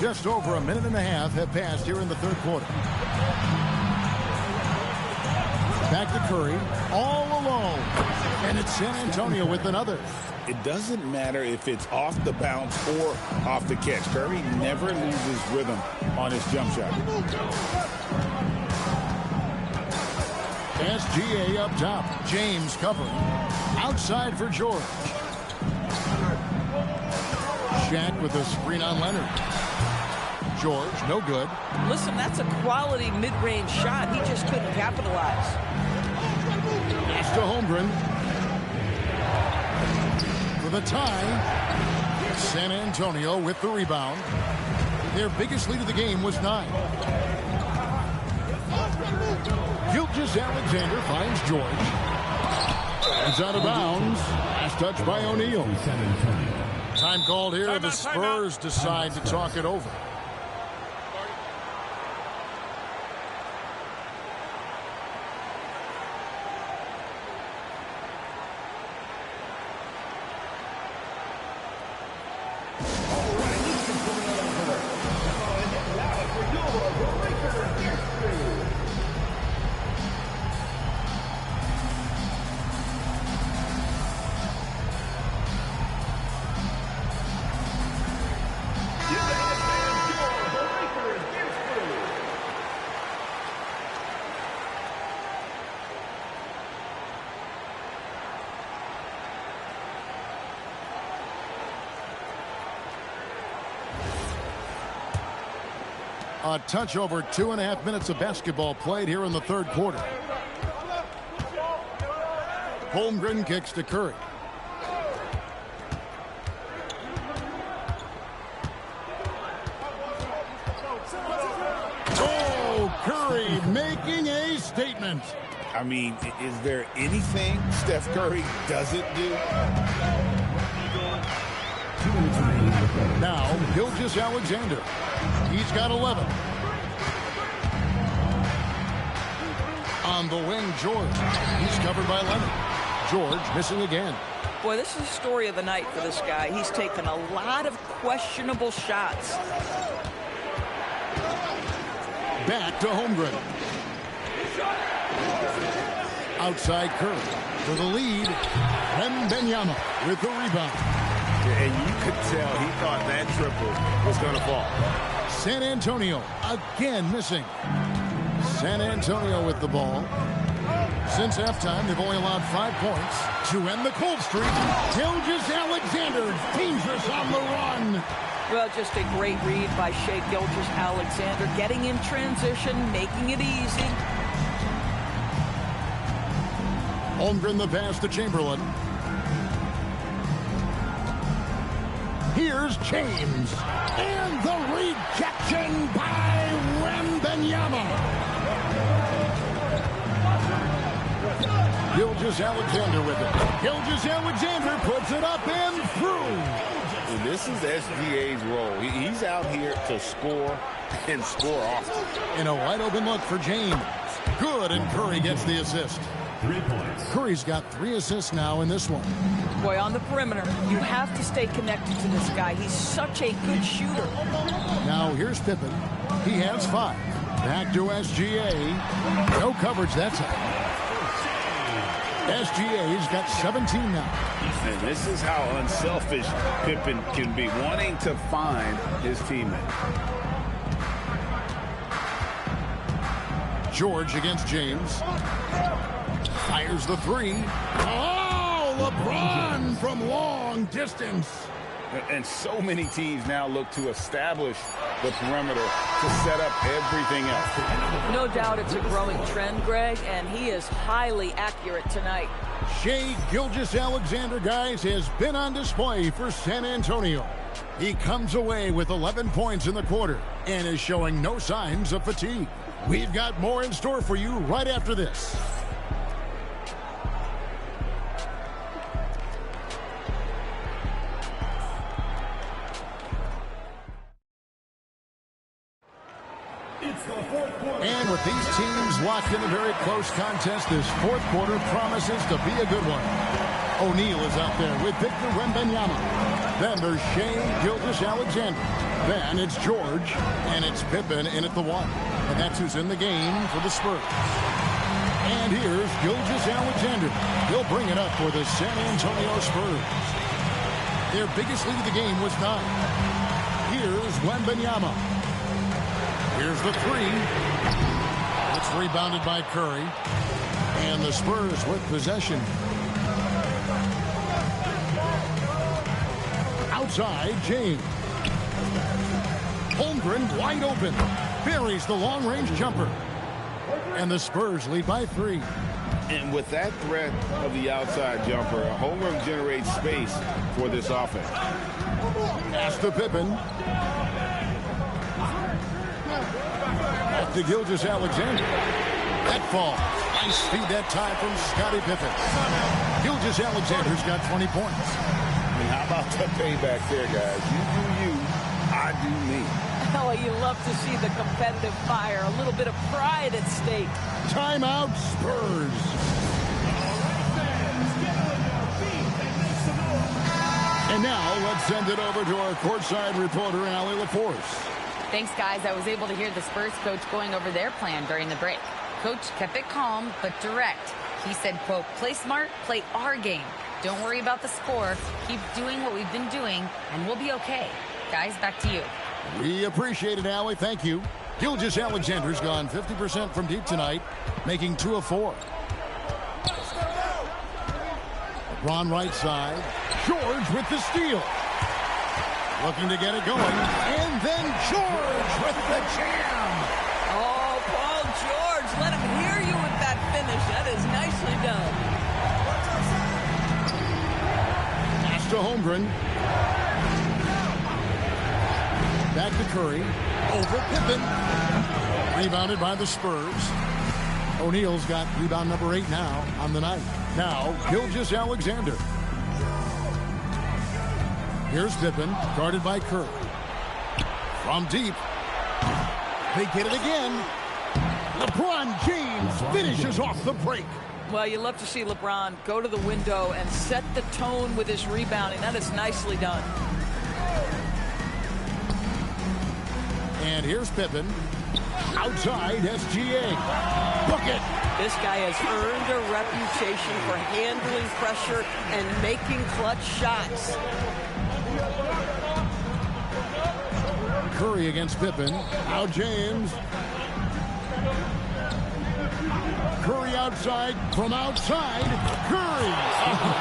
Just over a minute and a half have passed here in the third quarter. Back to Curry, all alone. And it's San Antonio with another. It doesn't matter if it's off the bounce or off the catch. Curry never loses rhythm on his jump shot. SGA up top. James covering. Outside for George. Shaq with a screen on Leonard. George, no good. Listen, that's a quality mid-range shot. He just couldn't capitalize. Pass to Holmgren. For the tie. San Antonio with the rebound. Their biggest lead of the game was 9. Gilgeous-Alexander finds George. He's out of bounds. Last touch by O'Neal. Time called here. The Spurs decide to talk it over. A touch over 2.5 minutes of basketball played here in the third quarter. Holmgren kicks to Curry. Oh, Curry making a statement. I mean, is there anything Steph Curry doesn't do? Now, Gilgeous-Alexander. He's got 11. On the wing, George. He's covered by Leonard. George missing again. Boy, this is the story of the night for this guy. He's taken a lot of questionable shots. Back to Holmgren. Outside Curry for the lead. Wembanyama with the rebound. And you could tell he thought that triple was going to fall. San Antonio again missing. San Antonio with the ball. Since halftime, they've only allowed 5 points to end the cold streak. Gilgeous-Alexander, dangerous on the run. Well, just a great read by Shai Gilgeous-Alexander, getting in transition, making it easy. Holmgren the pass to Chamberlain. Here's James. And the rejection by Wembanyama. Gilgeous-Alexander with it. Gilgeous-Alexander puts it up and through. And this is SGA's role. He's out here to score and score often. In a wide open look for James. Good, and Curry gets the assist. 3 points. Curry's got 3 assists now in this one. Boy, on the perimeter, you have to stay connected to this guy. He's such a good shooter. Now here's Pippen. He has 5. Back to SGA. No coverage that time. SGA's got 17 now. And this is how unselfish Pippen can be, wanting to find his teammate. George against James. Fires the 3. Oh, LeBron from long distance. And so many teams now look to establish the perimeter to set up everything else. No doubt it's a growing trend, Greg, and he is highly accurate tonight. Shai Gilgeous-Alexander, guys, has been on display for San Antonio. He comes away with 11 points in the quarter and is showing no signs of fatigue. We've got more in store for you right after this. And with these teams locked in a very close contest, this fourth quarter promises to be a good one. O'Neal is out there with Victor Wembanyama. Then there's Shai Gilgeous-Alexander. Then it's George, and it's Pippen in at the 1. And that's who's in the game for the Spurs. And here's Gilgeous-Alexander. He'll bring it up for the San Antonio Spurs. Their biggest lead of the game was 9. Here's Wembanyama. Here's the 3. It's rebounded by Curry. And the Spurs with possession. Outside, James. Holmgren wide open. Buries the long-range jumper. And the Spurs lead by 3. And with that threat of the outside jumper, Holmgren generates space for this offense. Pass to Pippen. Back to Gilgeous-Alexander. That fall. Nice feed that time from Scottie Pippen. Gilgeous-Alexander's got 20 points. And how about the payback there, guys? You do you, I do me. Oh, you love to see the competitive fire. A little bit of pride at stake. Timeout, Spurs. And now let's send it over to our courtside reporter, Allie LaForce. Thanks, guys. I was able to hear the Spurs coach going over their plan during the break. Coach kept it calm but direct. He said, quote, play smart, play our game. Don't worry about the score. Keep doing what we've been doing, and we'll be okay. Guys, back to you. We appreciate it, Allie. Thank you. Gilgeous-Alexander's gone 50% from deep tonight, making 2 of 4. LeBron right side. George with the steal. Looking to get it going. And then George with the jam. Oh, Paul George, let him hear you with that finish. That is nicely done. Pass to Holmgren. Back to Curry. Over Pippen. Rebounded by the Spurs. O'Neal's got rebound number 8 now on the night. Now, Gilgeous-Alexander. Here's Pippen, guarded by Curry. From deep. They get it again. LeBron James finishes off the break. Well, you love to see LeBron go to the window and set the tone with his rebounding. That is nicely done. And here's Pippen. Outside SGA. Book it. This guy has earned a reputation for handling pressure and making clutch shots. Curry against Pippen. Now James. Curry outside from outside. Curry.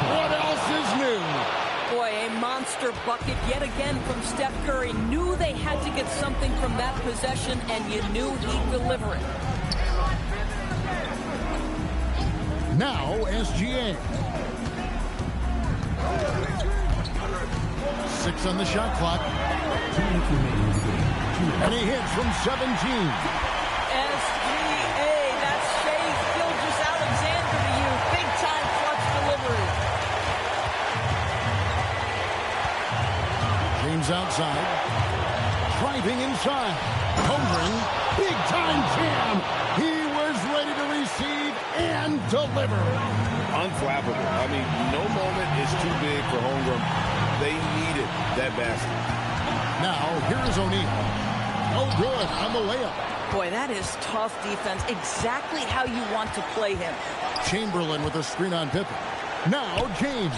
What else is new? Boy, a monster bucket yet again from Steph Curry. Knew they had to get something from that possession, and you knew he'd deliver it. Now SGA. 6 on the shot clock. And he hits from 17. SGA, that's Shai Gilgeous-Alexander to you. Big time clutch delivery. James outside. Driving inside. Holmgren. Big time jam. He was ready to receive and deliver. Unflappable. I mean, no moment is too big for Holmgren. They needed that basket. Now, here is O'Neal. Oh, good on the layup. Boy, that is tough defense. Exactly how you want to play him. Chamberlain with a screen on Pippen. Now, James.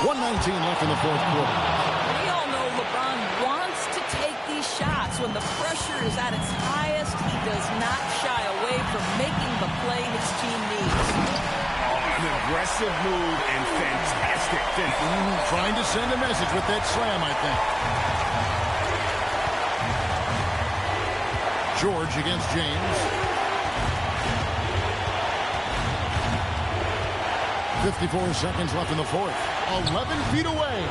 1:19 left in the fourth quarter. We all know LeBron wants to take these shots. When the pressure is at its highest, he does not shy away from making the play his team needs. An aggressive move and fantastic finish. Trying to send a message with that slam, I think. George against James. 54 seconds left in the fourth. 11 feet away.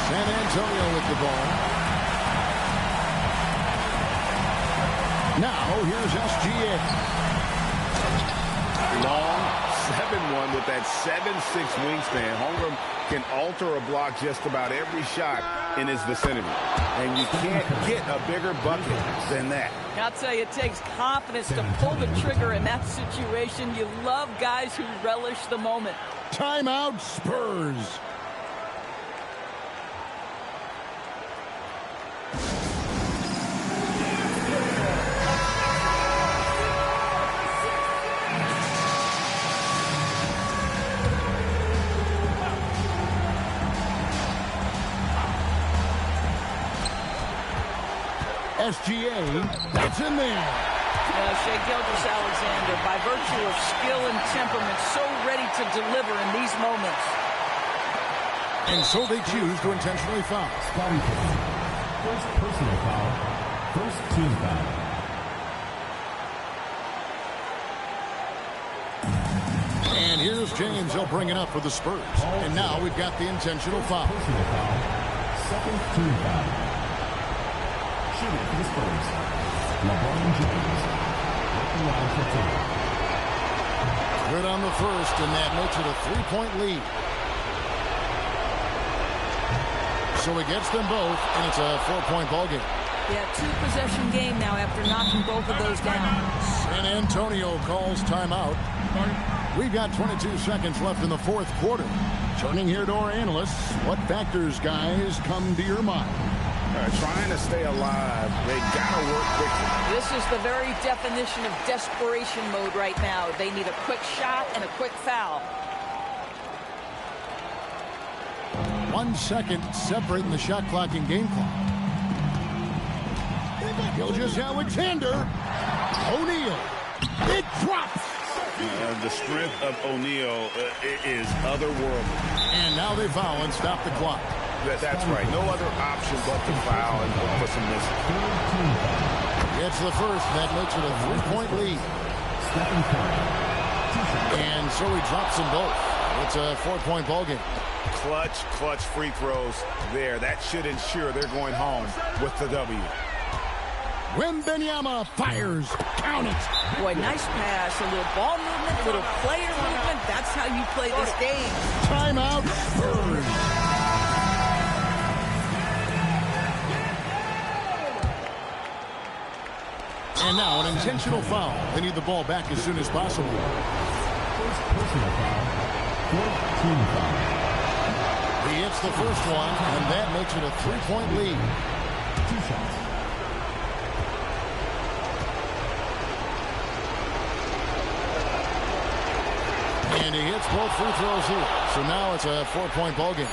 San Antonio with the ball. Now here's SGA. Long 7-1 with that 7'6" wingspan. Holmgren can alter a block just about every shot in his vicinity. And you can't get a bigger bucket than that. I'll tell you, it takes confidence to pull the trigger in that situation. You love guys who relish the moment. Timeout, Spurs. SGA, that's in there. Shai Gilgeous-Alexander, by virtue of skill and temperament, so ready to deliver in these moments. And so they choose to intentionally foul. First personal foul, first team foul. And here's James. He'll bring it up for the Spurs. And now we've got the intentional foul. Personal foul, second team foul. Shooting for the Spurs, LeBron James. Good on the first, and that makes it a 3-point lead. So he gets them both, and it's a 4-point ball game. Yeah, 2-possession game now after knocking both of those down. San Antonio calls timeout. We've got 22 seconds left in the fourth quarter. Turning here to our analysts, what factors, guys, come to your mind? Trying to stay alive, they gotta work quickly. This is the very definition of desperation mode right now. They need a quick shot and a quick foul. 1 second separating the shot clock and game clock. Gilgeous-Alexander. O'Neal. It drops. The strength of O'Neal is otherworldly. And now they foul and stop the clock. That's right. No other option but to foul and look for some misses. It's the first. That makes it a 3-point lead. And so he drops them both. It's a 4-point ball game. Clutch free throws there. That should ensure they're going home with the W. Wembanyama fires. Count it. Boy, nice pass. A little ball movement, a little player movement. That's how you play this game. Timeout. Spurs. And now an intentional foul. They need the ball back as soon as possible. Personal foul. 14 foul. He hits the first one, and that makes it a 3-point lead. 2 shots. And he hits both free throws here. So now it's a 4-point ball game.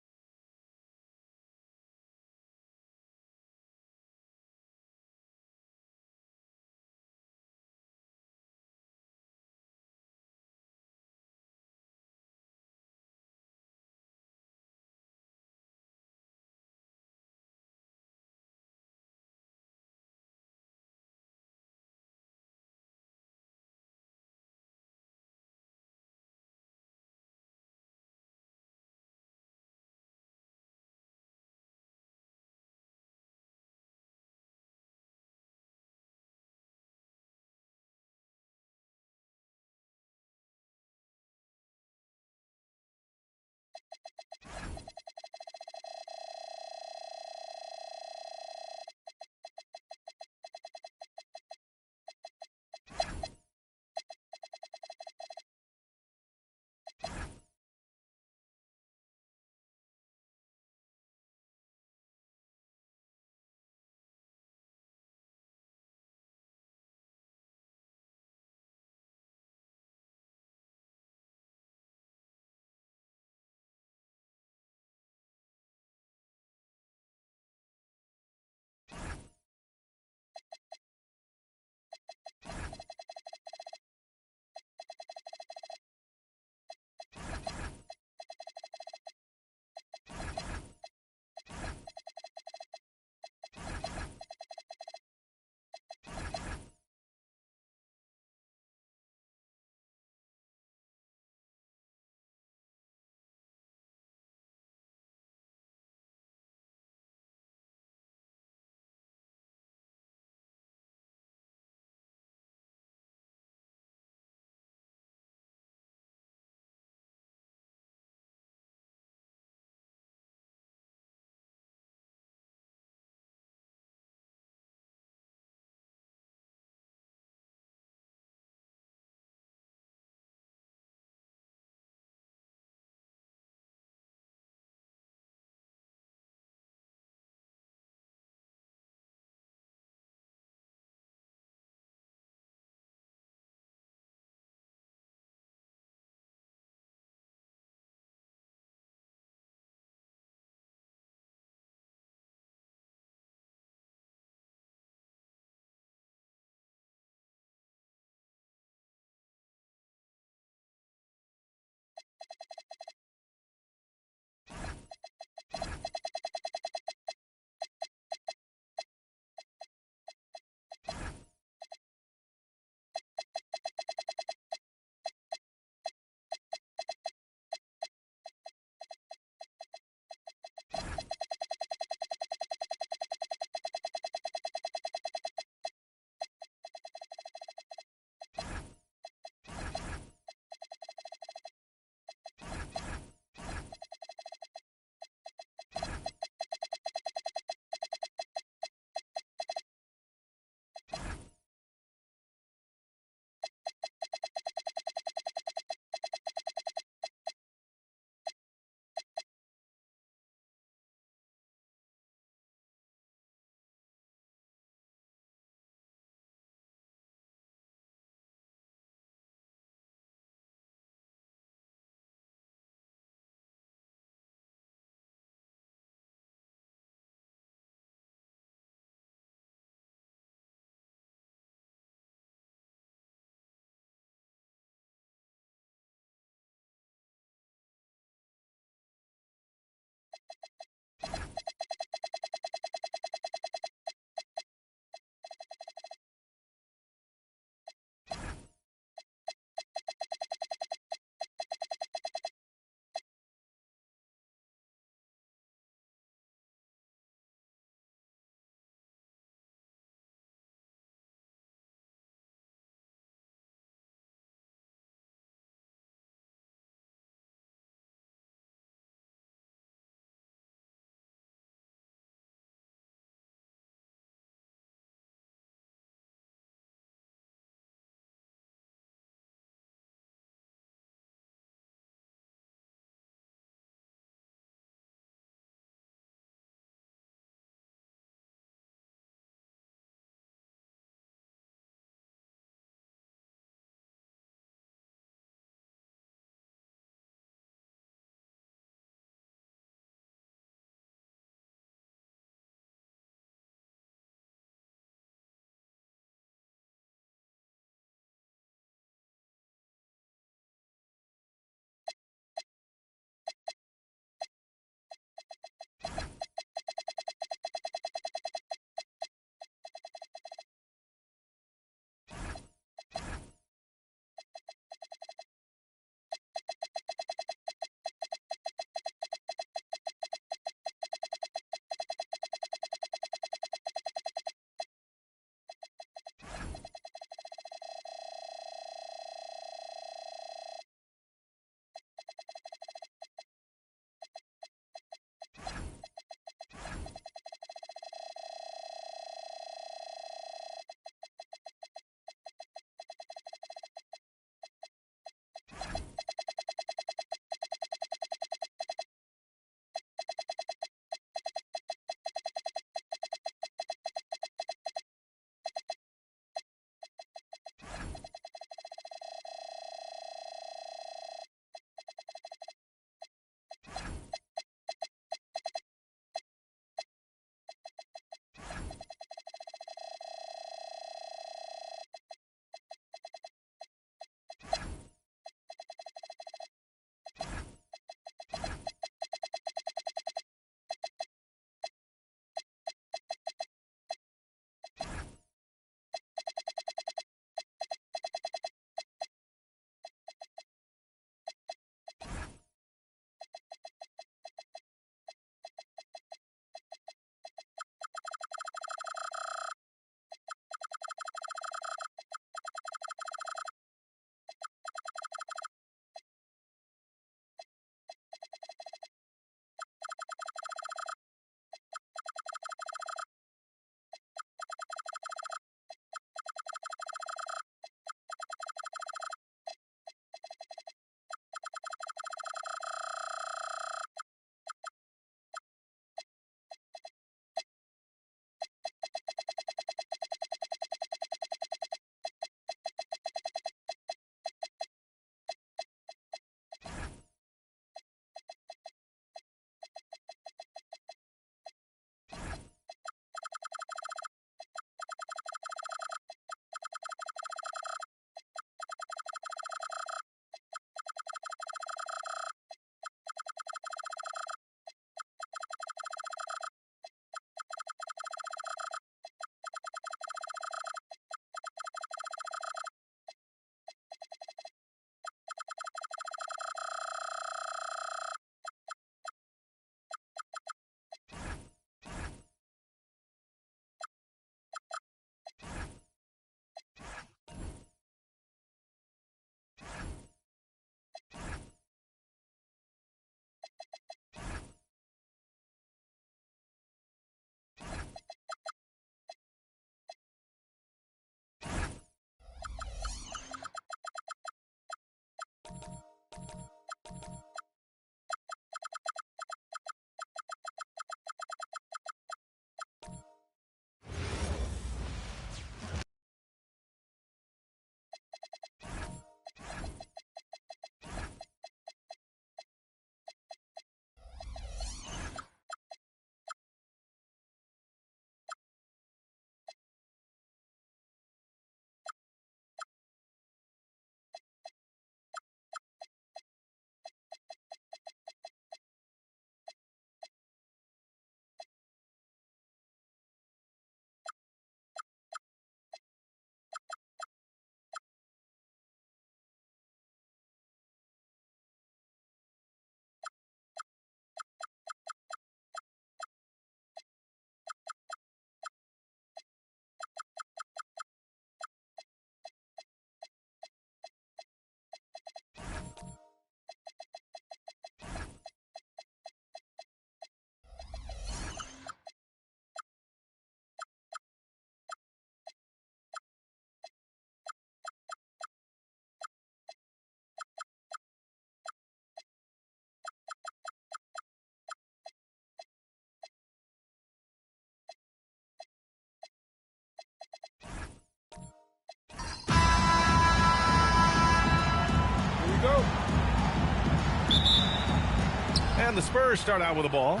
And the Spurs start out with the ball.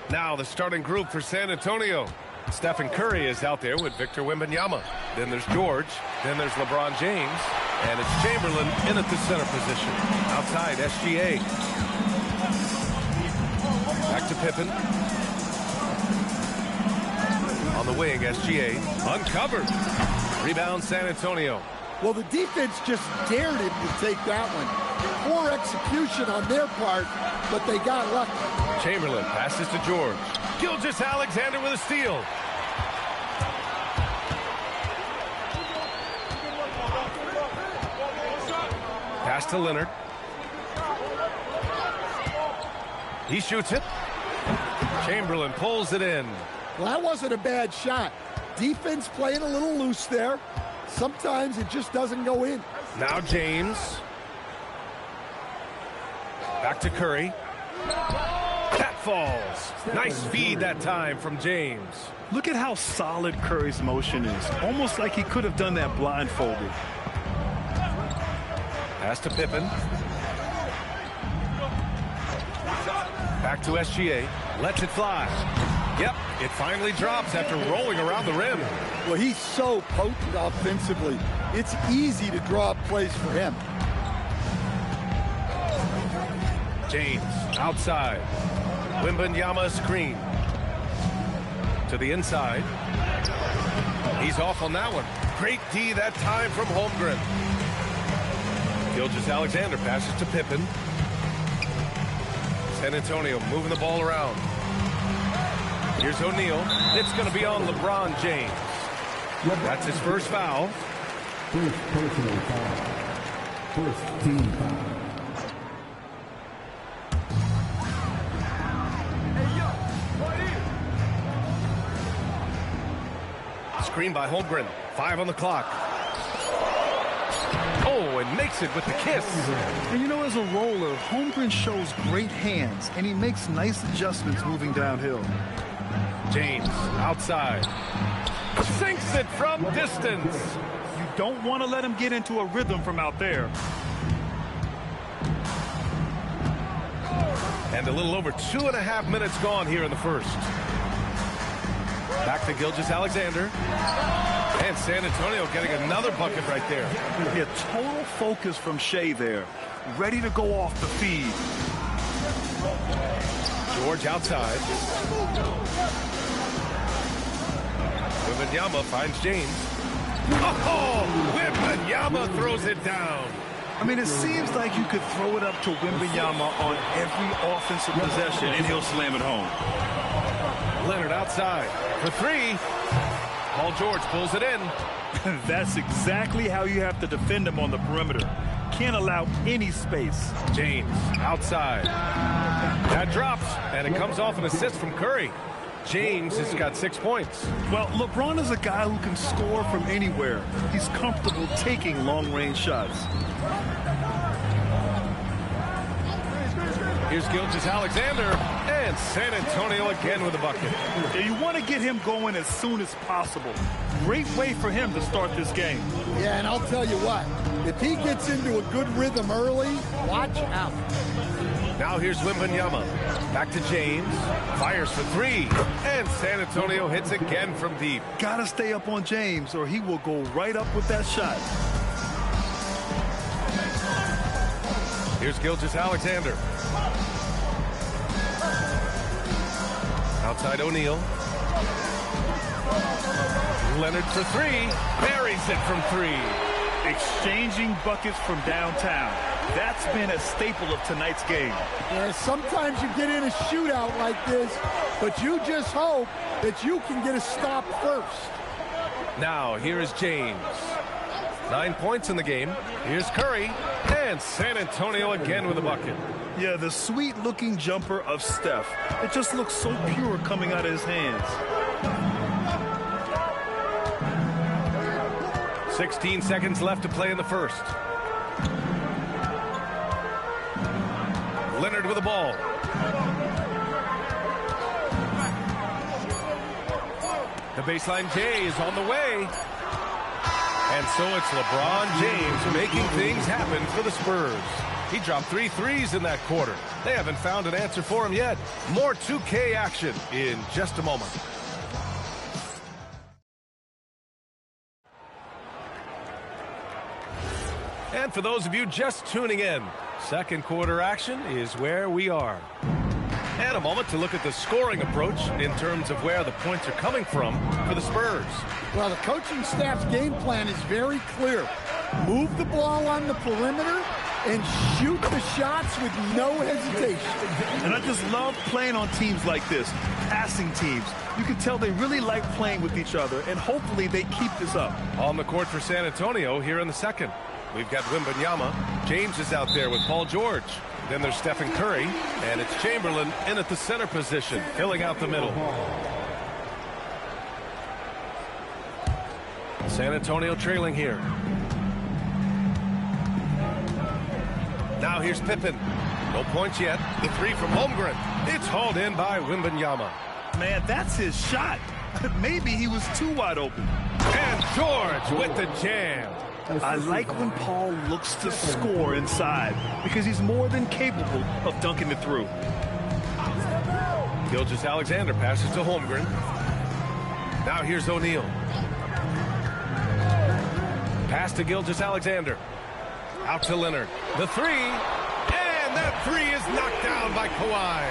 Now the starting group for San Antonio. Stephen Curry is out there with Victor Wembanyama. Then there's George. Then there's LeBron James. And it's Chamberlain in at the center position. Outside, SGA. Back to Pippen. On the wing, SGA. Uncovered. Rebound, San Antonio. Well, the defense just dared him to take that one. Poor execution on their part, but they got lucky. Chamberlain passes to George. Gilgeous-Alexander with a steal. Pass to Leonard. He shoots it. Chamberlain pulls it in. Well, that wasn't a bad shot. Defense playing a little loose there. Sometimes it just doesn't go in. Now James. Back to Curry. That falls. Nice feed that time from James. Look at how solid Curry's motion is. Almost like he could have done that blindfolded. Pass to Pippen. Back to SGA. Lets it fly. Yep, it finally drops after rolling around the rim. Well, he's so potent offensively. It's easy to draw up plays for him. James outside. Wembanyama screen. To the inside. He's off on that one. Great D that time from Holmgren. Gilgeous-Alexander passes to Pippen. San Antonio moving the ball around. Here's O'Neal. It's going to be on LeBron James. That's his first foul. First personal foul. First team foul. Screen by Holmgren. 5 on the clock. Oh, and makes it with the kiss. And you know, as a roller, Holmgren shows great hands, and he makes nice adjustments moving downhill. James outside. Sinks it from distance. You don't want to let him get into a rhythm from out there. And a little over 2.5 minutes gone here in the first. Back to Gilgeous-Alexander. And San Antonio getting another bucket right there. Yeah, total focus from Shea there. Ready to go off the feed. George outside. Wembanyama finds James. Oh, Wembanyama throws it down. I mean, it seems like you could throw it up to Wembanyama on every offensive possession, and he'll slam it home. Leonard outside for 3. Paul George pulls it in. That's exactly how you have to defend him on the perimeter. Can't allow any space. James outside. That drops, and it comes off an assist from Curry. James has got 6 points. Well, LeBron is a guy who can score from anywhere. He's comfortable taking long-range shots. Here's Gilgeous-Alexander, and San Antonio again with a bucket. Yeah, you want to get him going as soon as possible. Great way for him to start this game. Yeah, and I'll tell you what, if he gets into a good rhythm early, watch out. Now here's Wembanyama. Back to James. Fires for 3. And San Antonio hits again from deep. Got to stay up on James, or he will go right up with that shot. Here's Gilgeous-Alexander. Outside O'Neal. Leonard for 3. Buries it from 3. Exchanging buckets from downtown. That's been a staple of tonight's game. Yeah, sometimes you get in a shootout like this, but you just hope that you can get a stop first. Now, here is James. 9 points in the game. Here's Curry. And San Antonio again with a bucket. Yeah, the sweet-looking jumper of Steph. It just looks so pure coming out of his hands. 16 seconds left to play in the first. Leonard with the ball. The baseline J is on the way. And so it's LeBron James making things happen for the Spurs. He dropped 3 threes in that quarter. They haven't found an answer for him yet. More 2K action in just a moment. And for those of you just tuning in, second quarter action is where we are. And a moment to look at the scoring approach in terms of where the points are coming from for the Spurs. Well, the coaching staff's game plan is very clear. Move the ball on the perimeter and shoot the shots with no hesitation. And I just love playing on teams like this, passing teams. You can tell they really like playing with each other, and hopefully they keep this up. On the court for San Antonio here in the second. We've got Wembanyama. James is out there with Paul George. Then there's Stephen Curry, and it's Chamberlain in at the center position, filling out the middle. San Antonio trailing here. Now here's Pippen. No points yet. The three from Holmgren. It's hauled in by Wembanyama. Man, that's his shot. Maybe he was too wide open. And George with the jam. I like when Paul looks to score inside because he's more than capable of dunking it through. Gilgeous-Alexander passes to Holmgren. Now here's O'Neal. Pass to Gilgeous-Alexander. Out to Leonard. The three. And that three is knocked down by Kawhi.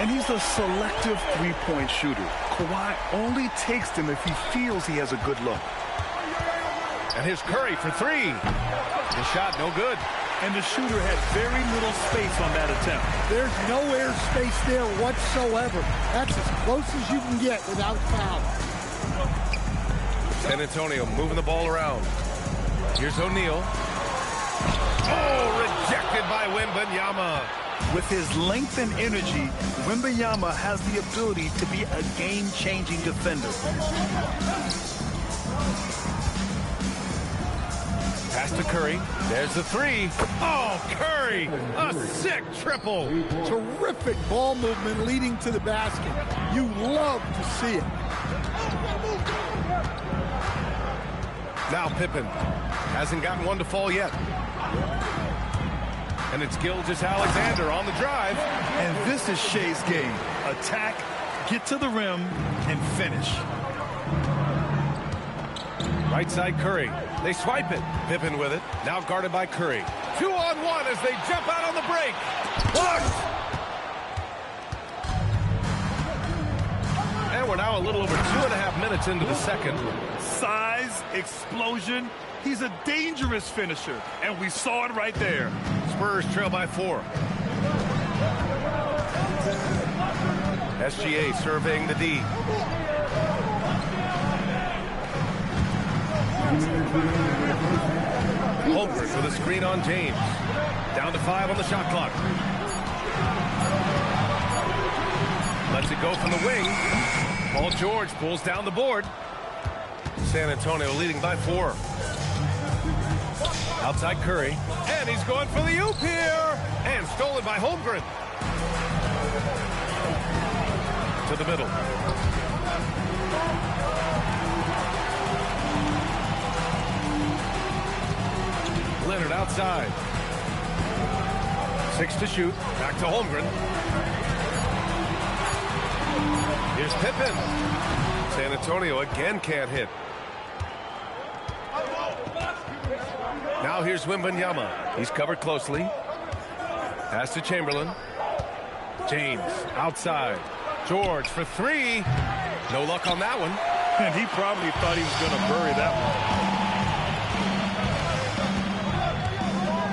And he's a selective three-point shooter. Kawhi only takes them if he feels he has a good look. And here's Curry for three. The shot no good. And the shooter had very little space on that attempt. There's no air space there whatsoever. That's as close as you can get without foul. San Antonio moving the ball around. Here's O'Neal. Oh, rejected by Wembanyama. With his length and energy, Wembanyama has the ability to be a game-changing defender. Pass to Curry. There's the three. Oh, Curry! A sick triple. Terrific ball movement leading to the basket. You love to see it. Now Pippen. Hasn't gotten one to fall yet. And it's Gilgeous-Alexander on the drive. And this is Shea's game. Attack, get to the rim, and finish. Right side Curry. They swipe it. Pippen with it. Now guarded by Curry. 2-on-1 as they jump out on the break. Blocked! And we're now a little over 2.5 minutes into the second. Size, explosion. He's a dangerous finisher, and we saw it right there. Spurs trail by 4. SGA surveying the D. Holmgren with a screen on James. Down to 5 on the shot clock. Lets it go from the wing. Paul George pulls down the board. San Antonio leading by 4. Outside Curry. And he's going for the oop here. And stolen by Holmgren. To the middle. Leonard outside. 6 to shoot. Back to Holmgren. Here's Pippen. San Antonio again can't hit. Now here's Wembanyama. He's covered closely. Pass to Chamberlain. James outside. George for 3. No luck on that one. And he probably thought he was going to bury that one.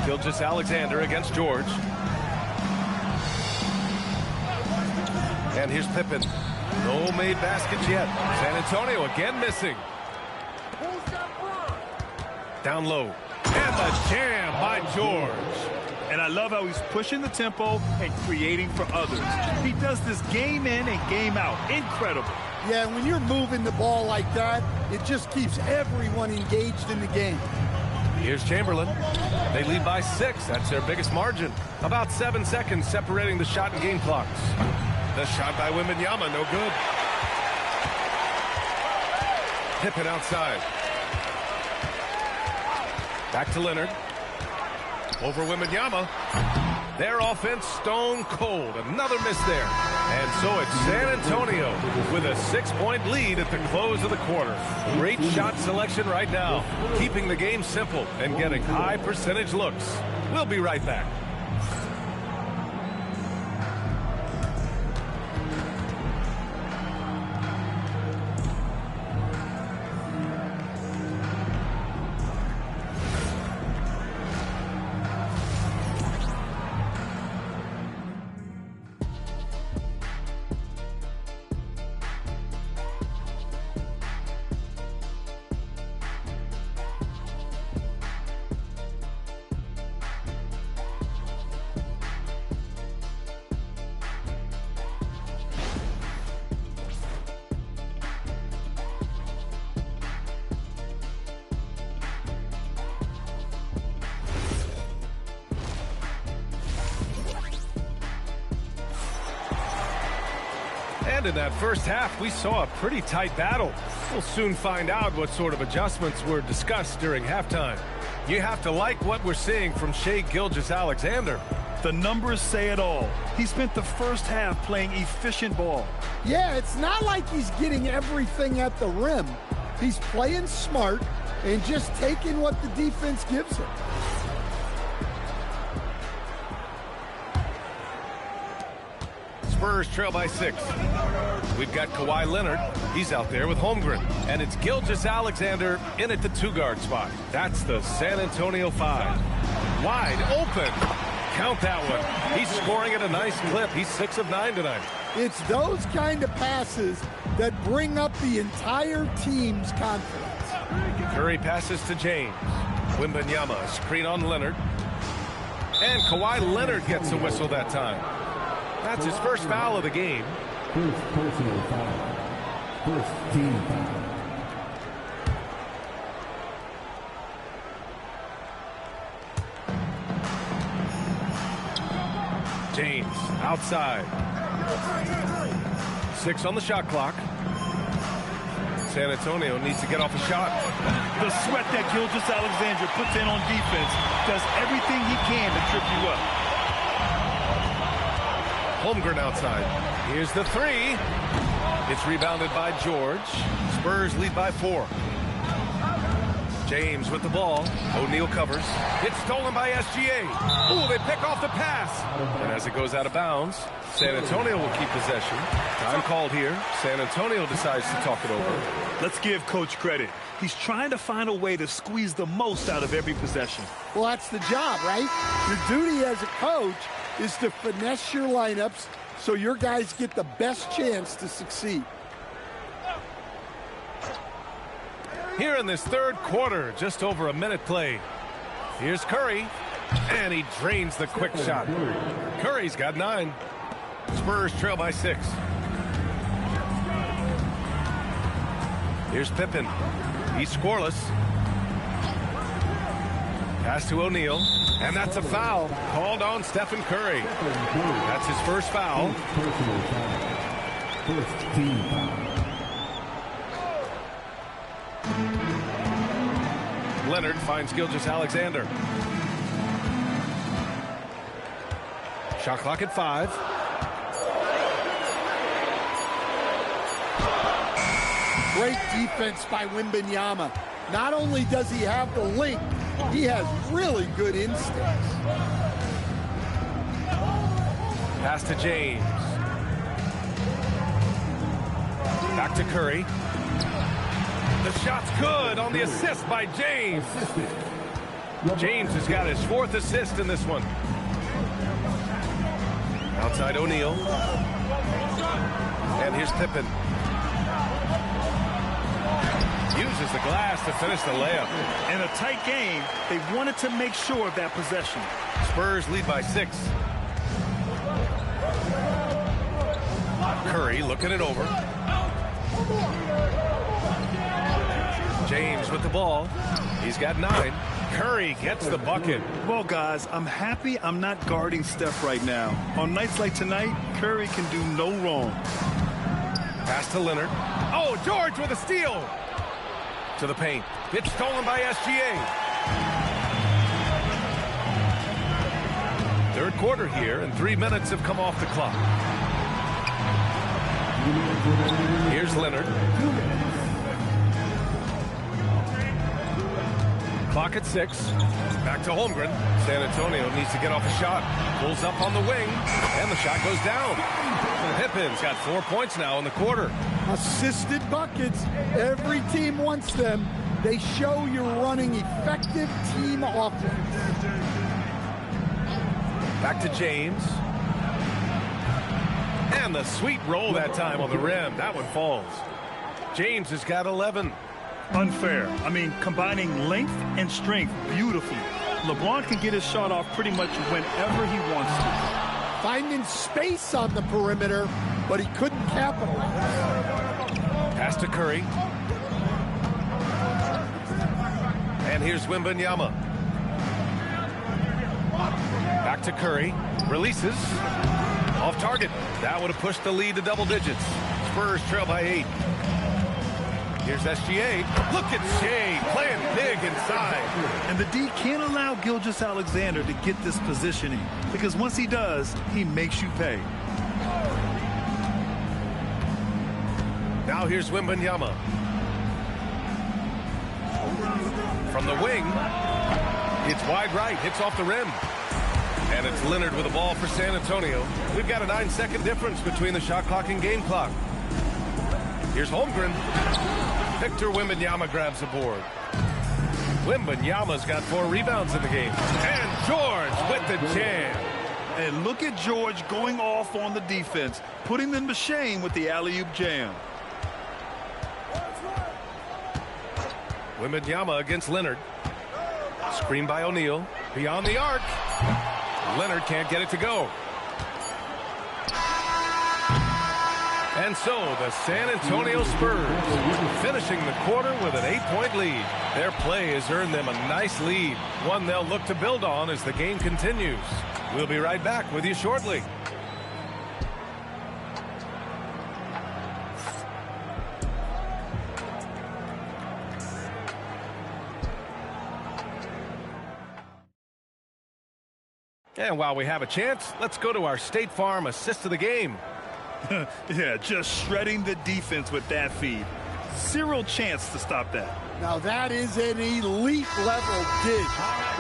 Gilgeous-Alexander against George. And here's Pippen. No made baskets yet. San Antonio again missing. Down low. And the jam by George. And I love how he's pushing the tempo and creating for others. He does this game in and game out. Incredible. Yeah, when you're moving the ball like that, it just keeps everyone engaged in the game. Here's Chamberlain. They lead by 6. That's their biggest margin. About 7 seconds separating the shot and game clocks. The shot by Wembanyama, no good. Pippen outside. Back to Leonard. over Wembanyama. Their offense stone cold. Another miss there. And so it's San Antonio with a 6-point lead at the close of the quarter. Great shot selection right now, keeping the game simple and getting high percentage looks. We'll be right back. And in that first half, we saw a pretty tight battle. We'll soon find out what sort of adjustments were discussed during halftime. You have to like what we're seeing from Shai Gilgeous-Alexander. The numbers say it all. He spent the first half playing efficient ball. Yeah, it's not like he's getting everything at the rim. He's playing smart and just taking what the defense gives him. Spurs trail by 6. We've got Kawhi Leonard. He's out there with Holmgren. And it's Gilgeous-Alexander in at the 2-guard spot. That's the San Antonio 5. Wide open. Count that one. He's scoring at a nice clip. He's 6 of 9 tonight. It's those kind of passes that bring up the entire team's confidence. Curry passes to James. Wembanyama, screen on Leonard. And Kawhi Leonard gets a whistle that time. That's his first foul of the game. First personal foul. First team foul. James outside. 6 on the shot clock. San Antonio needs to get off a shot. The sweat that Gilgeous-Alexander puts in on defense does everything he can to trip you up. Holmgren outside. Here's the 3. It's rebounded by George. Spurs lead by 4. James with the ball. O'Neal covers. It's stolen by SGA. Ooh, they pick off the pass. And as it goes out of bounds, San Antonio will keep possession. Time called here. San Antonio decides to talk it over. Let's give Coach credit. He's trying to find a way to squeeze the most out of every possession. Well, that's the job, right? Your duty as a coach is to finesse your lineups so your guys get the best chance to succeed. Here in this third quarter, just over a minute played. Here's Curry, and he drains the quick shot. Curry's got 9. Spurs trail by 6. Here's Pippen. He's scoreless. Pass to O'Neal, and that's a foul called on Stephen Curry. That's his first foul. Personal foul. First team foul. Leonard finds Gilgeous-Alexander. Shot clock at 5. Great defense by Wembanyama. Not only does he have the length, he has really good instincts. Pass to James. Back to Curry. The shot's good on the assist by James. James has got his 4th assist in this one. Outside O'Neal. And here's Pippen. Uses the glass to finish the layup. In a tight game, they wanted to make sure of that possession. Spurs lead by 6. Curry looking it over. James with the ball. He's got 9. Curry gets the bucket. Well, guys, I'm happy I'm not guarding Steph right now. On nights like tonight, Curry can do no wrong. Pass to Leonard. Oh, George with a steal. To the paint. It's stolen by SGA. Third quarter here, and 3 minutes have come off the clock. Here's Leonard. Clock at 6. Back to Holmgren. San Antonio needs to get off a shot. Pulls up on the wing, and the shot goes down. Pippen's got 4 points now in the quarter. Assisted buckets. Every team wants them. They show you're running effective team offense. Back to James. And the sweet roll that time on the rim. That one falls. James has got 11. Unfair. I mean, combining length and strength beautifully. LeBron can get his shot off pretty much whenever he wants to. Finding space on the perimeter, but he couldn't capitalize. Pass to Curry. And here's Wembanyama. Back to Curry. Releases. Off target. That would have pushed the lead to double digits. Spurs trail by 8. Here's SGA. Look at Shea playing big inside. And the D can't allow Gilgeous-Alexander to get this positioning, because once he does, he makes you pay. Now here's Wembanyama. From the wing. It's wide right. Hits off the rim. And it's Leonard with the ball for San Antonio. We've got a 9-second difference between the shot clock and game clock. Here's Holmgren. Victor Wembanyama grabs the board. Wembanyama's got 4 rebounds in the game. And George with the jam. And look at George going off on the defense, putting them to shame with the alley-oop jam. Wembanyama against Leonard. Screen by O'Neal. Beyond the arc. Leonard can't get it to go. And so the San Antonio Spurs finishing the quarter with an 8-point lead. Their play has earned them a nice lead, one they'll look to build on as the game continues. We'll be right back with you shortly. And while we have a chance, let's go to our State Farm assist of the game. Yeah, just shredding the defense with that feed. Zero chance to stop that. Now that is an elite level dish.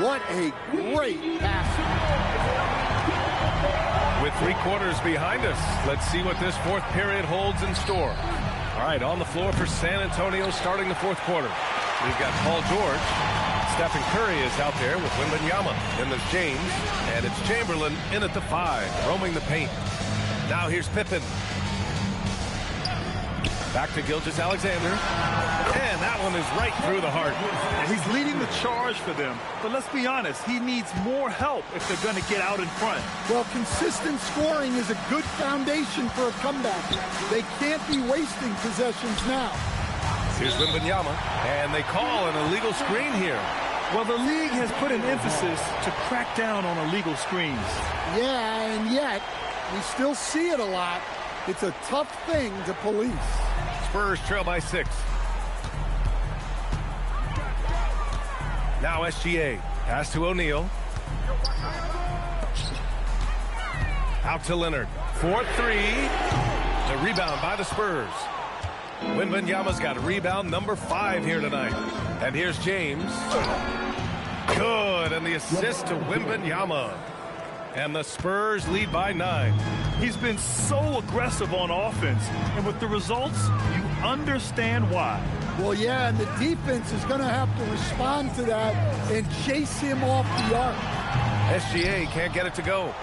What a great pass. With 3 quarters behind us, let's see what this fourth period holds in store. All right, on the floor for San Antonio starting the fourth quarter. We've got Paul George. Stephen Curry is out there with Wembanyama. Then there's James, and it's Chamberlain in at the 5, roaming the paint. Now here's Pippen. Back to Gilgeous-Alexander. And that one is right through the heart. He's leading the charge for them. But let's be honest, he needs more help if they're going to get out in front. Well, consistent scoring is a good foundation for a comeback. They can't be wasting possessions now. Here's Wembanyama. And they call an illegal screen here. Well, the league has put an emphasis to crack down on illegal screens. Yeah, and yet we still see it a lot. It's a tough thing to police. Spurs trail by 6. Now SGA. Pass to O'Neal. Out to Leonard. 4-3. The rebound by the Spurs. Wembanyama's got rebound number 5 here tonight. And here's James. Good. And the assist to Wembanyama. And the Spurs lead by 9. He's been so aggressive on offense. And with the results, you understand why. Well, yeah, and the defense is going to have to respond to that and chase him off the arc. SGA can't get it to go.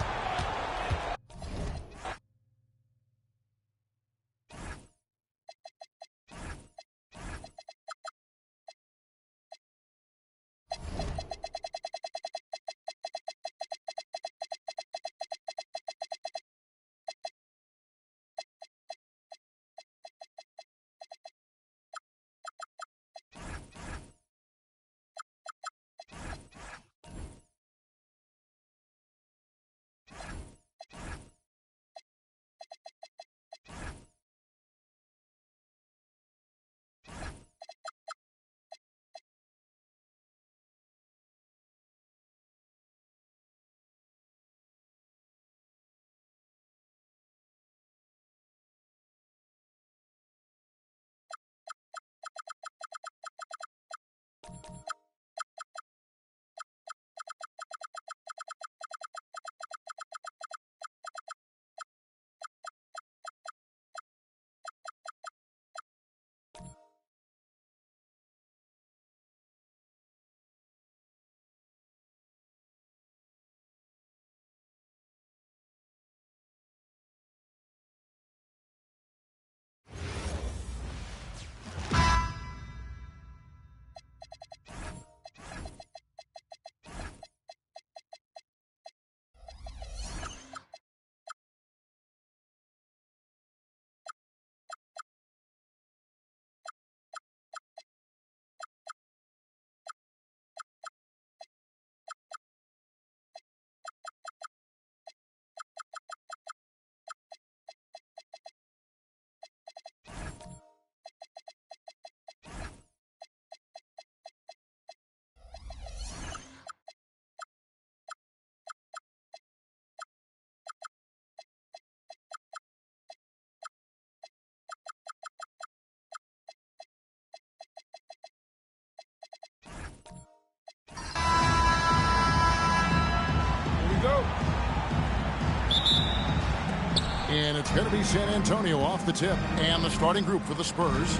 And it's going to be San Antonio off the tip. And the starting group for the Spurs.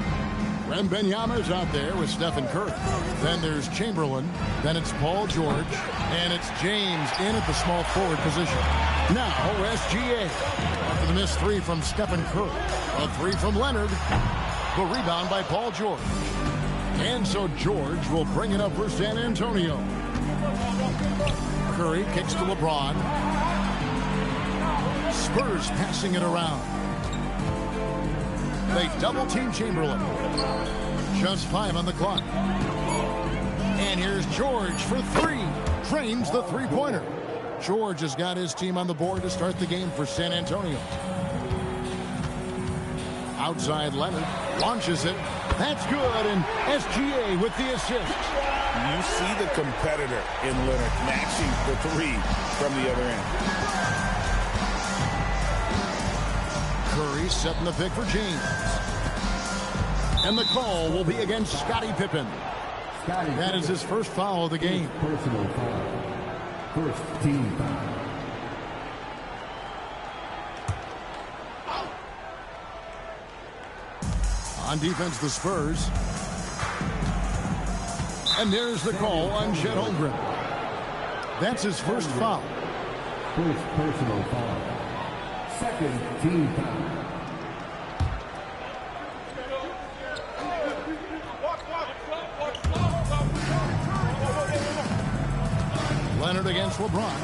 Wembanyama's out there with Stephen Curry. Then there's Chamberlain. Then it's Paul George. And it's James in at the small forward position. Now, SGA. After the missed three from Stephen Curry. A three from Leonard. The rebound by Paul George. And so George will bring it up for San Antonio. Curry kicks to LeBron. Spurs passing it around. They double-team Chamberlain. Just 5 on the clock. And here's George for 3. Drains the three-pointer. George has got his team on the board to start the game for San Antonio. Outside Leonard. Launches it. That's good. And SGA with the assist. You see the competitor in Leonard matching the three from the other end. Curry setting the pick for James. And the call will be against Scottie Pippen. That is his first foul of the game. Personal foul. First team foul. On defense, the Spurs. And there's the call on Chet Holmgren. That's his first foul. First personal foul. Second team foul. Leonard against LeBron.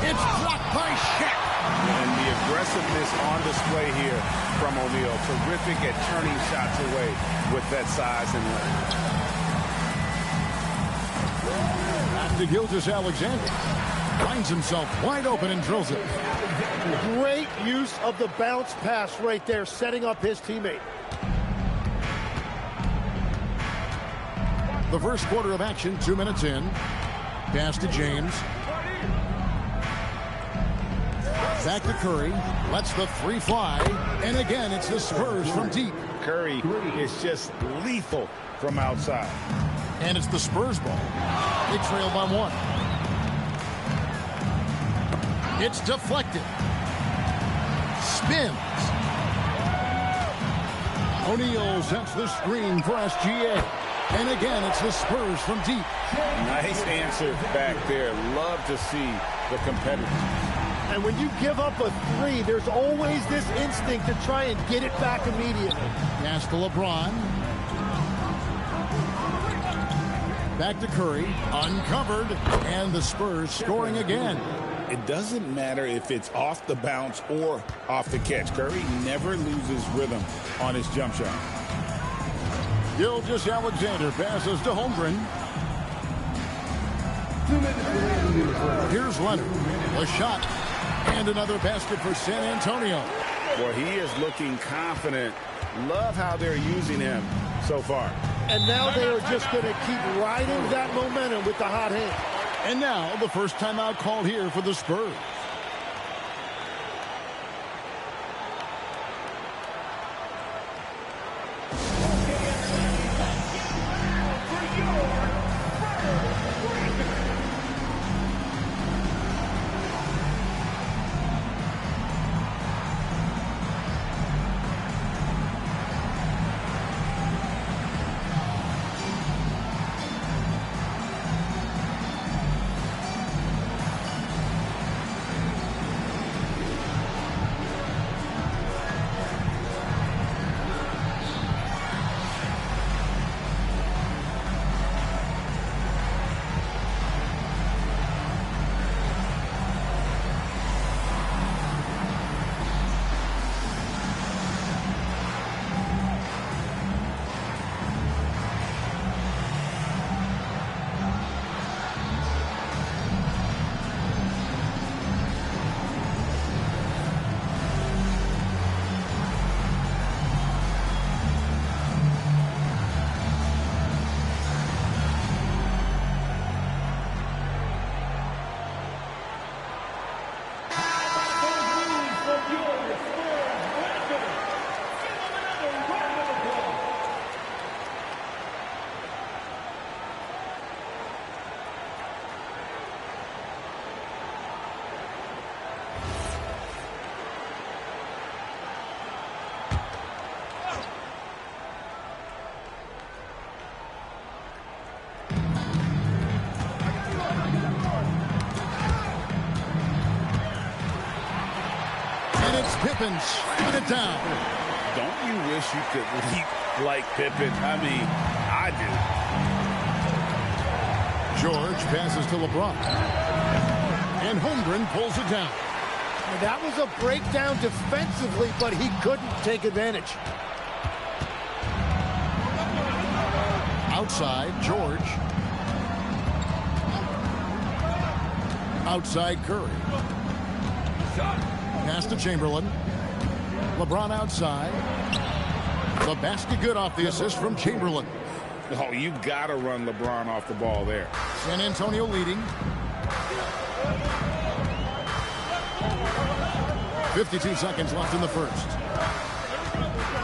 It's blocked by Shaq. And the aggressiveness on display here from O'Neal. Terrific at turning shots away with that size and length. Back to Gilgeous-Alexander. Finds himself wide open and drills it. Great use of the bounce pass right there, setting up his teammate. The first quarter of action, 2 minutes in. Pass to James. Back to Curry. Lets the three fly. And again, it's the Spurs from deep. Curry is just lethal from outside. And it's the Spurs ball. They trail by 1. It's deflected. Spins. O'Neal sets the screen for SGA. And again, it's the Spurs from deep. Nice answer back there. Love to see the competitors. And when you give up a three, there's always this instinct to try and get it back immediately. Pass to LeBron. Back to Curry. Uncovered. And the Spurs scoring again. It doesn't matter if it's off the bounce or off the catch. Curry never loses rhythm on his jump shot. Gilgeous-Alexander passes to Holmgren. 2 minutes remaining. Here's Leonard. A shot. And another basket for San Antonio. Well, he is looking confident. Love how they're using him so far. And now they are just going to keep riding that momentum with the hot hand. And now the first timeout called here for the Spurs. Pippen slamming it down. Don't you wish you could leap like Pippen? I mean, I do. George passes to LeBron. And Holmgren pulls it down. That was a breakdown defensively, but he couldn't take advantage. Outside, George. Outside, Curry. Pass to Chamberlain. LeBron outside. The basket good off the assist from Chamberlain. Oh, you got to run LeBron off the ball there. San Antonio leading. 52 seconds left in the first.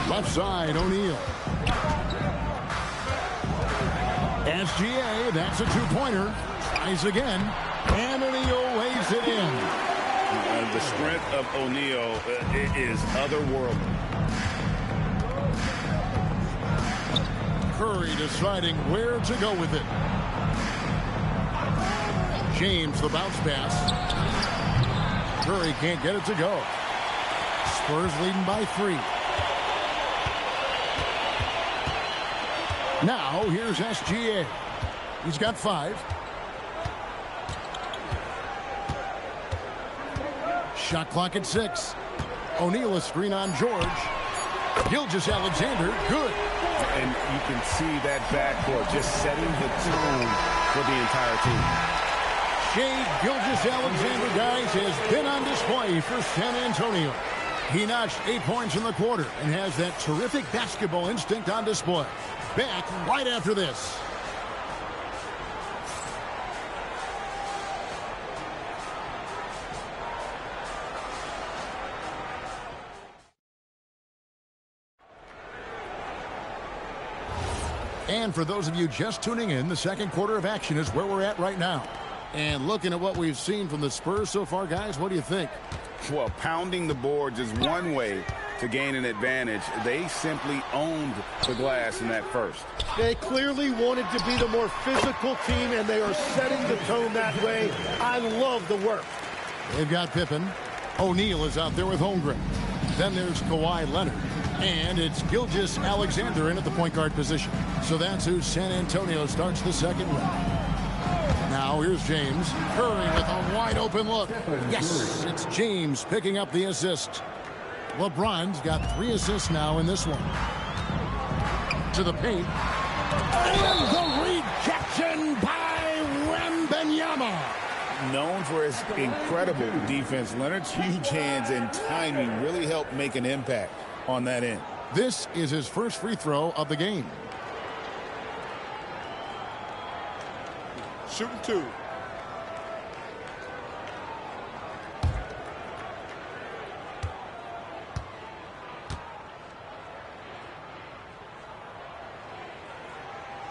Left side, O'Neal. SGA, that's a two-pointer. Tries again. And O'Neal lays it in. The strength of O'Neal is otherworldly. Curry deciding where to go with it. James, the bounce pass. Curry can't get it to go. Spurs leading by 3. Now, here's SGA. He's got 5. Shot clock at 6. O'Neal a screen on George. Gilgeous-Alexander, good. And you can see that backcourt just setting the tone for the entire team. Shai Gilgeous-Alexander, guys, has been on display for San Antonio. He notched 8 points in the quarter and has that terrific basketball instinct on display. Back right after this. And for those of you just tuning in, the second quarter of action is where we're at right now. And looking at what we've seen from the Spurs so far, guys, what do you think? Well, pounding the boards is one way to gain an advantage. They simply owned the glass in that first. They clearly wanted to be the more physical team, and they are setting the tone that way. I love the work. They've got Pippen. O'Neal is out there with Holmgren. Then there's Kawhi Leonard. And it's Gilgeous-Alexander in at the point guard position. So that's who San Antonio starts the second round. Now here's James. Curry with a wide open look. Yes, it's James picking up the assist. LeBron's got 3 assists now in this one. To the paint. And the rejection by Wembanyama. Known for his incredible defense, Leonard's huge hands and timing really helped make an impact on that end. This is his first free throw of the game. Shooting 2.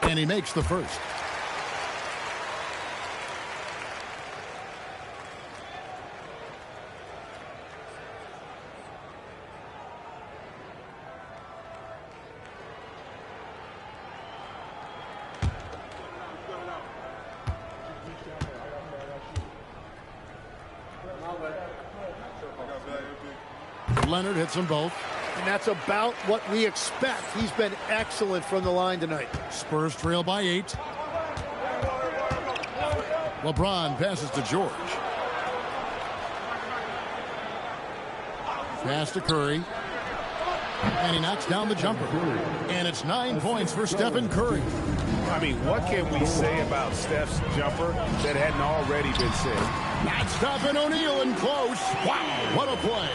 And he makes the first. Leonard hits them both. And that's about what we expect. He's been excellent from the line tonight. Spurs trail by 8. LeBron passes to George. Pass to Curry. And he knocks down the jumper. And it's 9 points for Stephen Curry. I mean, what can we say about Steph's jumper that hadn't already been said? Not stopping O'Neal in close. Wow, what a play.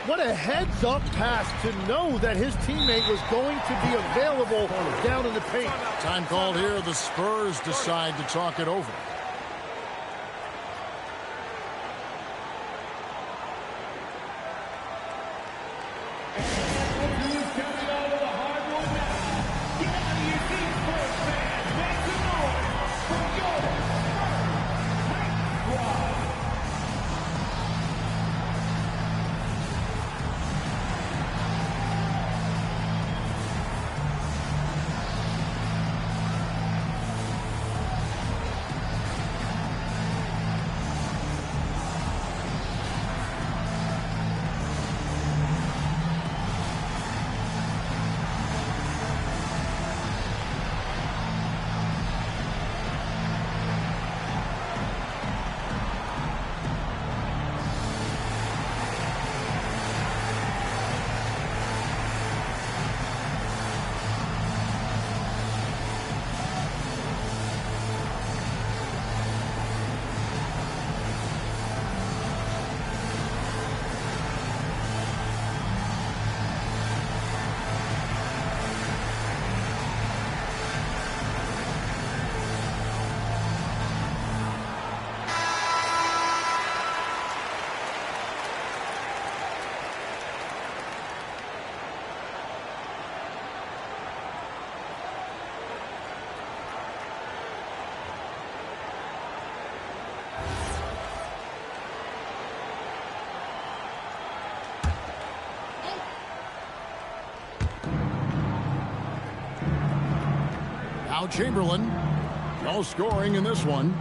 What a heads-up pass to know that his teammate was going to be available down in the paint. Time called here. The Spurs decide to talk it over. Now Chamberlain. No scoring in this one.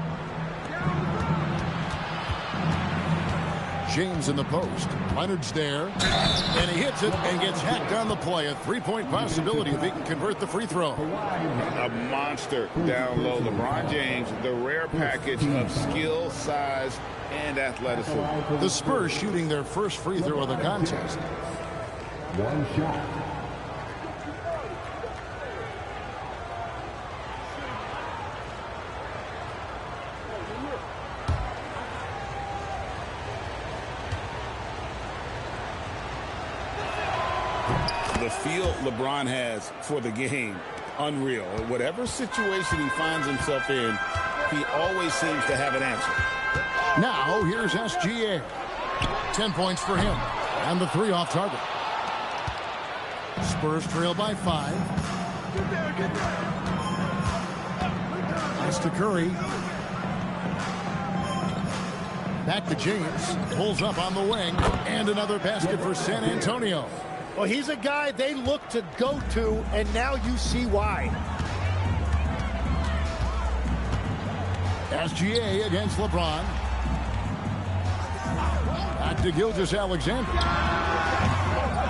James in the post. Leonard's there. And he hits it and gets hacked on the play. A three-point possibility if he can convert the free throw. A monster down low. LeBron James, the rare package of skill, size, and athleticism. The Spurs shooting their first free throw of the contest. One shot. The feel LeBron has for the game, unreal. Whatever situation he finds himself in, he always seems to have an answer. Now, here's SGA. 10 points for him. And the three off target. Spurs trail by 5. Pass to Curry. Back to James. Pulls up on the wing. And another basket for San Antonio. Well, he's a guy they look to go to, and now you see why. SGA against LeBron. Back to Gilgeous-Alexander.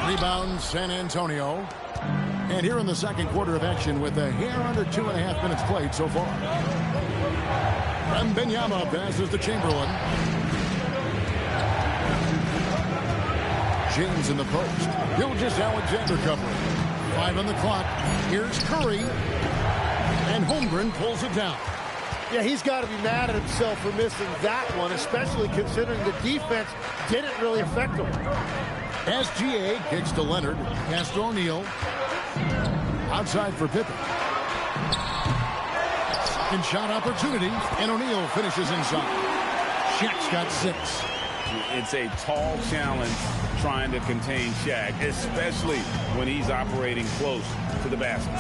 Rebound San Antonio. And here in the second quarter of action with a hair under 2.5 minutes played so far. Wembanyama passes to Chamberlain. James in the post. Gilgeous-Alexander covering. 5 on the clock. Here's Curry. And Holmgren pulls it down. Yeah, he's got to be mad at himself for missing that one, especially considering the defense didn't really affect him. SGA kicks to Leonard. Pass to O'Neal. Outside for Pippen. Second shot opportunity. And O'Neal finishes inside. Shaq's got 6. It's a tall challenge trying to contain Shaq, especially when he's operating close to the basket.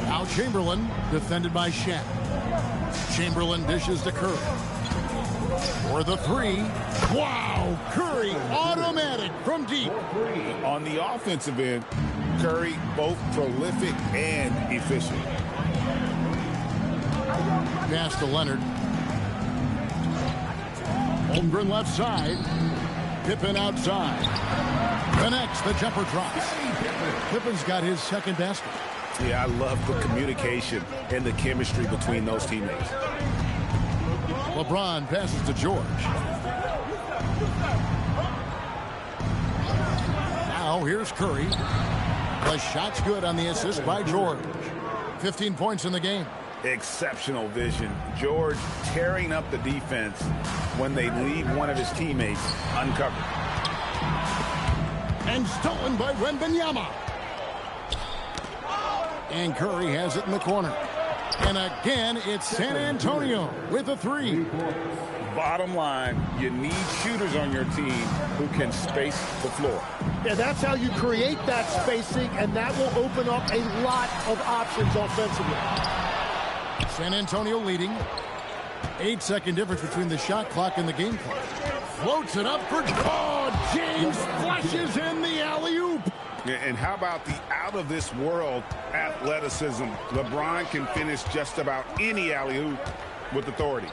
Now Chamberlain, defended by Shaq. Chamberlain dishes to Curry. For the 3. Wow! Curry, automatic from deep. On the offensive end, Curry both prolific and efficient. Pass to Leonard. Holmgren left side. Pippen outside. Connects, the jumper drops. Pippen's got his second basket. Yeah, I love the communication and the chemistry between those teammates. LeBron passes to George. Now here's Curry. The shot's good on the assist by George. 15 points in the game. Exceptional vision. George tearing up the defense when they leave one of his teammates uncovered. And stolen by Wembanyama. And Curry has it in the corner. And again, it's San Antonio with a 3. Bottom line, you need shooters on your team who can space the floor. Yeah, that's how you create that spacing, and that will open up a lot of options offensively. San Antonio leading. 8-second difference between the shot clock and the game clock. Floats it up for... Oh, James flashes in the alley-oop. And how about the out-of-this-world athleticism? LeBron can finish just about any alley-oop with authority.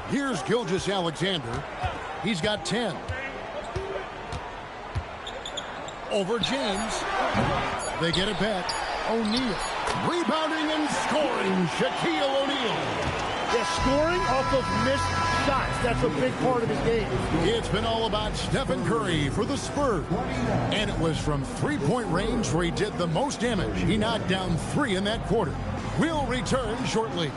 Here's Gilgeous-Alexander. He's got 10. Over James. They get it back. O'Neal. Rebounding and scoring. Shaquille O'Neal. Yeah, scoring off of missed shots. That's a big part of his game. It's been all about Stephen Curry for the Spurs. And it was from three-point range where he did the most damage. He knocked down 3 in that quarter. We'll return shortly.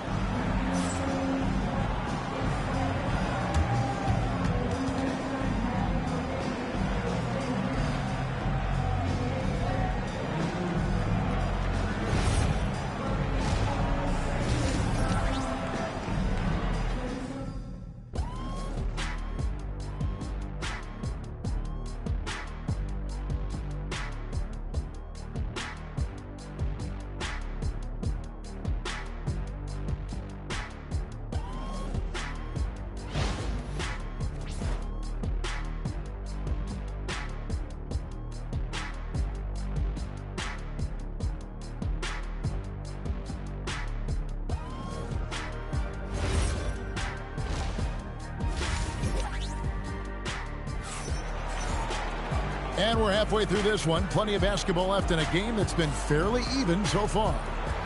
And we're halfway through this one. Plenty of basketball left in a game that's been fairly even so far.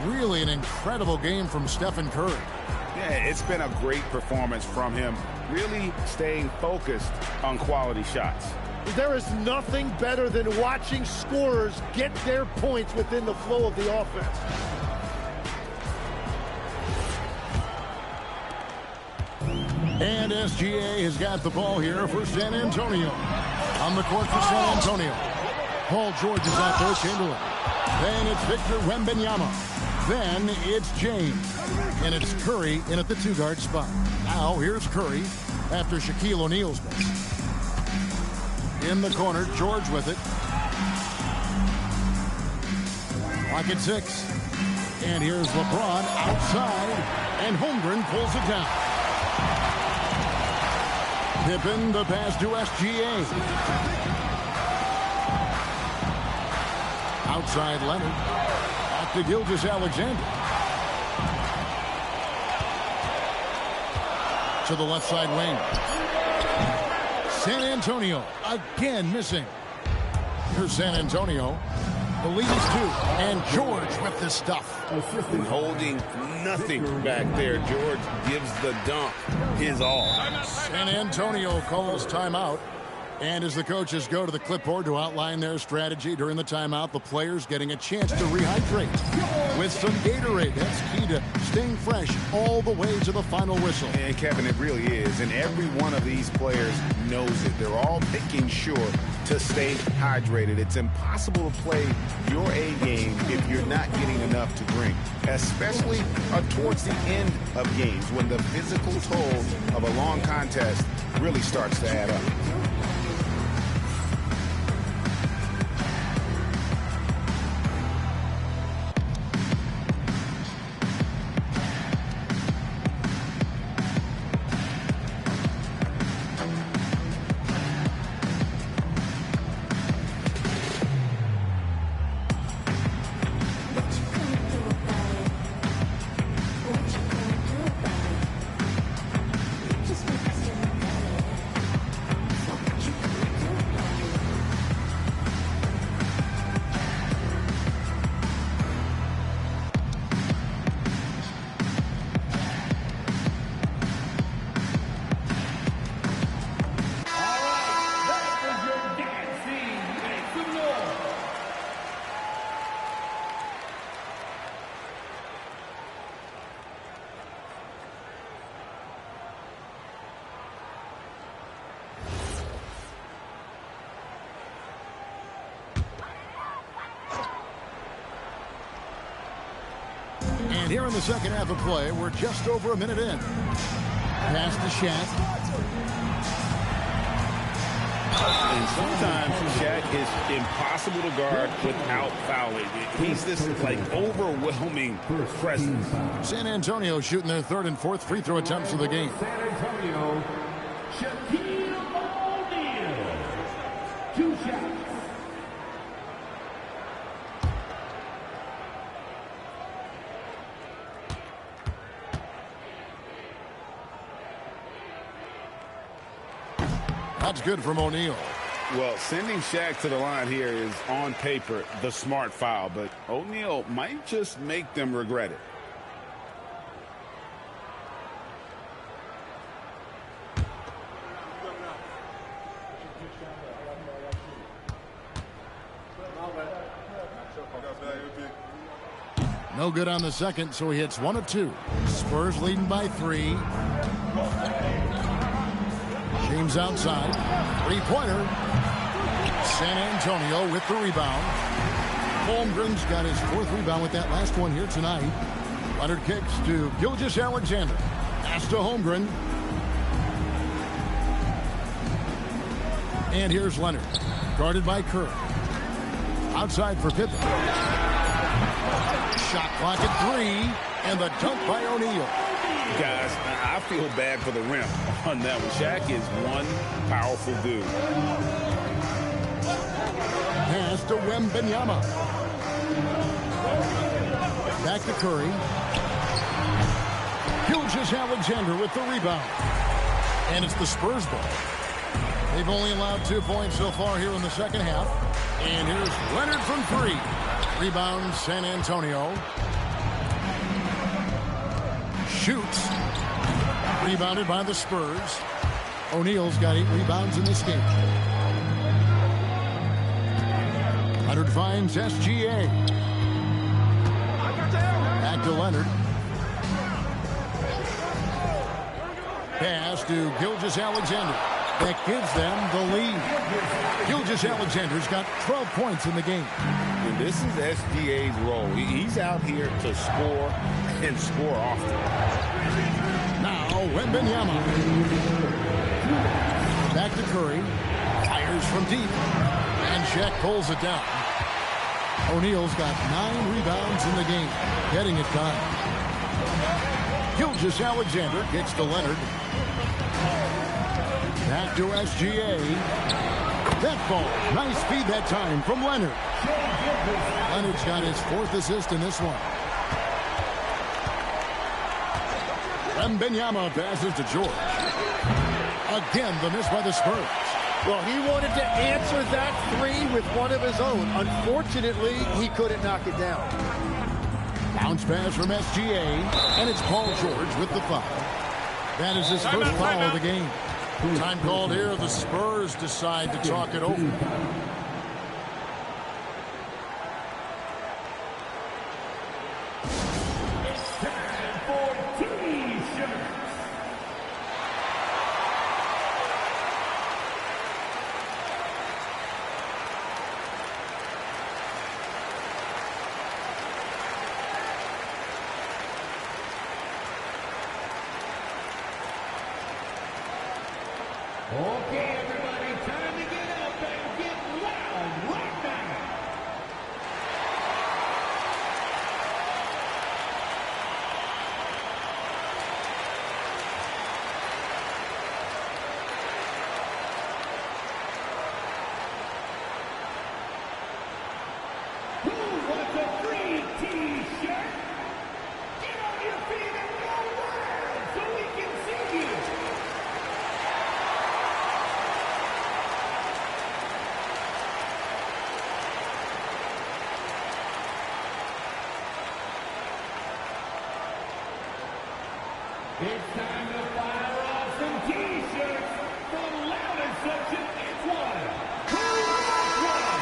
Really an incredible game from Stephen Curry. Yeah, it's been a great performance from him. Really staying focused on quality shots. There is nothing better than watching scorers get their points within the flow of the offense. And SGA has got the ball here for San Antonio. On the court for San Antonio. Paul George is out there, Chamberlain. Then it's Victor Wembanyama. Then it's James. And it's Curry in at the two-guard spot. Now here's Curry after Shaquille O'Neal's miss. In the corner, George with it. Clock at 6. And here's LeBron outside. And Holmgren pulls it down. Pippen, the pass to SGA. Outside Leonard. Back to Gilgeous-Alexander. To the left side wing. San Antonio again missing. Here's San Antonio. The lead is 2. And George with this stuff. And holding nothing back there. George gives the dunk his all. San Antonio calls timeout. And as the coaches go to the clipboard to outline their strategy during the timeout, the players getting a chance to rehydrate with some Gatorade. That's key to staying fresh all the way to the final whistle. And Kevin, it really is. And every one of these players knows it. They're all making sure to stay hydrated. It's impossible to play your A game if you're not getting enough to drink, especially towards the end of games when the physical toll of a long contest really starts to add up. And here in the second half of play, we're just over a minute in. Pass to Shaq. And sometimes Shaq is impossible to guard without fouling. He's this like overwhelming presence. San Antonio shooting their third and fourth free throw attempts of the game. San Antonio, Shaquille O'Neal. 2 shots. That's good from O'Neal. Well, sending Shaq to the line here is on paper the smart foul, but O'Neal might just make them regret it. No good on the second, so he hits 1 of 2. Spurs leading by 3. James outside. 3-pointer. San Antonio with the rebound. Holmgren's got his 4th rebound with that last one here tonight. Leonard kicks to Gilgeous-Alexander. Pass to Holmgren. And here's Leonard. Guarded by Curry. Outside for Pippen. Shot clock at 3. And the dunk by O'Neal. Guys, I feel bad for the rim on that one. Shaq is one powerful dude. Pass to Wembanyama. Back to Curry. Gilgeous-Alexander with the rebound. And it's the Spurs ball. They've only allowed 2 points so far here in the second half. And here's Leonard from 3. Rebound, San Antonio. Shoots. Rebounded by the Spurs. O'Neal's got 8 rebounds in this game. Leonard finds SGA. Back to Leonard. Pass to Gilgeous-Alexander. That gives them the lead. Gilgeous-Alexander's got 12 points in the game. And this is SGA's role. He's out here to score and score often. Now, Wembanyama. Back to Curry. Fires from deep. And Shaq pulls it down. O'Neal's got 9 rebounds in the game. Getting it done. Gilgeous-Alexander gets to Leonard. Back to SGA. That ball. Nice feed that time from Leonard. Leonard's got his 4th assist in this one. Wembanyama passes to George. Again, the miss by the Spurs. Well, he wanted to answer that 3 with one of his own. Unfortunately, he couldn't knock it down. Bounce pass from SGA, and it's Paul George with the foul. That is his first foul of the game. Time called here. The Spurs decide to talk it over. Okay, everybody, time to get up and get loud right now. Who wants a free T-shirt? Get on your feet and go wild so we can see you. It's time to fire off some T-shirts from Louder Section. It's one. Who wants one?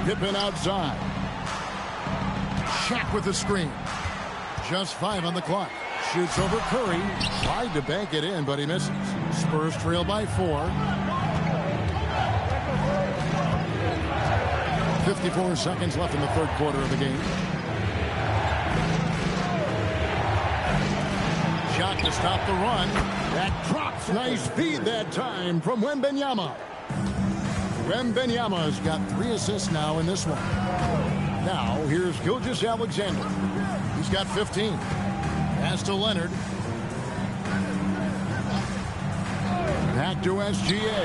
Pippen outside. Shaq with the screen. Just 5 on the clock. Shoots over Curry. Tried to bank it in, but he misses. Spurs trail by 4. 54 seconds left in the third quarter of the game. Shot to stop the run. That drops. Nice feed that time from Wembanyama. Wembanyama's got 3 assists now in this one. Now, here's Gilgeous-Alexander. He's got 15. Pass to Leonard. Back to SGA.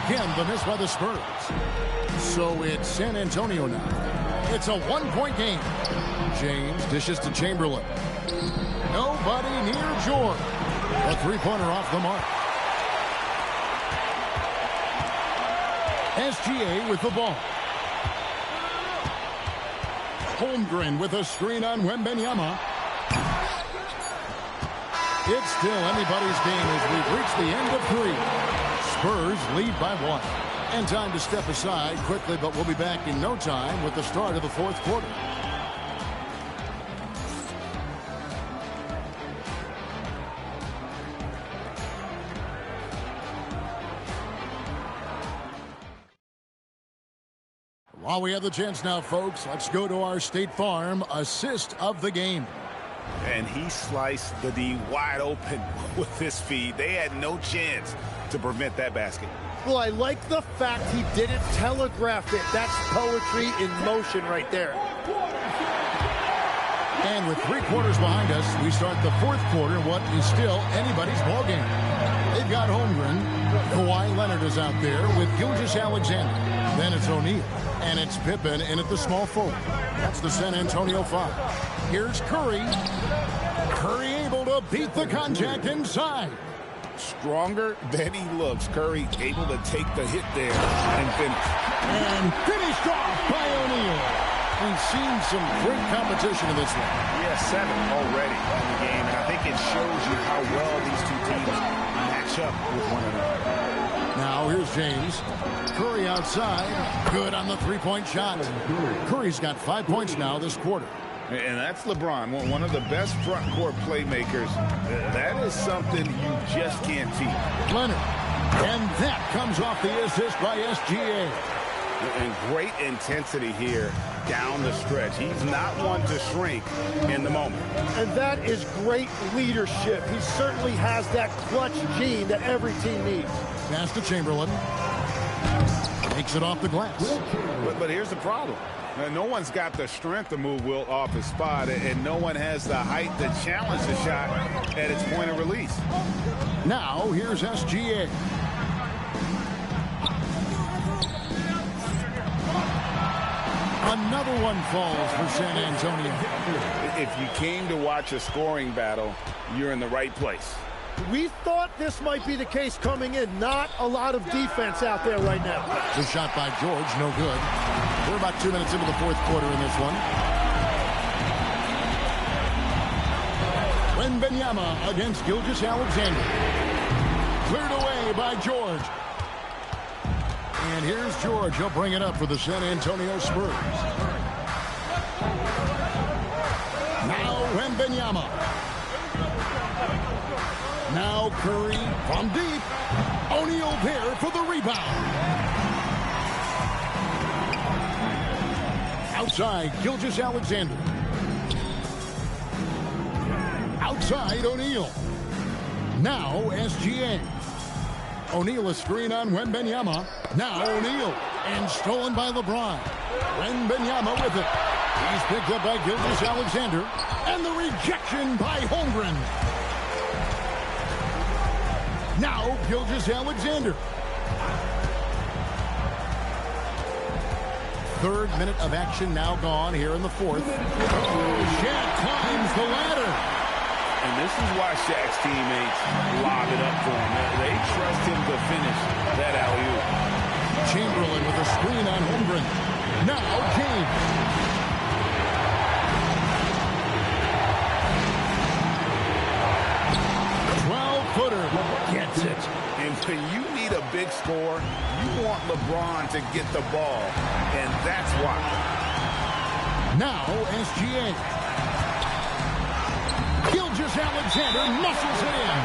Again, the miss by the Spurs. So it's San Antonio now. It's a 1-point game. James dishes to Chamberlain. Nobody near George. A 3-pointer off the mark. SGA with the ball. Holmgren with a screen on Wembanyama. It's still anybody's game as we've reached the end of 3. Spurs lead by 1. And time to step aside quickly, but we'll be back in no time with the start of the fourth quarter. While we have the chance now, folks, let's go to our State Farm assist of the game. And he sliced the D wide open with this feed. They had no chance to prevent that basket. Well, I like the fact he didn't telegraph it. That's poetry in motion right there. And with 3 quarters behind us, we start the 4th quarter, what is still anybody's ball game. They've got Holmgren. Kawhi Leonard is out there with Gilgeous-Alexander. Then it's O'Neal. And it's Pippen in at the small forward. That's the San Antonio 5. Here's Curry. Curry able to beat the contact inside. Stronger than he looks. Curry able to take the hit there and finish. And finished off by O'Neal. We've seen some great competition in this one. Yeah, 7 already in the game, and I think it shows you how well these two teams match up with one another. Now here's James. Curry outside. Good on the 3-point shot. Curry's got 5 points now this quarter. And that's LeBron, one of the best front court playmakers. That is something you just can't teach. Leonard. And that comes off the assist by SGA. And great intensity here down the stretch. He's not one to shrink in the moment. And that is great leadership. He certainly has that clutch gene that every team needs. Pass to Chamberlain. Takes it off the glass. But here's the problem. No one's got the strength to move Wilt off his spot, and no one has the height to challenge the shot at its point of release. Now here's SGA. Another one falls for San Antonio. If you came to watch a scoring battle, you're in the right place. We thought this might be the case coming in. Not a lot of defense out there right now. The shot by George, no good. We're about 2 minutes into the 4th quarter in this one. Wembanyama against Gilgeous-Alexander. Cleared away by George. And here's George. He'll bring it up for the San Antonio Spurs. Now Wembanyama. Now Curry from deep. O'Neal there for the rebound. Outside, Gilgeous-Alexander. Outside, O'Neal. Now SGA. O'Neal a screen on Wembanyama. Now O'Neal. And stolen by LeBron. Wembanyama with it. He's picked up by Gilgeous-Alexander. And the rejection by Holmgren. Now Gilgeous-Alexander. 3rd minute of action now gone here in the 4th. Shaq climbs the ladder. And this is why Shaq's teammates lob it up for him. They trust him to finish that alley-oop. Chamberlain with a screen on Holmgren. Now James. Gets it. And when you need a big score, you want LeBron to get the ball. And that's why. Now SGA. Gilgeous-Alexander muscles it in.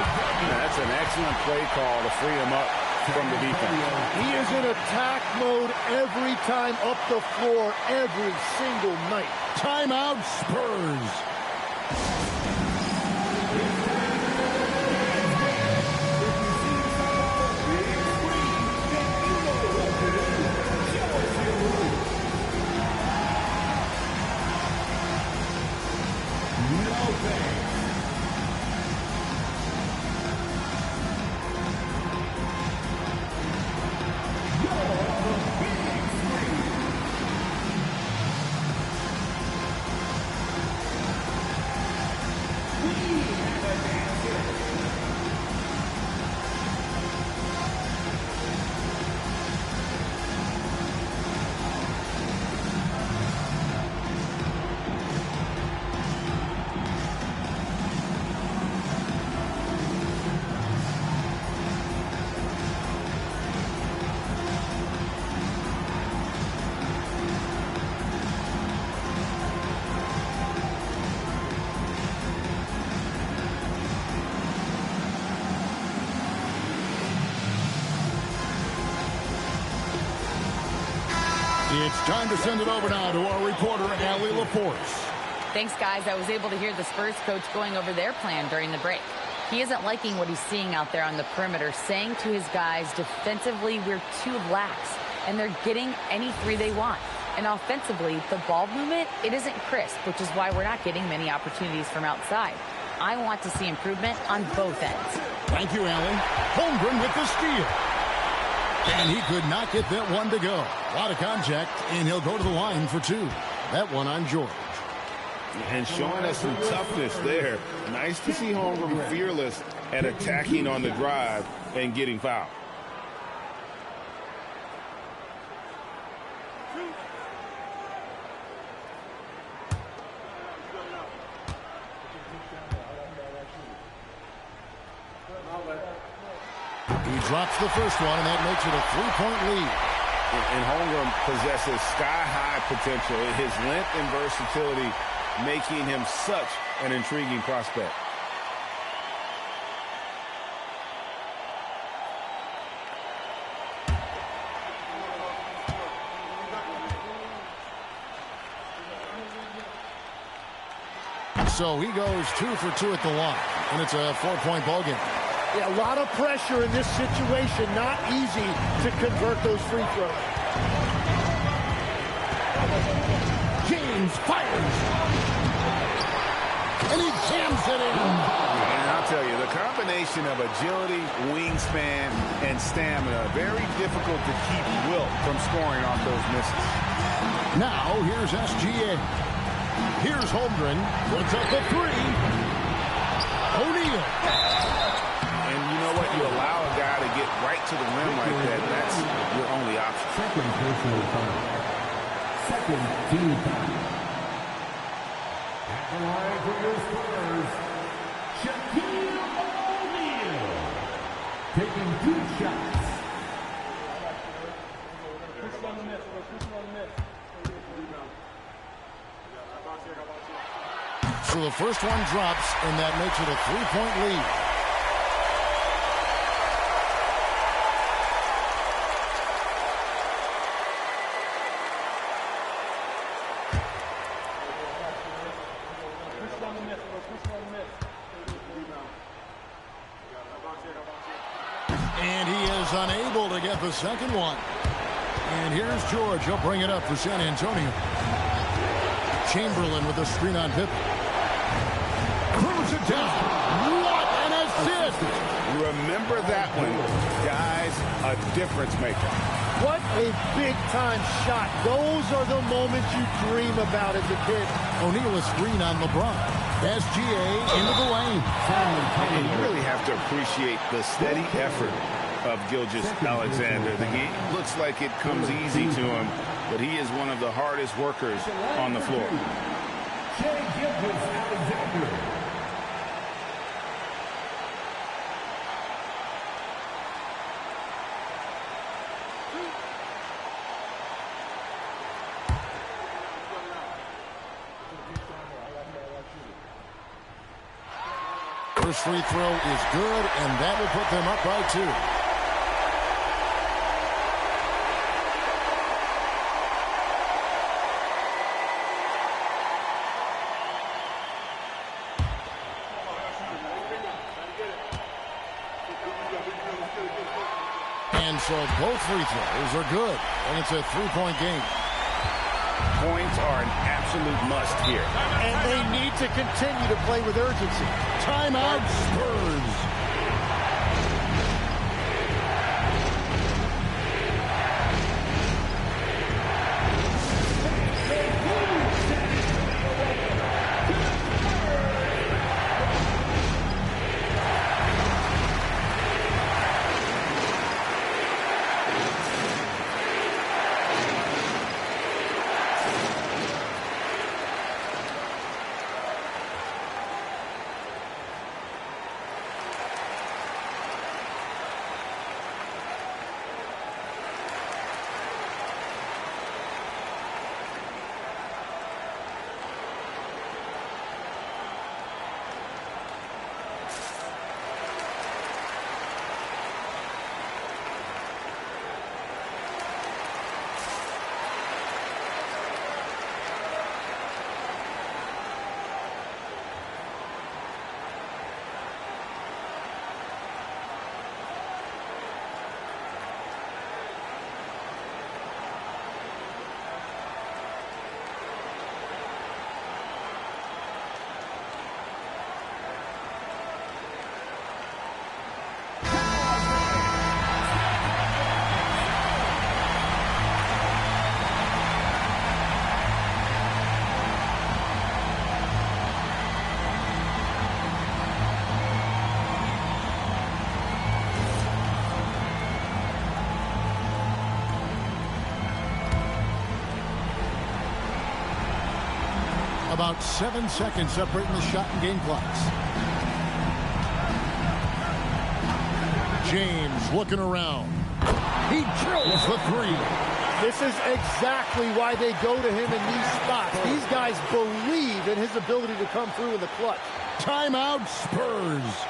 That's an excellent play call to free him up from the defense. He is in attack mode every time up the floor, every single night. Timeout Spurs. It's time to send it over now to our reporter, Allie LaForce. Thanks, guys. I was able to hear the Spurs coach going over their plan during the break. He isn't liking what he's seeing out there on the perimeter, saying to his guys, defensively, we're too lax, and they're getting any 3 they want. And offensively, the ball movement, it isn't crisp, which is why we're not getting many opportunities from outside. I want to see improvement on both ends. Thank you, Allen. Holmgren with the steal. And he could not get that one to go. A lot of contact, and he'll go to the line for two. That one on George. And showing us some toughness there. Nice to see Holmgren fearless at attacking on the drive and getting fouled. He drops the first one, and that makes it a 3-point lead. And Holmgren possesses sky-high potential. His length and versatility making him such an intriguing prospect. So he goes 2 for 2 at the line, and it's a 4-point ball game. Yeah, a lot of pressure in this situation. Not easy to convert those free throws. James fires. And he jams it in. And I'll tell you, the combination of agility, wingspan, and stamina, very difficult to keep Wilt from scoring off those misses. Now, here's SGA. Here's Holmgren. Puts up the three. O'Neal. And you know what? You allow a guy to get right to the rim like that. That's your only option. Second personal foul. Second team foul. At the line for your Spurs, Shaquille O'Neal. Taking 2 shots. So the first one drops, and that makes it a 3-point lead. And he is unable to get the second one. And here's George. He'll bring it up for San Antonio. Chamberlain with a screen on Pippen. Throws it down. What an assist! Remember that one. Guys, a difference maker. What a big-time shot. Those are the moments you dream about as a kid. O'Neal a screen on LeBron. SGA into the lane. And you really have to appreciate the steady effort of Gilgeous-Alexander. The game looks like it comes easy to him, but he is one of the hardest workers on the floor. Shai Gilgeous-Alexander. First free throw is good, and that will put them up by 2. And so both free throws are good, and it's a 3-point game. Points are an absolute must here. And they need to continue to play with urgency. Timeout Spurs. about 7 seconds separating the shot and game clocks. James looking around. He drills the three. This is exactly why they go to him in these spots. These guys believe in his ability to come through in the clutch. Timeout, Spurs.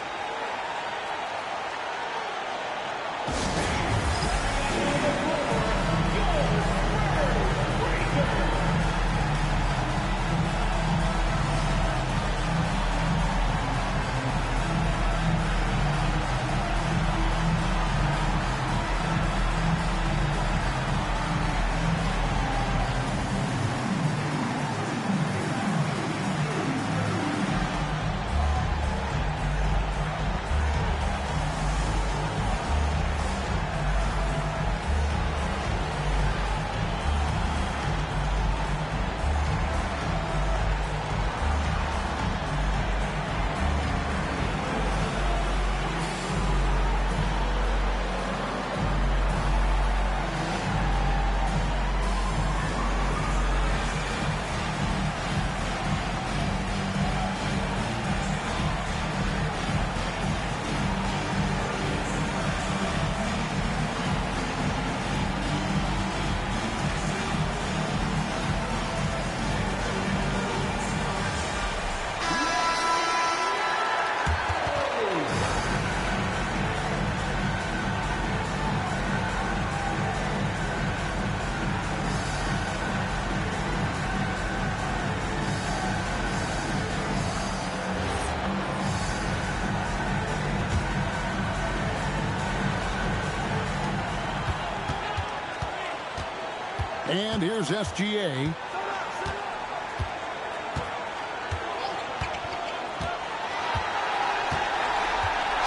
And here's SGA.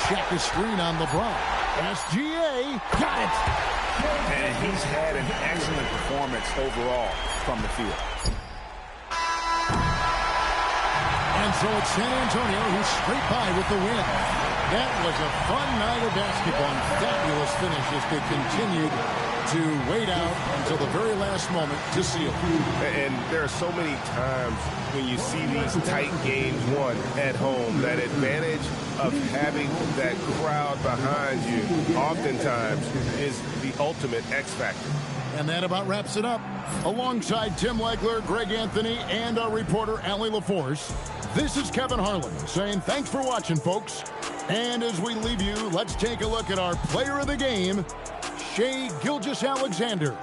Check the screen on LeBron. SGA got it. And he's had an excellent performance overall from the field. And so it's San Antonio who's straight by with the win. That was a fun night of basketball and fabulous finish as they continued to wait out until the very last moment to seal. And there are so many times when you see these tight games won at home, that advantage of having that crowd behind you oftentimes is the ultimate X factor. And that about wraps it up. Alongside Tim Legler, Greg Anthony, and our reporter, Allie LaForce, this is Kevin Harlan saying thanks for watching, folks. And as we leave you, let's take a look at our player of the game, Shai Gilgeous-Alexander.